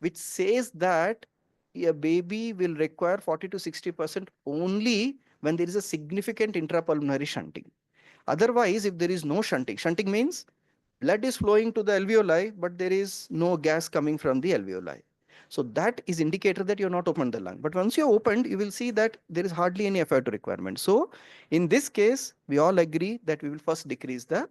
which says that a baby will require 40 to 60% only when there is a significant intrapulmonary shunting. Otherwise, if there is no shunting, shunting means blood is flowing to the alveoli, but there is no gas coming from the alveoli. So that is indicator that you are not opened the lung. But once you are opened, you will see that there is hardly any FiO2 requirement. So in this case, we all agree that we will first decrease the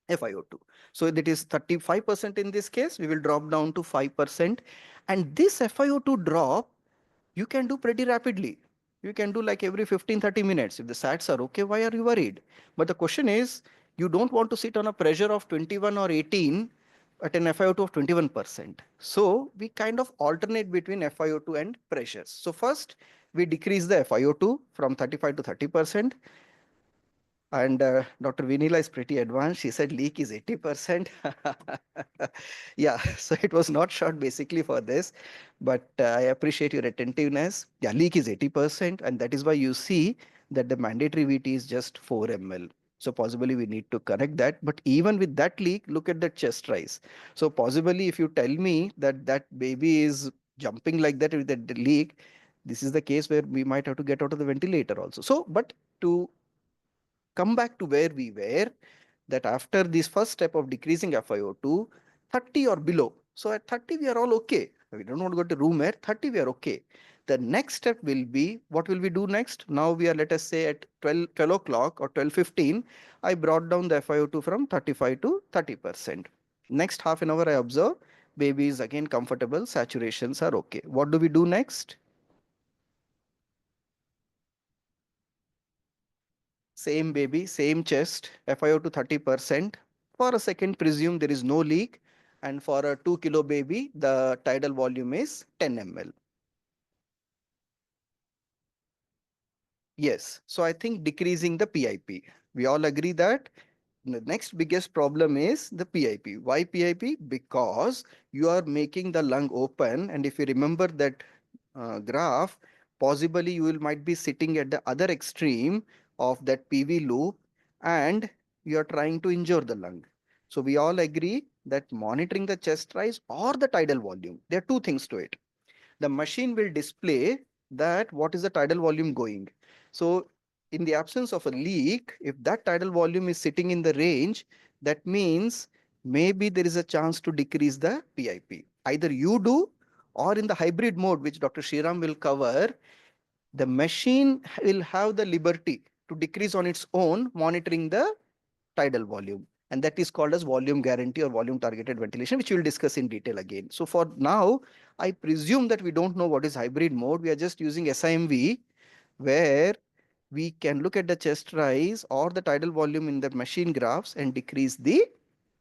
FiO2. So that is 35% in this case, we will drop down to 5%. And this FiO2 drop, you can do pretty rapidly. You can do like every 15-30 minutes. If the SATs are okay, why are you worried? But the question is, you don't want to sit on a pressure of 21 or 18 at an FiO2 of 21%. So we kind of alternate between FiO2 and pressures. So first, we decrease the FiO2 from 35 to 30%. And Dr. Vinila is pretty advanced. She said leak is 80%. Yeah, so it was not short basically for this, but I appreciate your attentiveness. Yeah, leak is 80%, and that is why you see that the mandatory VT is just 4 ml. So possibly we need to correct that. But even with that leak, look at the chest rise. So possibly if you tell me that that baby is jumping like that with the leak, this is the case where we might have to get out of the ventilator also. So, but to come back to where we were, that after this first step of decreasing FiO2, 30 or below. So at 30, we are all okay. We don't want to go to room air. 30, we are okay. The next step will be, what will we do next? Now we are, let us say at 12 o'clock or 12:15, I brought down the FiO2 from 35 to 30%. Next half an hour, I observe, baby is again comfortable, saturations are okay. What do we do next? Same baby, same chest, FiO2 30%. For a second, presume there is no leak. And for a 2 kilo baby, the tidal volume is 10 ml. Yes. So I think decreasing the PIP. We all agree that the next biggest problem is the PIP. Why PIP? Because you are making the lung open. And if you remember that graph, possibly you will might be sitting at the other extreme of that PV loop and you are trying to injure the lung. So we all agree that monitoring the chest rise or the tidal volume, there are two things to it. The machine will display that what is the tidal volume going. So in the absence of a leak, if that tidal volume is sitting in the range, that means maybe there is a chance to decrease the PIP. Either you do, or in the hybrid mode, which Dr. Shriram will cover, the machine will have the liberty to decrease on its own, monitoring the tidal volume. And that is called as volume guarantee or volume targeted ventilation, which we'll discuss in detail again. So for now, I presume that we don't know what is hybrid mode. We are just using SIMV, where we can look at the chest rise or the tidal volume in the machine graphs and decrease the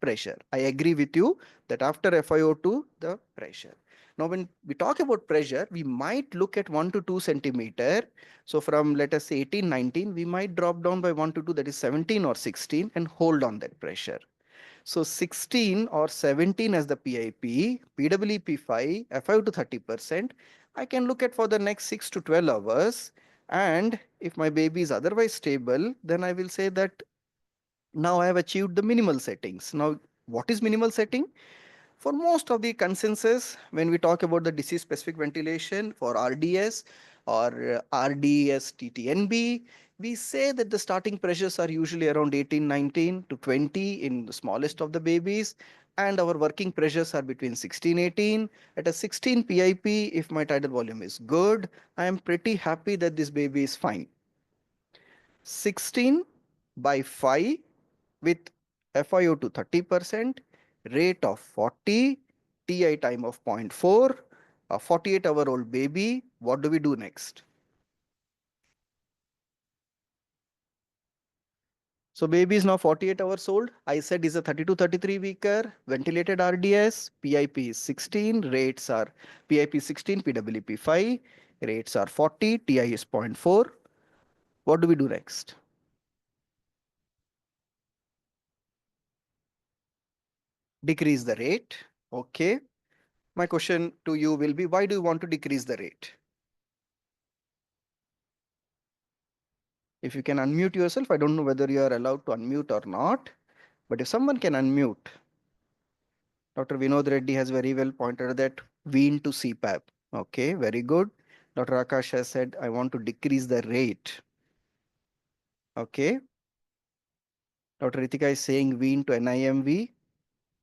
pressure. I agree with you that after FiO2, the pressure. Now, when we talk about pressure, we might look at 1 to 2 centimeter. So from, let us say 18, 19, we might drop down by 1 to 2, that is 17 or 16, and hold on that pressure. So 16 or 17 as the PIP, PWP5, FiO2 30%, I can look at for the next 6 to 12 hours. And if my baby is otherwise stable, then I will say that now I have achieved the minimal settings. Now, what is minimal setting? For most of the consensus, when we talk about the disease specific ventilation for RDS or RDS TTNB, we say that the starting pressures are usually around 18, 19 to 20 in the smallest of the babies. And our working pressures are between 16, 18. At a 16 PIP, if my tidal volume is good, I am pretty happy that this baby is fine. 16 by 5 with FiO2 30%, rate of 40, TI time of 0.4, a 48-hour-old baby. What do we do next? So baby is now 48 hours old. I said is a 32-33 weeker, ventilated RDS, PIP is 16, rates are PIP 16, PWP 5, rates are 40, TI is 0.4. What do we do next? decrease the rate. Okay. My question to you will be, why do you want to decrease the rate? If you can unmute yourself, I don't know whether you are allowed to unmute or not, but if someone can unmute, Dr. Vinod Reddy has very well pointed that wean to CPAP. Okay, very good. Dr. Akash has said, I want to decrease the rate. Okay. Dr. Ritika is saying wean to NIMV.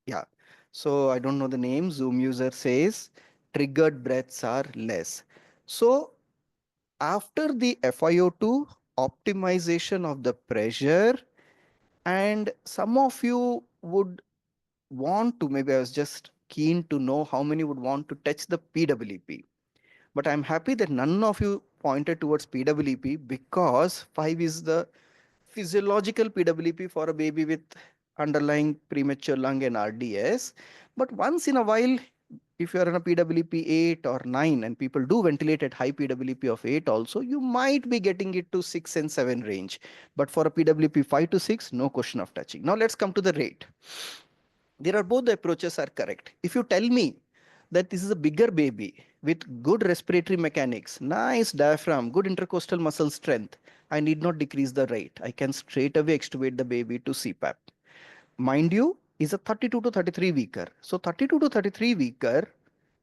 Yeah. So I don't know the name. Zoom user says triggered breaths are less. So after the FiO2 optimization of the pressure, and some of you would want to, maybe I was just keen to know how many would want to touch the PWP. But I'm happy that none of you pointed towards PWP because 5 is the physiological PWP for a baby with underlying premature lung and RDS. But once in a while, if you are in a PWP 8 or 9 and people do ventilate at high PWP of 8 also, you might be getting it to 6 and 7 range. But for a PWP 5 to 6, no question of touching. Now let's come to the rate. There are both the approaches are correct. If you tell me that this is a bigger baby with good respiratory mechanics, nice diaphragm, good intercostal muscle strength, I need not decrease the rate. I can straight away extubate the baby to CPAP. Mind you, is a 32 to 33 weeker. So 32 to 33 weeker,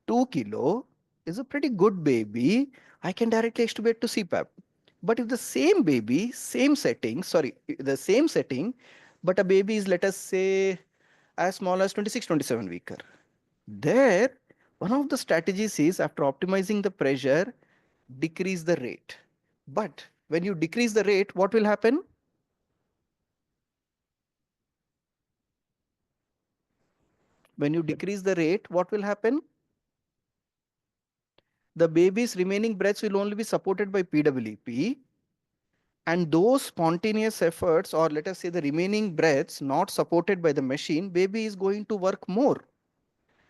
2 kilo is a pretty good baby. I can directly extubate to CPAP. But if the same baby, same setting, sorry, the same setting, but a baby is, let us say, as small as 26, 27 weeker. There, one of the strategies is, after optimizing the pressure, decrease the rate. But when you decrease the rate, what will happen? When you decrease the rate, what will happen? The baby's remaining breaths will only be supported by PWP, and those spontaneous efforts, or let us say the remaining breaths not supported by the machine, baby is going to work more.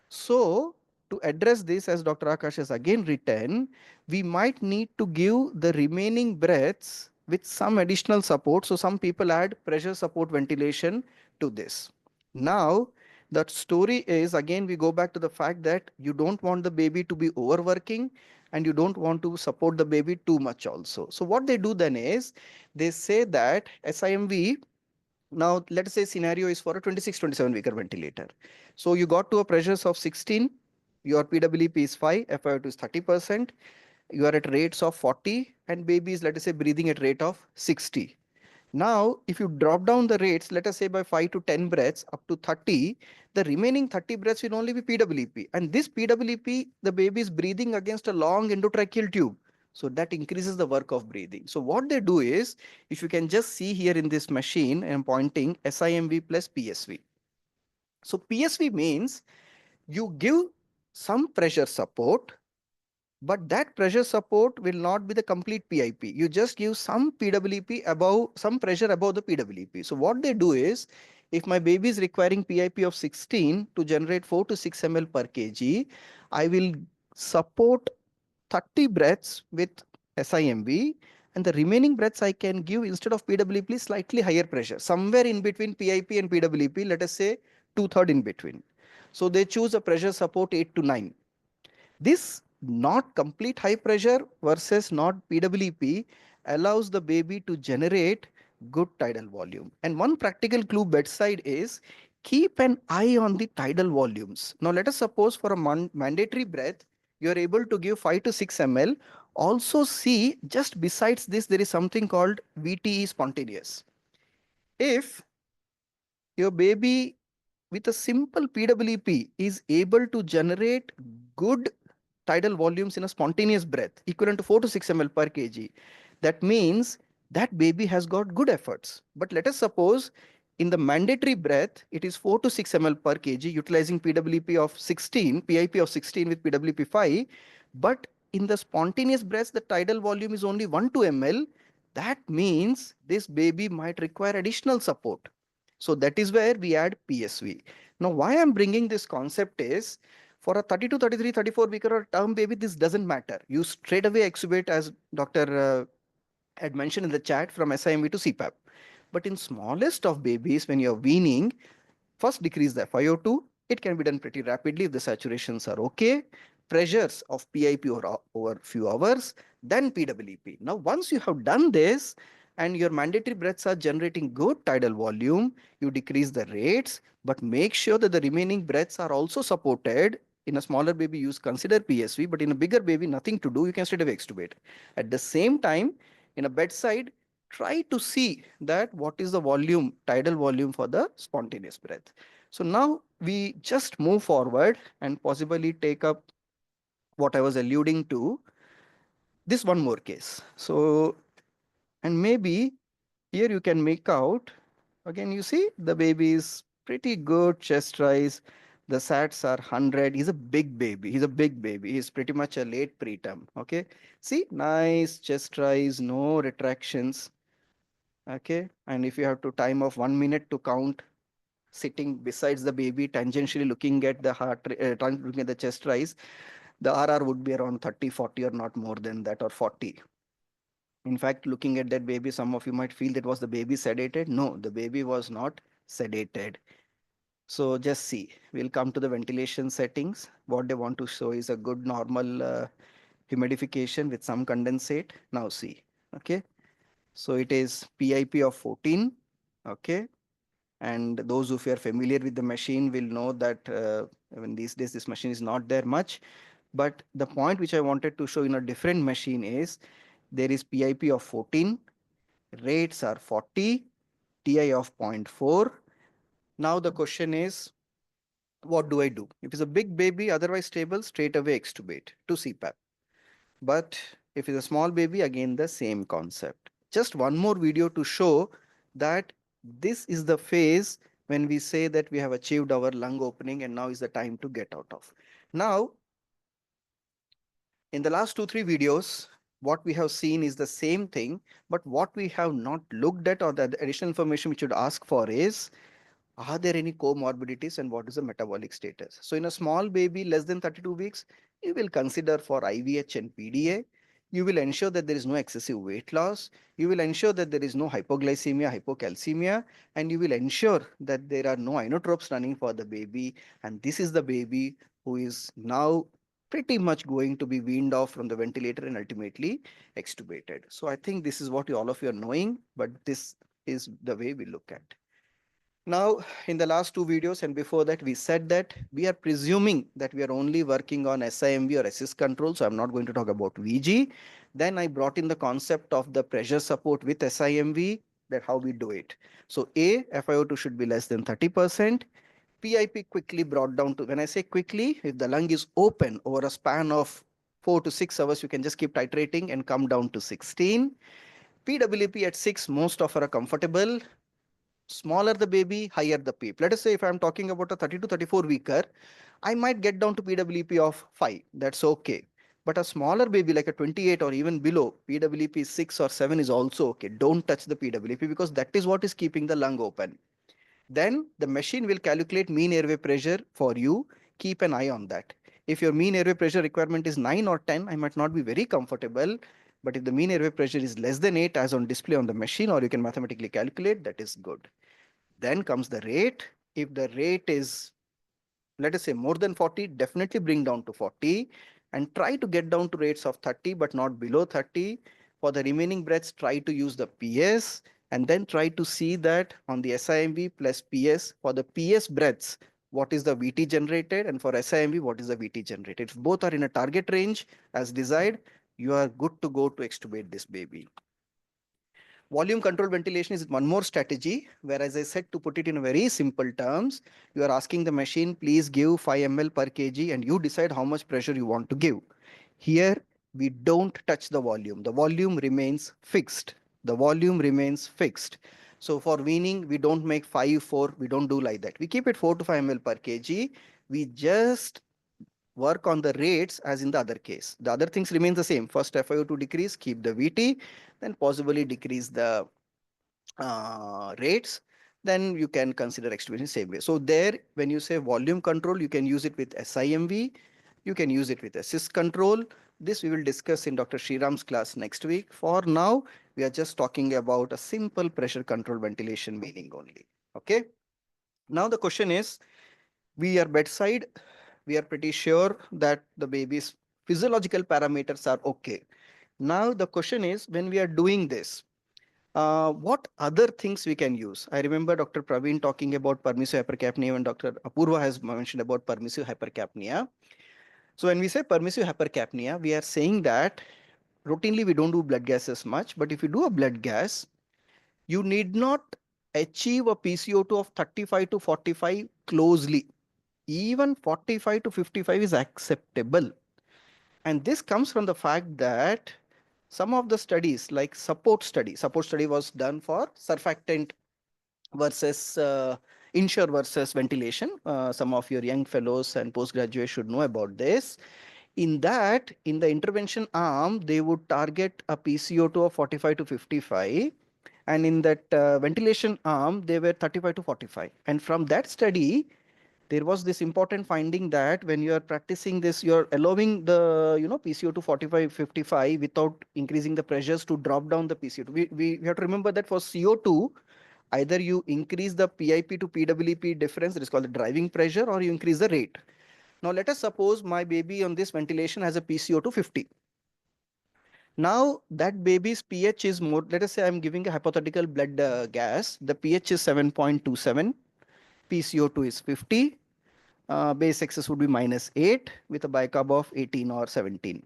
So, to address this, as Dr. Akash has again written, we might need to give the remaining breaths with some additional support. So, some people add pressure support ventilation to this. Now, that story is, again, we go back to the fact that you don't want the baby to be overworking and you don't want to support the baby too much also. So, what they do then is they say that SIMV, now, let's say scenario is for a 26, 27 weeker ventilator. So you got to a pressures of 16, your PWP is 5, FiO2 is 30%, you are at rates of 40, and baby is, let us say, breathing at rate of 60. Now, if you drop down the rates, let us say by 5 to 10 breaths up to 30, the remaining 30 breaths will only be PWP. And this PWP, the baby is breathing against a long endotracheal tube. So that increases the work of breathing. So what they do is, if you can just see here in this machine, I'm pointing SIMV plus PSV. So PSV means you give some pressure support, but that pressure support will not be the complete PIP. You just give some PWP above, some pressure above the PWP. So what they do is, if my baby is requiring PIP of 16 to generate 4 to 6 ml per kg, I will support 30 breaths with SIMV, and the remaining breaths I can give, instead of PWP, slightly higher pressure, somewhere in between PIP and PWP, let us say 2/3 in between. So they choose a pressure support 8 to 9. This not complete high pressure versus not PWP allows the baby to generate good tidal volume. And one practical clue bedside is, keep an eye on the tidal volumes. Now let us suppose for a mandatory breath, you are able to give 5 to 6 ml. Also see, just besides this, there is something called VTE spontaneous. If your baby with a simple PWP is able to generate good tidal volumes in a spontaneous breath equivalent to 4 to 6 ml per kg, that means that baby has got good efforts. But let us suppose in the mandatory breath, it is 4 to 6 ml per kg utilizing PWP of 16, PIP of 16 with PWP 5. But in the spontaneous breaths, the tidal volume is only 1 to ml. That means this baby might require additional support. So that is where we add PSV. Now, why I'm bringing this concept is, for a 32, 33, 34 weeker or term baby, this doesn't matter. You straight away extubate, as Dr. Had mentioned in the chat, from SIMV to CPAP. But in smallest of babies, when you're weaning, first decrease the FiO2, It can be done pretty rapidly if the saturations are okay. Pressures of PIP over few hours, then PWP. Now, once you have done this and your mandatory breaths are generating good tidal volume, you decrease the rates, but make sure that the remaining breaths are also supported. In a smaller baby, use consider PSV, but in a bigger baby, nothing to do. You can straight away extubate. At the same time, in a bedside, try to see that what is the volume, tidal volume for the spontaneous breath. So now we just move forward and possibly take up what I was alluding to, this one more case. So, and maybe here you can make out, again, you see the baby is pretty good chest rise. The SATs are 100. He's a big baby. He's a big baby. He's pretty much a late preterm. Okay. See, nice chest rise, no retractions. Okay. And if you have to time of 1 minute to count, sitting besides the baby, tangentially looking at the heart, looking at the chest rise, the RR would be around 30, 40 or not more than that, or 40. In fact, looking at that baby, some of you might feel that was the baby sedated. No, the baby was not sedated. So just see, we'll come to the ventilation settings. What they want to show is a good normal humidification with some condensate. Now see, okay. So it is PIP of 14, okay. And those who are familiar with the machine will know that even these days this machine is not there much. But the point which I wanted to show in a different machine is there is PIP of 14, rates are 40, TI of 0.4. Now the question is, what do I do? If it's a big baby, otherwise stable, straight away extubate to CPAP. But if it's a small baby, again the same concept. Just one more video to show that this is the phase when we say that we have achieved our lung opening and now is the time to get out of. Now, in the last 2-3 videos, what we have seen is the same thing, but what we have not looked at or the additional information we should ask for is, are there any comorbidities and what is the metabolic status? So in a small baby less than 32 weeks, you will consider for IVH and PDA. You will ensure that there is no excessive weight loss. You will ensure that there is no hypoglycemia, hypocalcemia, and you will ensure that there are no inotropes running for the baby. And this is the baby who is now pretty much going to be weaned off from the ventilator and ultimately extubated. So I think this is what all of you are knowing, but this is the way we look at. Now, in the last 2 videos and before that, we said that we are presuming that we are only working on SIMV or assist control. So I'm not going to talk about VG. Then I brought in the concept of the pressure support with SIMV, that how we do it. So A, FiO2 should be less than 30%. PIP quickly brought down to, when I say quickly, if the lung is open over a span of 4 to 6 hours, you can just keep titrating and come down to 16. PWP at 6, most of are comfortable. Smaller the baby, higher the PEEP. Let us say if I'm talking about a 30 to 34 weeker, I might get down to PWP of 5. That's okay. But a smaller baby like a 28 or even below, PWP 6 or 7 is also okay. Don't touch the PWP because that is what is keeping the lung open. Then the machine will calculate mean airway pressure for you. Keep an eye on that. If your mean airway pressure requirement is 9 or 10, I might not be very comfortable. But if the mean airway pressure is less than 8 as on display on the machine, or you can mathematically calculate, that is good. Then comes the rate. If the rate is, let us say, more than 40, definitely bring down to 40 and try to get down to rates of 30, but not below 30. For the remaining breaths, try to use the PS and then try to see that on the SIMV plus PS. For the PS breaths, what is the VT generated, and for SIMV, what is the VT generated. If both are in a target range as desired, you are good to go to extubate this baby. Volume control ventilation is one more strategy where, as I said, to put it in very simple terms, you are asking the machine, please give 5 ml per kg and you decide how much pressure you want to give. Here, we don't touch the volume. The volume remains fixed. The volume remains fixed. So for weaning, we don't make 5, 4. We don't do like that. We keep it 4 to 5 ml per kg. We just work on the rates as in the other case. The other things remain the same. First, FiO2 decrease, keep the VT, then possibly decrease the rates, then you can consider extubation same way. So there, when you say volume control, you can use it with SIMV, you can use it with assist control. This we will discuss in Dr. Sriram's class next week. For now, we are just talking about a simple pressure control ventilation weaning only. Okay. Now the question is, We are bedside. We are pretty sure that the baby's physiological parameters are okay. Now the question is, when we are doing this, what other things we can use? I remember Dr. Praveen talking about permissive hypercapnia and Dr. Apurva has mentioned about permissive hypercapnia. So when we say permissive hypercapnia, we are saying that routinely we don't do blood gases much, but if you do a blood gas, you need not achieve a PCO2 of 35 to 45 closely. Even 45 to 55 is acceptable. And this comes from the fact that some of the studies, like support study was done for surfactant versus insure versus ventilation. Some of your young fellows and postgraduates should know about this. In that, in the intervention arm, they would target a PCO2 of 45 to 55. And in that ventilation arm, they were 35 to 45. And from that study, there was this important finding that when you are practicing this, you're allowing the PCO to 45, 55 without increasing the pressures to drop down the PCO2. We have to remember that for CO2, either you increase the PIP to PWP difference, that is called the driving pressure, or you increase the rate. Now let us suppose my baby on this ventilation has a PCO2 50. Now that baby's pH is more, let us say I'm giving a hypothetical blood gas, the pH is 7.27, PCO2 is 50, base excess would be -8 with a bicarb of 18 or 17.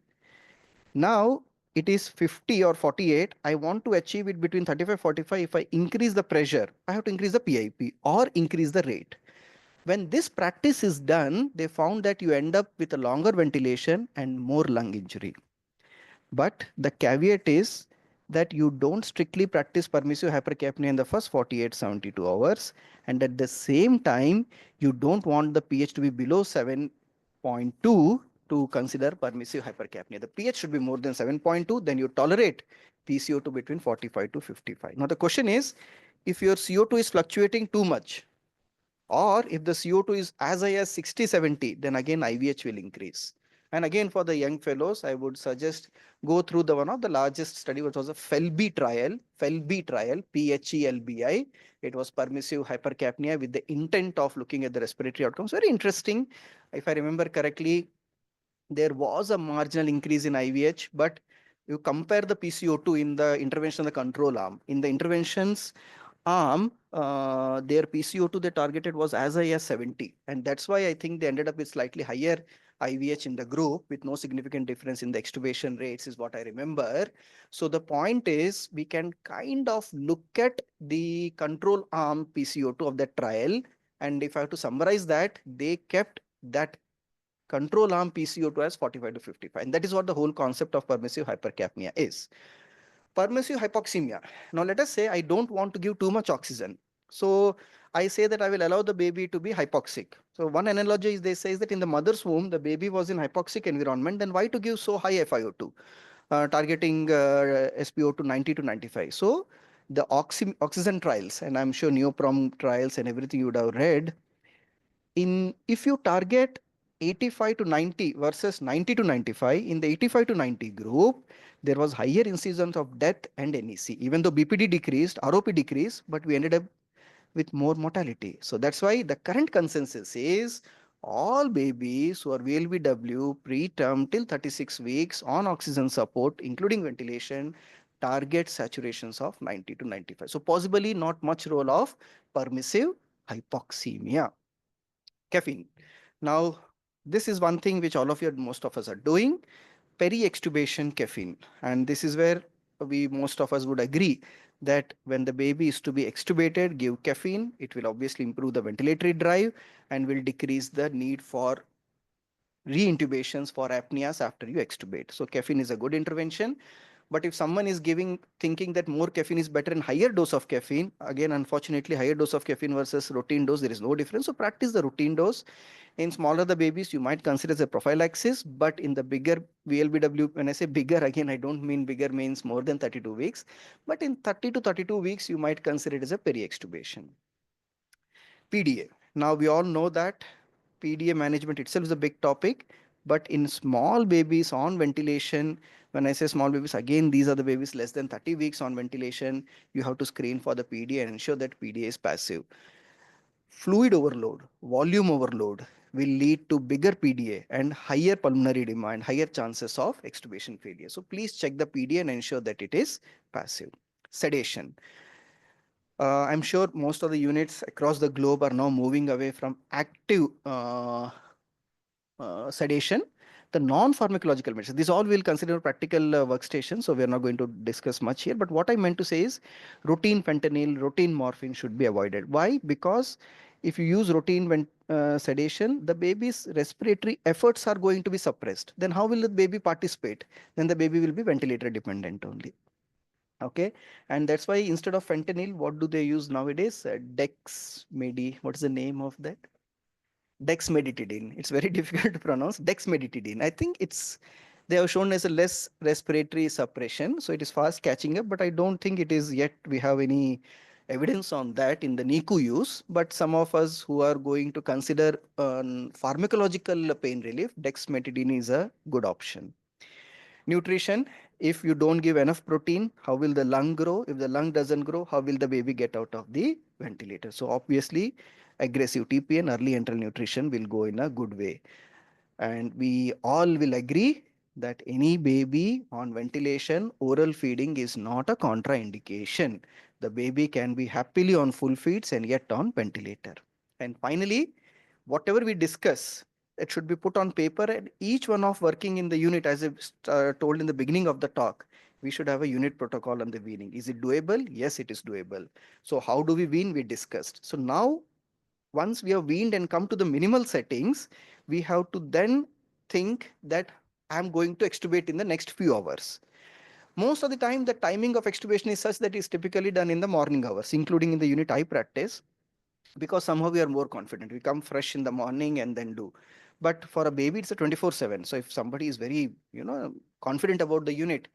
Now it is 50 or 48. I want to achieve it between 35 45. If I increase the pressure, I have to increase the PIP or increase the rate. When this practice is done, they found that you end up with a longer ventilation and more lung injury. But the caveat is that you don't strictly practice permissive hypercapnia in the first 48, 72 hours. And at the same time, you don't want the pH to be below 7.2 to consider permissive hypercapnia. The pH should be more than 7.2, then you tolerate PCO2 between 45 to 55. Now the question is, if your CO2 is fluctuating too much, or if the CO2 is as high as 60, 70, then again IVH will increase. And again, for the young fellows, I would suggest go through the one of the largest study, which was a FELBI trial, PHELBI. It was permissive hypercapnia with the intent of looking at the respiratory outcomes. Very interesting. If I remember correctly, there was a marginal increase in IVH, but you compare the PCO2 in the intervention and the control arm. In the interventions arm, their PCO2 they targeted was as high as 70. And that's why I think they ended up with slightly higher IVH in the group with no significant difference in the extubation rates is what I remember. So the point is we can kind of look at the control arm PCO2 of that trial. And if I have to summarize that, they kept that control arm PCO2 as 45 to 55. And that is what the whole concept of permissive hypercapnia is. Permissive hypoxemia. Now let us say I don't want to give too much oxygen. So I say that I will allow the baby to be hypoxic. So one analogy is they say that in the mother's womb, the baby was in hypoxic environment, then why to give so high FiO2, targeting SpO2 90 to 95. So the oxygen trials, and I'm sure neoprom trials and everything you would have read, in if you target 85 to 90 versus 90 to 95, in the 85 to 90 group, there was higher incidence of death and NEC. Even though BPD decreased, ROP decreased, but we ended up with more mortality. So that's why the current consensus is all babies who are VLBW preterm till 36 weeks on oxygen support, including ventilation, target saturations of 90 to 95. So possibly not much role of permissive hypoxemia. Caffeine. Now, this is one thing which all of you, most of us are doing, peri-extubation caffeine. And this is where we, most of us would agree that when the baby is to be extubated, give caffeine. It will obviously improve the ventilatory drive and will decrease the need for reintubations for apneas after you extubate. So caffeine is a good intervention. But if someone is thinking that more caffeine is better in higher dose of caffeine, again, unfortunately, higher dose of caffeine versus routine dose, there is no difference. So practice the routine dose. In smaller the babies, you might consider as a prophylaxis, but in the bigger VLBW, when I say bigger, again, I don't mean bigger means more than 32 weeks, but in 30 to 32 weeks, you might consider it as a peri-extubation. PDA. Now we all know that PDA management itself is a big topic, but in small babies on ventilation, when I say small babies, again, these are the babies less than 30 weeks on ventilation, you have to screen for the PDA and ensure that PDA is passive. fluid overload, volume overload will lead to bigger PDA and higher pulmonary edema and higher chances of extubation failure. So please check the PDA and ensure that it is passive. Sedation. I'm sure most of the units across the globe are now moving away from active sedation. The non-pharmacological medicine, these all will consider practical workstation, so we are not going to discuss much here. But what I meant to say is routine fentanyl, routine morphine should be avoided. Why? Because if you use routine sedation, the baby's respiratory efforts are going to be suppressed. Then how will the baby participate? Then the baby will be ventilator dependent only. Okay, and that's why instead of fentanyl, what do they use nowadays? What is the name of that? Dexmedetomidine. It's very difficult to pronounce. Dexmedetomidine. I think they have shown as a less respiratory suppression, so it is fast catching up. But I don't think it is yet. We have any evidence on that in the NICU use. But some of us who are going to consider pharmacological pain relief, dexmedetomidine is a good option. Nutrition. If you don't give enough protein, how will the lung grow? If the lung doesn't grow, how will the baby get out of the ventilator? So obviously, aggressive TP and early enteral nutrition will go in a good way. And we all will agree that any baby on ventilation, oral feeding is not a contraindication. The baby can be happily on full feeds and yet on ventilator. And finally, whatever we discuss, it should be put on paper, and each one of working in the unit, as I told in the beginning of the talk, we should have a unit protocol on the weaning. Is it doable? Yes, it is doable. So how do we wean? We discussed. So now once we have weaned and come to the minimal settings, we have to then think that I'm going to extubate in the next few hours. Most of the time, the timing of extubation is such that is typically done in the morning hours, including in the unit I practice, because somehow we are more confident. We come fresh in the morning and then do. But for a baby, it's a 24/7. So if somebody is very, confident about the unit,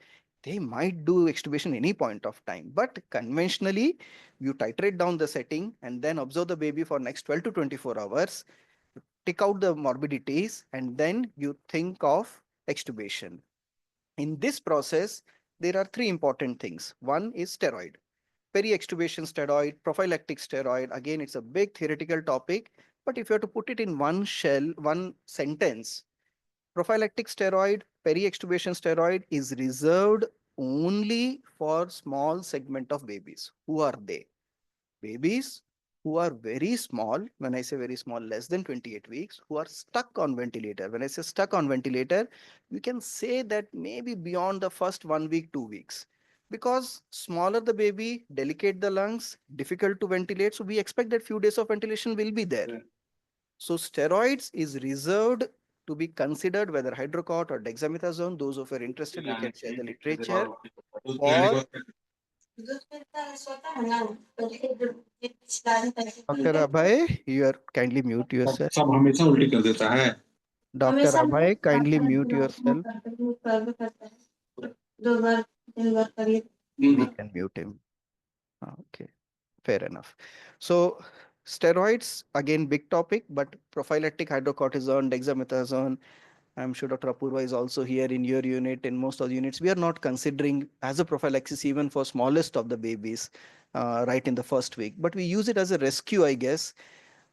they might do extubation any point of time. But conventionally, you titrate down the setting and then observe the baby for next 12 to 24 hours, take out the morbidities, and then you think of extubation. In this process, there are three important things. One is steroid, peri-extubation steroid, prophylactic steroid. Again, it's a big theoretical topic, but if you have to put it in one sentence, prophylactic steroid, peri-extubation steroid is reserved only for small segment of babies. Who are they? Babies who are very small, when I say very small, less than 28 weeks, who are stuck on ventilator. When I say stuck on ventilator, we can say that maybe beyond the first 1 week, 2 weeks. Because smaller the baby, delicate the lungs, difficult to ventilate. So we expect that few days of ventilation will be there. Yeah. So steroids is reserved to be considered, whether hydrocort or dexamethasone. Those who are interested, we can share the literature. Or Dr. Abhay, you are kindly mute yourself. सब हमेशा उल्टी कर देता है Dr. Abhay, kindly mute yourself. We can mute him. Okay, fair enough. So steroids, again, big topic, but prophylactic hydrocortisone, dexamethasone, I'm sure Dr. Apurva is also here in your unit. In most of the units, we are not considering as a prophylaxis even for smallest of the babies right in the first week. But we use it as a rescue, I guess,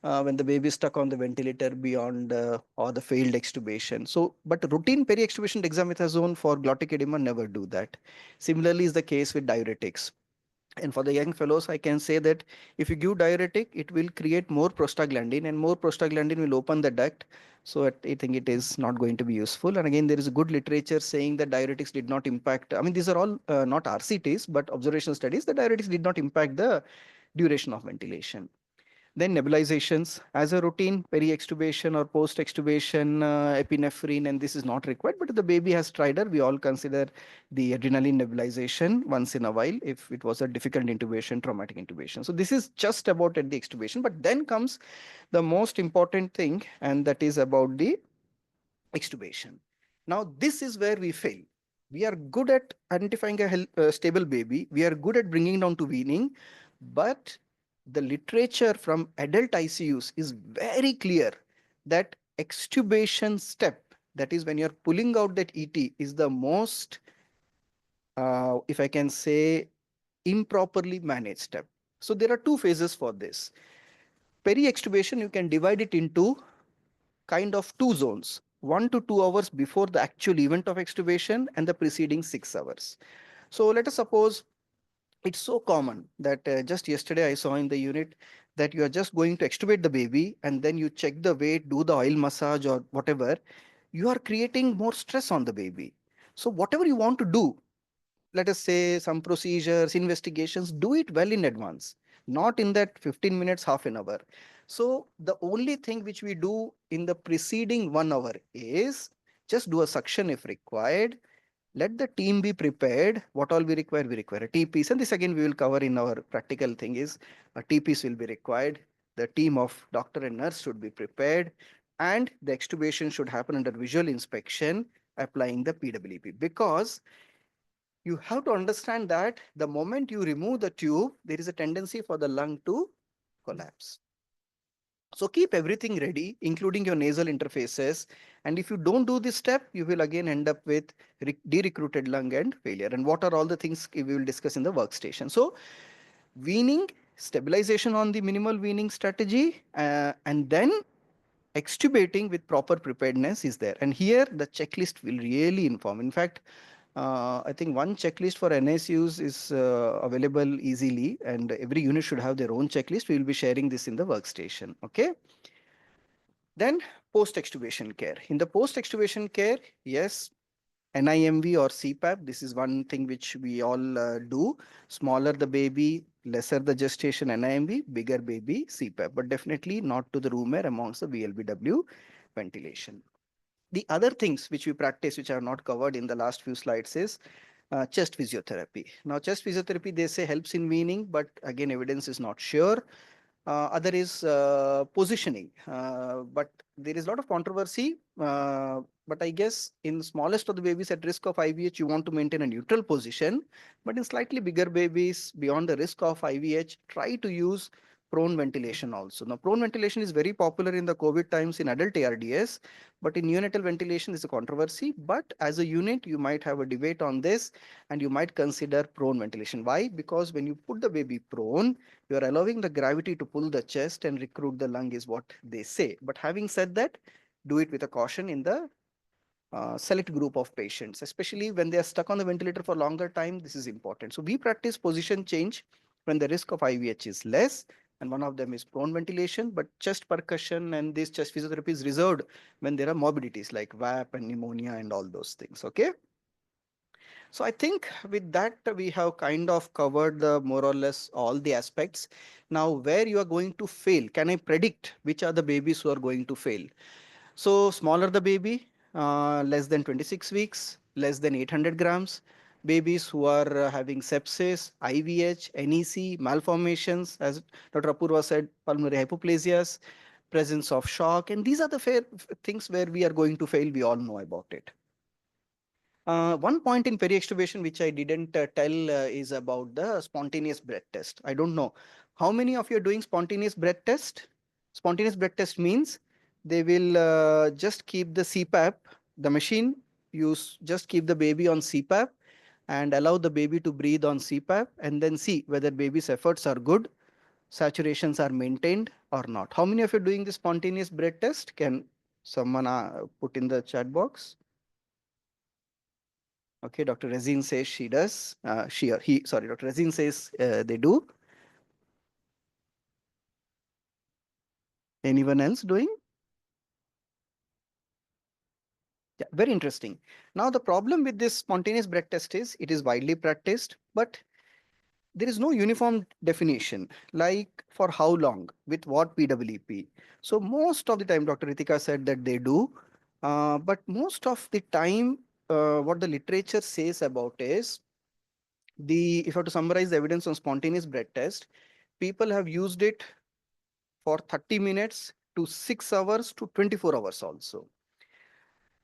when the baby is stuck on the ventilator beyond or the failed extubation. So, but routine peri-extubation dexamethasone for glottic edema, never do that. Similarly is the case with diuretics. And for the young fellows, I can say that if you give diuretic, it will create more prostaglandin, and more prostaglandin will open the duct. So I think it is not going to be useful. And again, there is a good literature saying that diuretics did not impact. I mean, these are all not RCTs, but observational studies. The diuretics did not impact the duration of ventilation. Then nebulizations as a routine, peri-extubation or post-extubation epinephrine, and this is not required, but if the baby has stridor, we all consider the adrenaline nebulization once in a while if it was a difficult intubation, traumatic intubation. So this is just about at the extubation, but then comes the most important thing, and that is about the extubation. Now, this is where we fail. We are good at identifying a stable baby. We are good at bringing down to weaning, but the literature from adult ICUs is very clear that extubation step, that is when you're pulling out that ET, is the most, if I can say, improperly managed step. So there are two phases for this. Peri-extubation, you can divide it into kind of two zones, 1 to 2 hours before the actual event of extubation and the preceding 6 hours. So let us suppose it's so common that just yesterday I saw in the unit that you are just going to extubate the baby and then you check the weight, do the oil massage or whatever. You are creating more stress on the baby. So whatever you want to do, let us say some procedures, investigations, do it well in advance, not in that 15 minutes, half an hour. So the only thing which we do in the preceding 1 hour is just do a suction if required. Let the team be prepared. What all we require a T-piece. And this again we will cover in our practical thing is a T-piece will be required. The team of doctor and nurse should be prepared. And the extubation should happen under visual inspection, applying the PWP. Because you have to understand that the moment you remove the tube, there is a tendency for the lung to collapse. So keep everything ready, including your nasal interfaces. And if you don't do this step, you will again end up with derecruited lung and failure. And what are all the things we will discuss in the workstation? So weaning, stabilization on the minimal weaning strategy, and then extubating with proper preparedness is there. And here the checklist will really inform. In fact, I think one checklist for NSUs is available easily, and every unit should have their own checklist. We will be sharing this in the workstation. Okay. Then post-extubation care. In the post-extubation care, yes, NIMV or CPAP, this is one thing which we all do. Smaller the baby, lesser the gestation NIMV, bigger baby CPAP, but definitely not to the room air amongst the VLBW ventilation. The other things which we practice, which are not covered in the last few slides, is chest physiotherapy. Now, chest physiotherapy, they say helps in weaning, but again, evidence is not sure. Other is positioning, but there is a lot of controversy. But I guess in smallest of the babies at risk of IVH, you want to maintain a neutral position. But in slightly bigger babies, beyond the risk of IVH, try to use prone ventilation also. Now, prone ventilation is very popular in the COVID times in adult ARDS, but in neonatal ventilation is a controversy. But as a unit, you might have a debate on this and you might consider prone ventilation. Why? Because when you put the baby prone, you are allowing the gravity to pull the chest and recruit the lung is what they say. But having said that, do it with a caution in the select group of patients, especially when they are stuck on the ventilator for longer time. This is important. So we practice position change when the risk of IVH is less. And one of them is prone ventilation, but chest percussion and this chest physiotherapy is reserved when there are morbidities like VAP and pneumonia and all those things. Okay. So I think with that, we have kind of covered the more or less all the aspects. Now, where you are going to fail, can I predict which are the babies who are going to fail? So smaller the baby, less than 26 weeks, less than 800 grams, babies who are having sepsis, IVH, NEC, malformations, as Dr. Apurva said, pulmonary hypoplasias, presence of shock, and these are the things where we are going to fail. We all know about it. One point in peri-extubation which I didn't tell is about the spontaneous breath test. I don't know how many of you are doing spontaneous breath test. Spontaneous breath test means they will just keep the CPAP, the machine, just keep the baby on CPAP and allow the baby to breathe on CPAP and then see whether baby's efforts are good, saturations are maintained or not. How many of you are doing the spontaneous breath test? Can someone put in the chat box? Okay, Dr. Rezin says she does. She or he, sorry, Dr. Rezin says they do. Anyone else doing? Yeah, very interesting. Now, the problem with this spontaneous breath test is it is widely practiced, but there is no uniform definition, like for how long, with what PWP. So most of the time, Dr. Ritika said that they do, but most of the time, what the literature says about is if I have to summarize the evidence on spontaneous breath test, people have used it for 30 minutes to 6 hours to 24 hours also.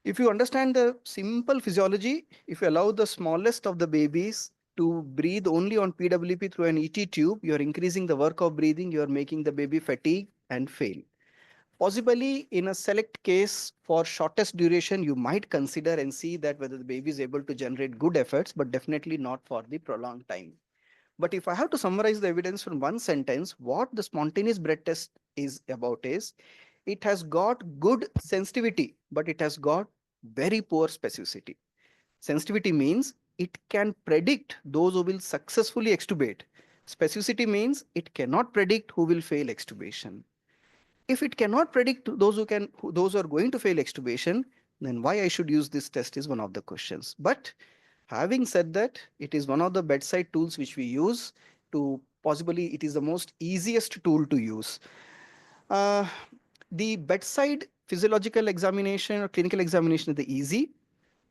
If you understand the simple physiology, if you allow the smallest of the babies to breathe only on PWP through an ET tube, you are increasing the work of breathing, you are making the baby fatigue and fail. Possibly in a select case for shortest duration, you might consider and see that whether the baby is able to generate good efforts, but definitely not for the prolonged time. But if I have to summarize the evidence from one sentence, what the spontaneous breath test is about is it has got good sensitivity, but it has got very poor specificity. Sensitivity means it can predict those who will successfully extubate. Specificity means it cannot predict who will fail extubation. If it cannot predict those who are going to fail extubation, then why I should use this test is one of the questions. But having said that, it is one of the bedside tools which we use to possibly it is the most easiest tool to use. Uh, the bedside physiological examination or clinical examination is the easy,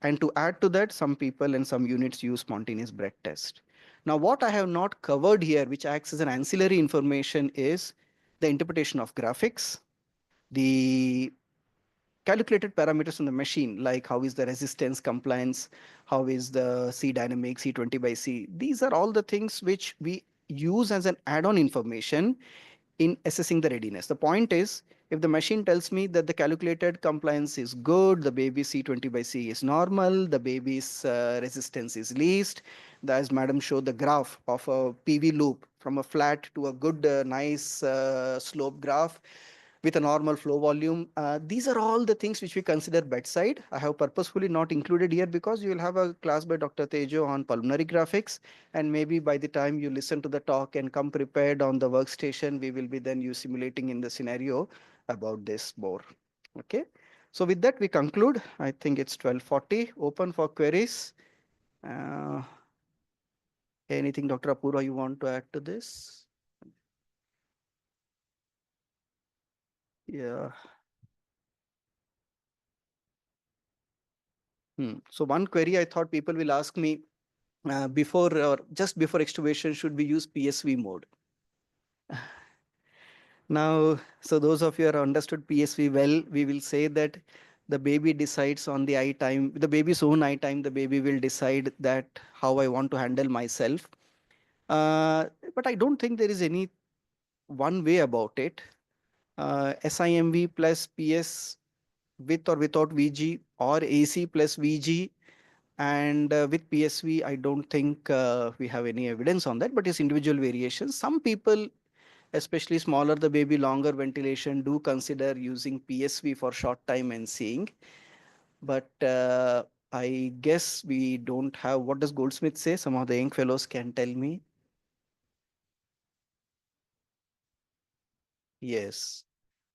and to add to that, some people and some units use spontaneous breath test. Now, what I have not covered here, which acts as an ancillary information, is the interpretation of graphics, the calculated parameters on the machine, like how is the resistance compliance, how is the C dynamic, C20 by C. These are all the things which we use as an add-on information in assessing the readiness. The point is, if the machine tells me that the calculated compliance is good, the baby C20 by C is normal, the baby's resistance is least, as madam showed the graph of a PV loop from a flat to a good, nice slope graph with a normal flow volume. These are all the things which we consider bedside. I have purposefully not included here because you will have a class by Dr. Tejo on pulmonary graphics, and maybe by the time you listen to the talk and come prepared on the workstation, we will be then you simulating in the scenario about this more. Okay. So with that, we conclude. I think it's 12:40. Open for queries. Uh, Anything, Dr. Apurva, you want to add to this? Yeah. So one query I thought people will ask me before or just before extubation, should we use PSV mode? Now, so those of you who have understood PSV well, we will say that the baby decides on the eye time, the baby's own eye time, the baby will decide that how I want to handle myself. But I don't think there is any one way about it. SIMV plus PS with or without VG, or AC plus VG, and with PSV, I don't think we have any evidence on that, but it's individual variations. Some people, especially smaller the baby, longer ventilation, do consider using PSV for short time and seeing. But I guess we don't have, what does Goldsmith say? Some of the young fellows can tell me. Yes.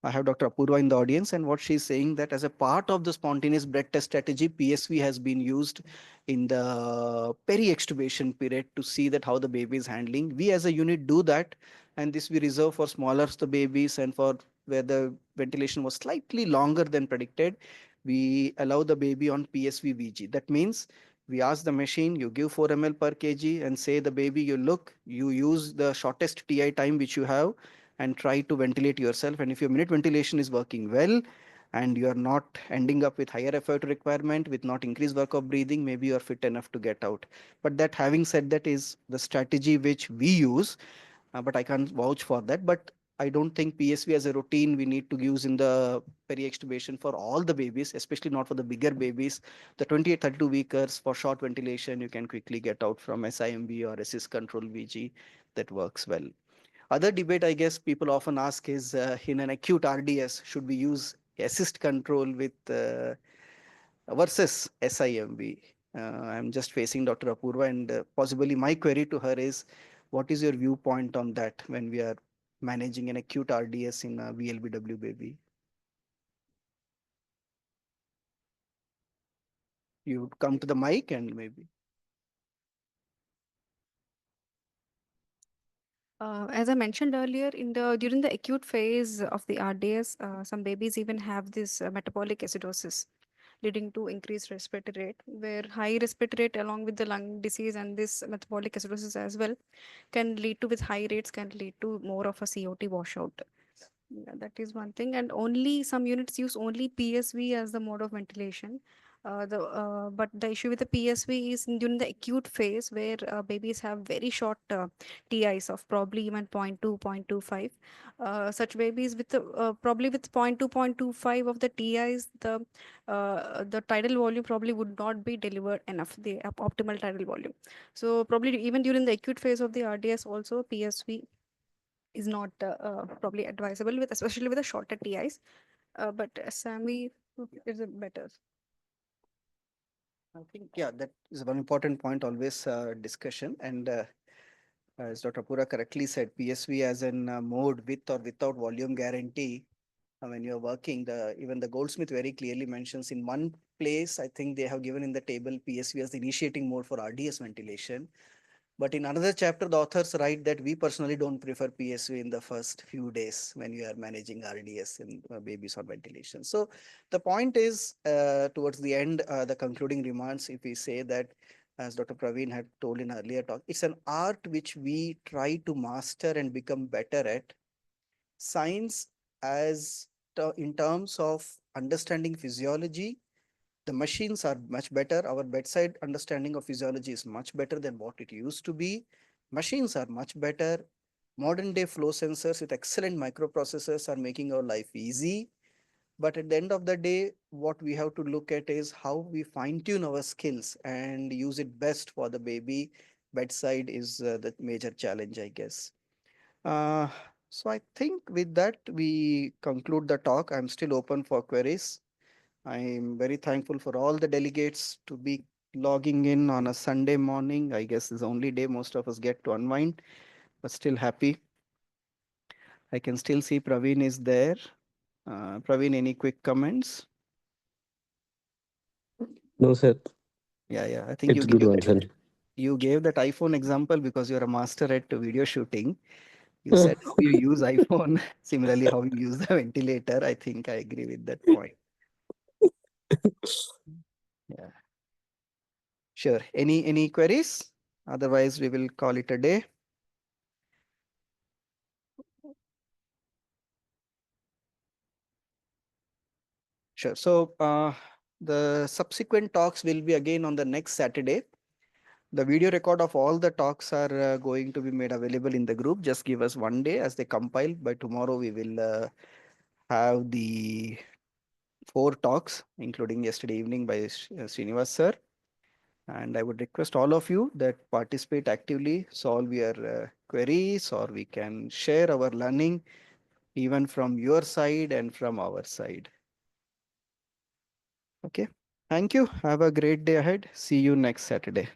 I have Dr. Apurva in the audience, and what she's saying that as a part of the spontaneous breath test strategy, PSV has been used in the peri-extubation period to see that how the baby is handling. We as a unit do that, and this we reserve for smaller the babies and for where the ventilation was slightly longer than predicted. We allow the baby on PSV VG. That means we ask the machine, you give 4 ml per kg and say the baby, you look, you use the shortest TI time which you have and try to ventilate yourself. And if your minute ventilation is working well and you are not ending up with higher effort requirement with not increased work of breathing, maybe you are fit enough to get out. But that, having said that, is the strategy which we use, but I can't vouch for that. But I don't think PSV as a routine we need to use in the peri-extubation for all the babies, especially not for the bigger babies. The 28, 32 weekers for short ventilation, you can quickly get out from SIMV or assist control VG. That works well. Other debate, I guess, people often ask is in an acute RDS, should we use assist control with versus SIMV? I'm just facing Dr. Apurva, and possibly my query to her is, what is your viewpoint on that when we are managing an acute RDS in a VLBW baby? You come to the mic and maybe. As I mentioned earlier, in the during the acute phase of the RDS, some babies even have this metabolic acidosis, leading to increased respiratory rate, where high respiratory rate along with the lung disease and this metabolic acidosis as well can lead to, with high rates, can lead to more of a COT washout. Yeah, that is one thing. And only some units use only PSV as the mode of ventilation. But the issue with the PSV is during the acute phase where babies have very short TIs of probably even 0.2, 0.25. Such babies with probably with 0.2, 0.25 of the TIs, the tidal volume probably would not be delivered enough, the optimal tidal volume. So probably even during the acute phase of the RDS also PSV is not probably advisable with, especially with the shorter TIs. But SAMI is a better. I think, yeah, that is one important point, always discussion. And as Dr. Pura correctly said, PSV as in mode with or without volume guarantee. When you're working, even the Goldsmith very clearly mentions in one place, I think they have given in the table PSV as the initiating mode for RDS ventilation. But in another chapter, the authors write that we personally don't prefer PSV in the first few days when you are managing RDS in babies on ventilation. So the point is, towards the end, the concluding remarks, if we say that, as Dr. Praveen had told in earlier talk, it's an art which we try to master and become better at. Science, as in terms of understanding physiology, the machines are much better. Our bedside understanding of physiology is much better than what it used to be. Machines are much better. Modern day flow sensors with excellent microprocessors are making our life easy. But at the end of the day, what we have to look at is how we fine tune our skills and use it best for the baby. Bedside is the major challenge, I guess. Uh, so I think with that, we conclude the talk. I'm still open for queries. I'm very thankful for all the delegates to be logging in on a Sunday morning. I guess is the only day most of us get to unwind, but still happy. I can still see Praveen is there. Praveen, any quick comments? No, sir. Yeah, yeah. I think It's good one, sir. you gave that iPhone example because you're a master at video shooting. You said how you use iPhone. Similarly, how you use the ventilator. I think I agree with that point. Yeah, sure. Any queries? Otherwise, we will call it a day. Sure. So the subsequent talks will be again on the next Saturday. The video record of all the talks are going to be made available in the group. Just give us one day as they compile. By tomorrow, we will have the 4 talks, including yesterday evening by Srinivas sir. And I would request all of you that participate actively, solve your queries, or we can share our learning even from your side and from our side. Okay. Thank you. Have a great day ahead. See you next Saturday.